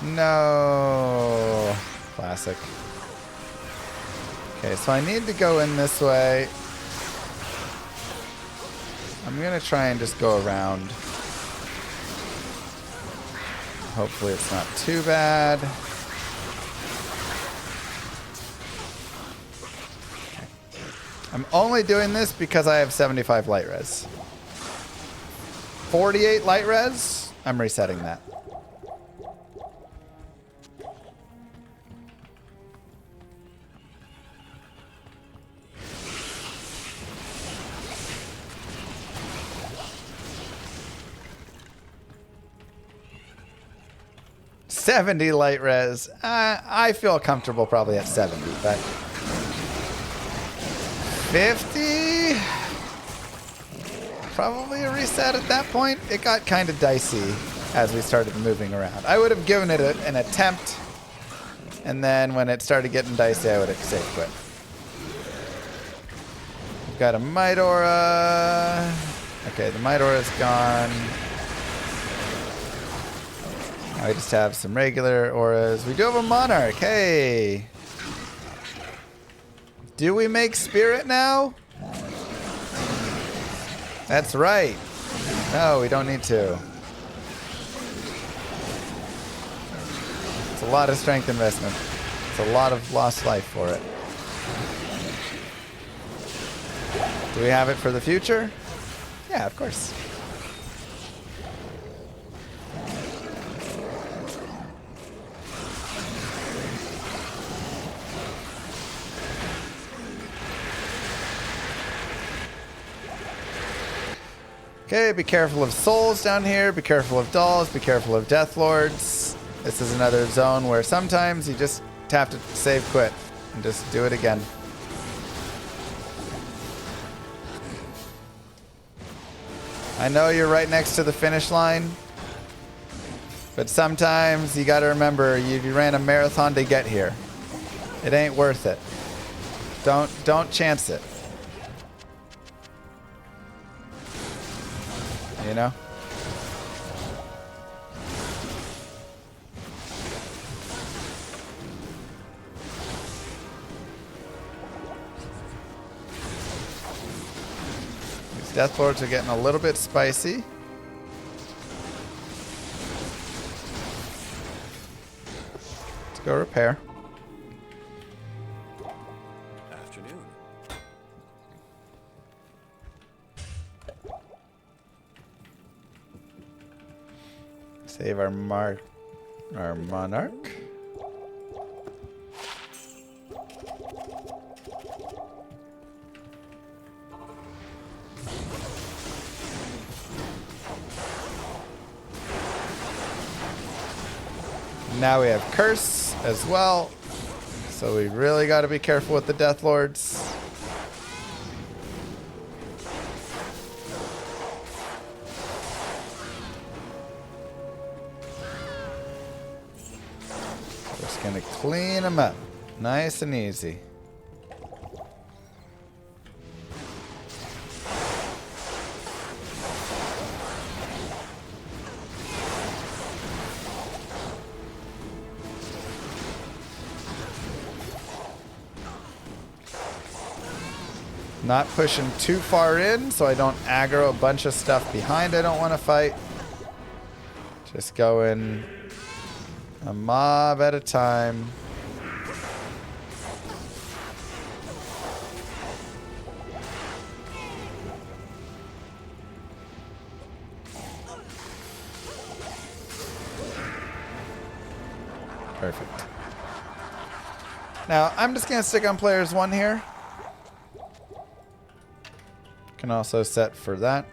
No. Classic. Okay, so I need to go in this way. I'm going to try and just go around. Hopefully it's not too bad. I'm only doing this because I have 75 light res. 48 light res, I'm resetting that. $70 light res. I feel comfortable probably at 70, but 50? Probably a reset at that point. It got kind of dicey as we started moving around. I would have given it an attempt, And then when it started getting dicey, I would save quit. We've got a Might Aura. Okay, the Might Aura's gone. Now we just have some regular auras. We do have a Monarch. Hey. Do we make Spirit now? That's right. No, we don't need to. It's a lot of strength investment. It's a lot of lost life for it. Do we have it for the future? Yeah, of course. Okay, be careful of souls down here. Be careful of dolls. Be careful of death lords. This is another zone where sometimes you just have to save quit and just do it again. I know you're right next to the finish line, but sometimes you gotta remember you ran a marathon to get here. It ain't worth it. Don't chance it. You know? These Death Lords are getting a little bit spicy. Let's go repair. Afternoon. Save our Monarch. Now we have Curse as well. So we really got to be careful with the Death Lords. Just gonna clean them up. Nice and easy. Not pushing too far in so I don't aggro a bunch of stuff behind I don't want to fight. Just going a mob at a time. Perfect. Now, I'm just going to stick on players 1 here. Can also set for that.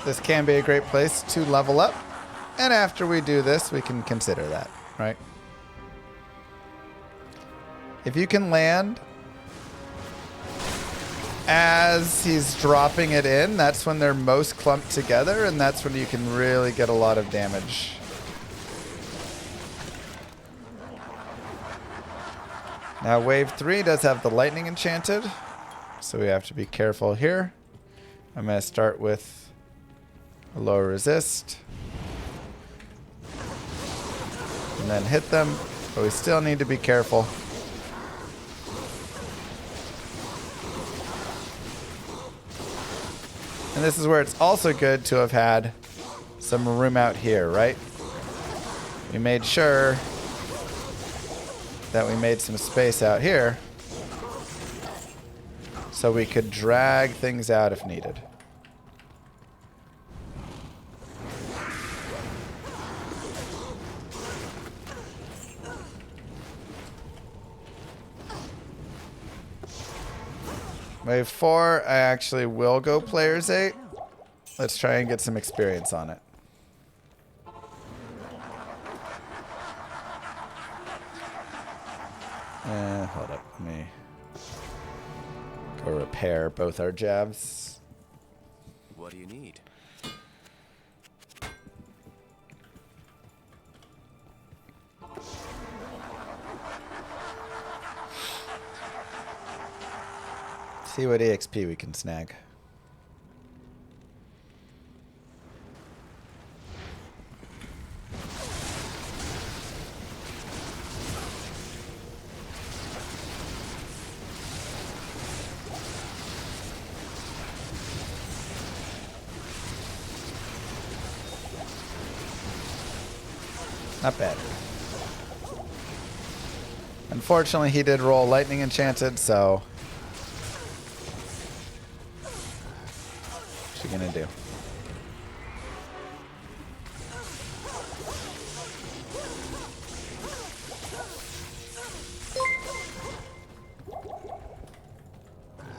This can be a great place to level up. And after we do this, we can consider that, right? If you can land as he's dropping it in, that's when they're most clumped together, and that's when you can really get a lot of damage. Now wave 3 does have the lightning enchanted, so we have to be careful here. I'm going to start with a low resist. And then hit them, but we still need to be careful. And this is where it's also good to have had some room out here, right? We made sure that we made some space out here so we could drag things out if needed. Wave 4, I actually will go players 8. Let's try and get some experience on it. Hold up, let me go repair both our jabs. What do you need? See what EXP we can snag. Not bad. Unfortunately, he did roll lightning enchanted, so what's she gonna do?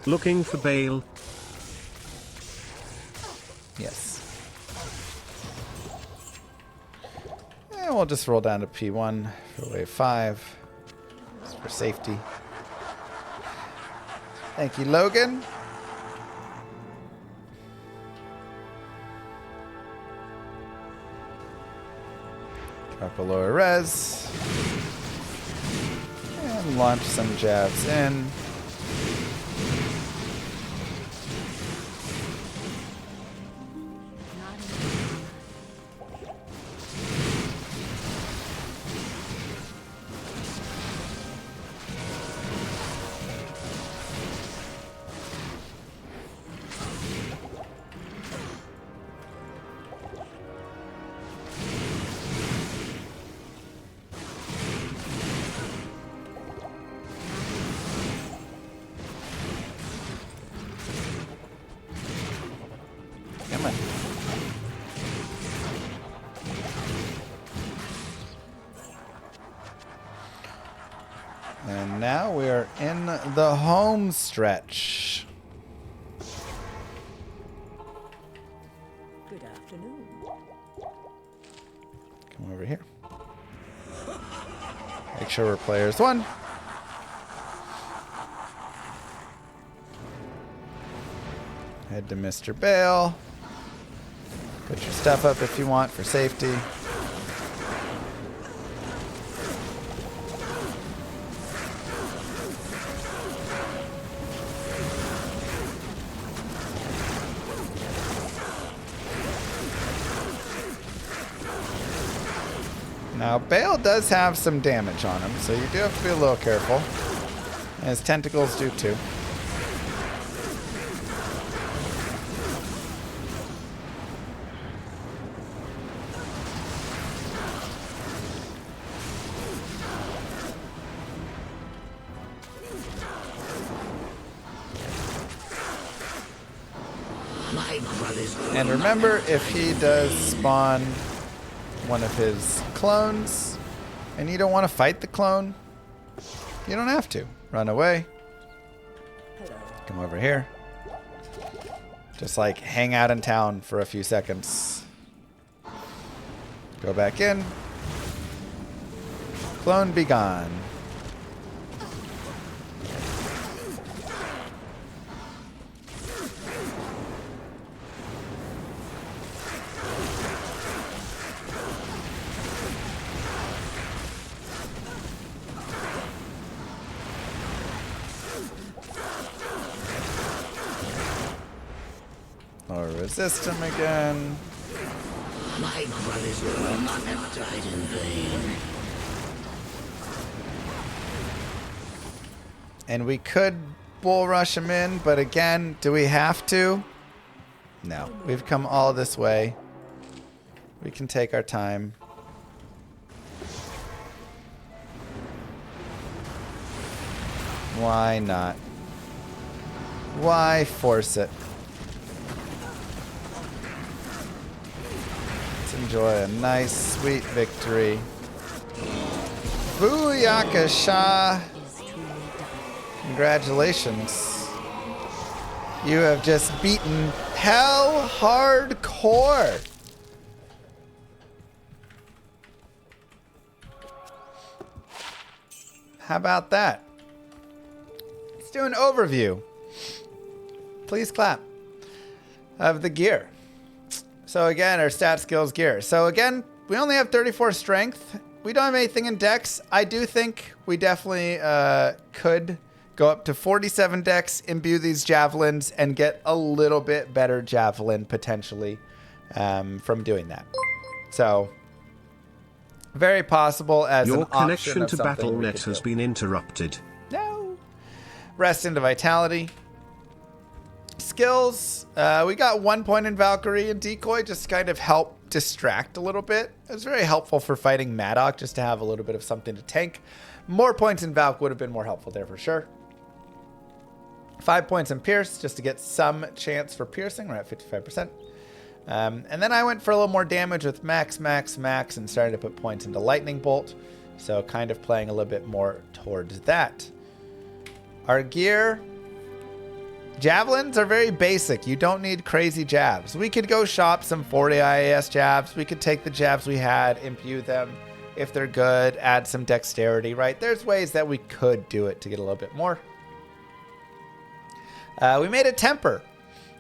Looking for Bale. Yes. And we'll just roll down to P1 for wave 5. Just for safety. Thank you, Logan. Drop a lower res. And launch some jabs in. Come on. And now we're in the home stretch. Good afternoon. Come over here. Make sure we're players 1. Head to Mr. Bale. Put your stuff up if you want for safety. Now, Bale does have some damage on him, so you do have to be a little careful. And his tentacles do too. And remember, if he does spawn one of his clones, and you don't want to fight the clone, you don't have to. Run away. Hello. Come over here. Just like hang out in town for a few seconds. Go back in. Clone be gone. Or resist him again. My brothers will not have died in vain. And we could bull rush him in, but again, do we have to? No. We've come all this way. We can take our time. Why not? Why force it? Let's enjoy a nice, sweet victory. Booyakasha! Congratulations. You have just beaten Hell Hardcore. How about that? Let's do an overview. Please clap. Of the gear. So again, our stat skills gear. So again, we only have 34 strength. We don't have anything in dex. I do think we definitely could go up to 47 dex, imbue these javelins, and get a little bit better javelin potentially from doing that. So very possible as Your an option connection of to something we BattleNet could has do. been interrupted. No. Rest into vitality. Skills. We got 1 point in Valkyrie and Decoy, just to kind of help distract a little bit. It was very helpful for fighting Maddock, just to have a little bit of something to tank. More points in Valk would have been more helpful there for sure. 5 points in Pierce, just to get some chance for piercing. We're at 55%. And then I went for a little more damage with Max, and started to put points into Lightning Bolt. So kind of playing a little bit more towards that. Our gear. Javelins are very basic. You don't need crazy jabs. We could go shop some 40 IAS jabs. We could take the jabs we had, imbue them. If they're good, add some dexterity, right? There's ways that we could do it to get a little bit more. We made a temper.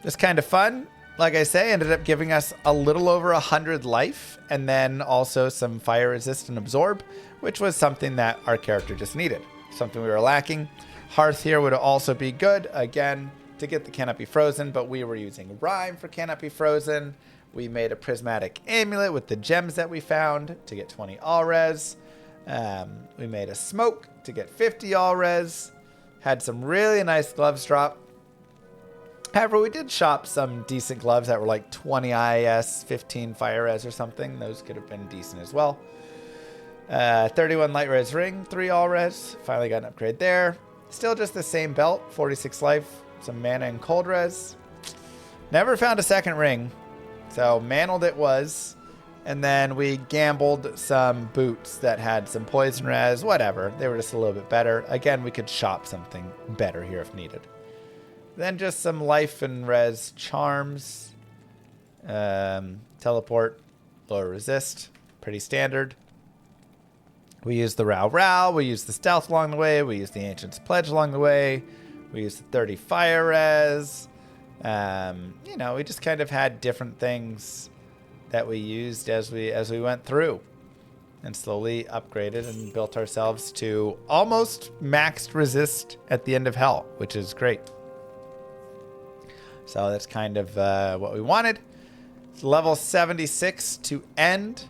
Just kind of fun. Like I say, ended up giving us a little over 100 life, and then also some fire resist and absorb, which was something that our character just needed. Something we were lacking. Hearth here would also be good, again, to get the Cannot Be Frozen, but we were using Rhyme for Cannot Be Frozen. We made a prismatic amulet with the gems that we found to get 20 all res. We made a smoke to get 50 all res. Had some really nice gloves drop. However, we did shop some decent gloves that were like 20 IS, 15 fire res or something. Those could have been decent as well. 31 light res ring, 3 all res. Finally got an upgrade there. Still just the same belt, 46 life, some mana and cold res. Never found a second ring, so mantled it was. And then we gambled some boots that had some poison res, whatever. They were just a little bit better. Again, we could shop something better here if needed. Then just some life and res charms. Teleport, lower resist, pretty standard. We used the Row. We used the stealth along the way. We used the Ancient's Pledge along the way. We used the 30 fire res. You know, we just kind of had different things that we used as we went through, and slowly upgraded and built ourselves to almost maxed resist at the end of Hell, which is great. So that's kind of what we wanted. It's level 76 to end.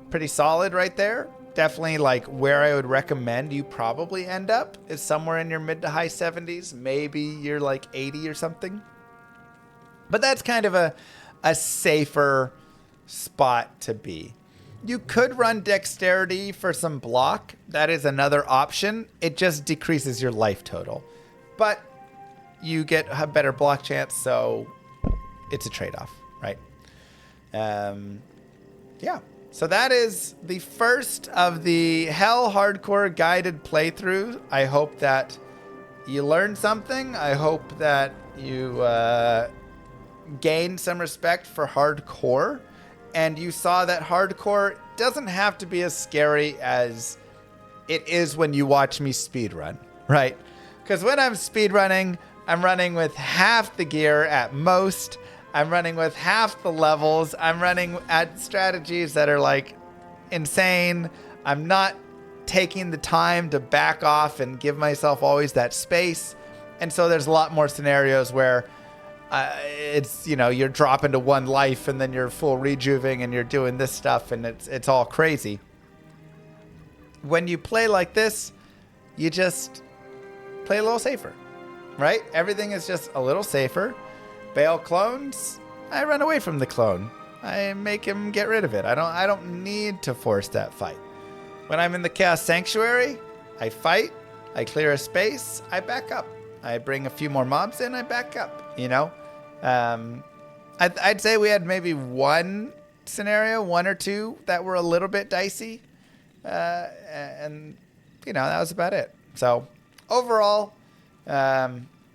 Pretty solid right there. Definitely like where I would recommend you probably end up is somewhere in your mid to high 70s. Maybe you're like 80 or something. But that's kind of a safer spot to be. You could run dexterity for some block. That is another option. It just decreases your life total. But you get a better block chance, so it's a trade-off, right? Yeah. So that is the first of the Hell Hardcore guided playthrough. I hope that you learned something. I hope that you gained some respect for hardcore, and you saw that hardcore doesn't have to be as scary as it is when you watch me speedrun, right? Because when I'm speedrunning, I'm running with half the gear at most. I'm running with half the levels. I'm running at strategies that are like insane. I'm not taking the time to back off and give myself always that space. And so there's a lot more scenarios where it's, you know, you're dropping to 1 life and then you're full rejuving and you're doing this stuff and it's all crazy. When you play like this, you just play a little safer, right? Everything is just a little safer. Baal clones, I run away from the clone. I make him get rid of it. I don't need to force that fight. When I'm in the Chaos Sanctuary, I fight, I clear a space, I back up. I bring a few more mobs in, I back up, you know? I'd say we had maybe one scenario, 1 or 2, that were a little bit dicey. And, you know, that was about it. So, overall,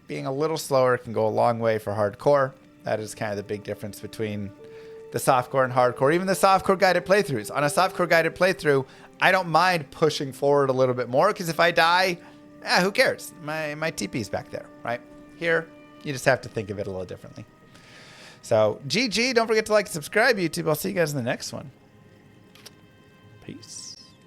being a little slower can go a long way for hardcore. That is kind of the big difference between the softcore and hardcore. Even the softcore guided playthroughs. On a softcore guided playthrough, I don't mind pushing forward a little bit more, because if I die, who cares? My TP's back there, right? Here, you just have to think of it a little differently. So, GG. Don't forget to like and subscribe, YouTube. I'll see you guys in the next one. Peace.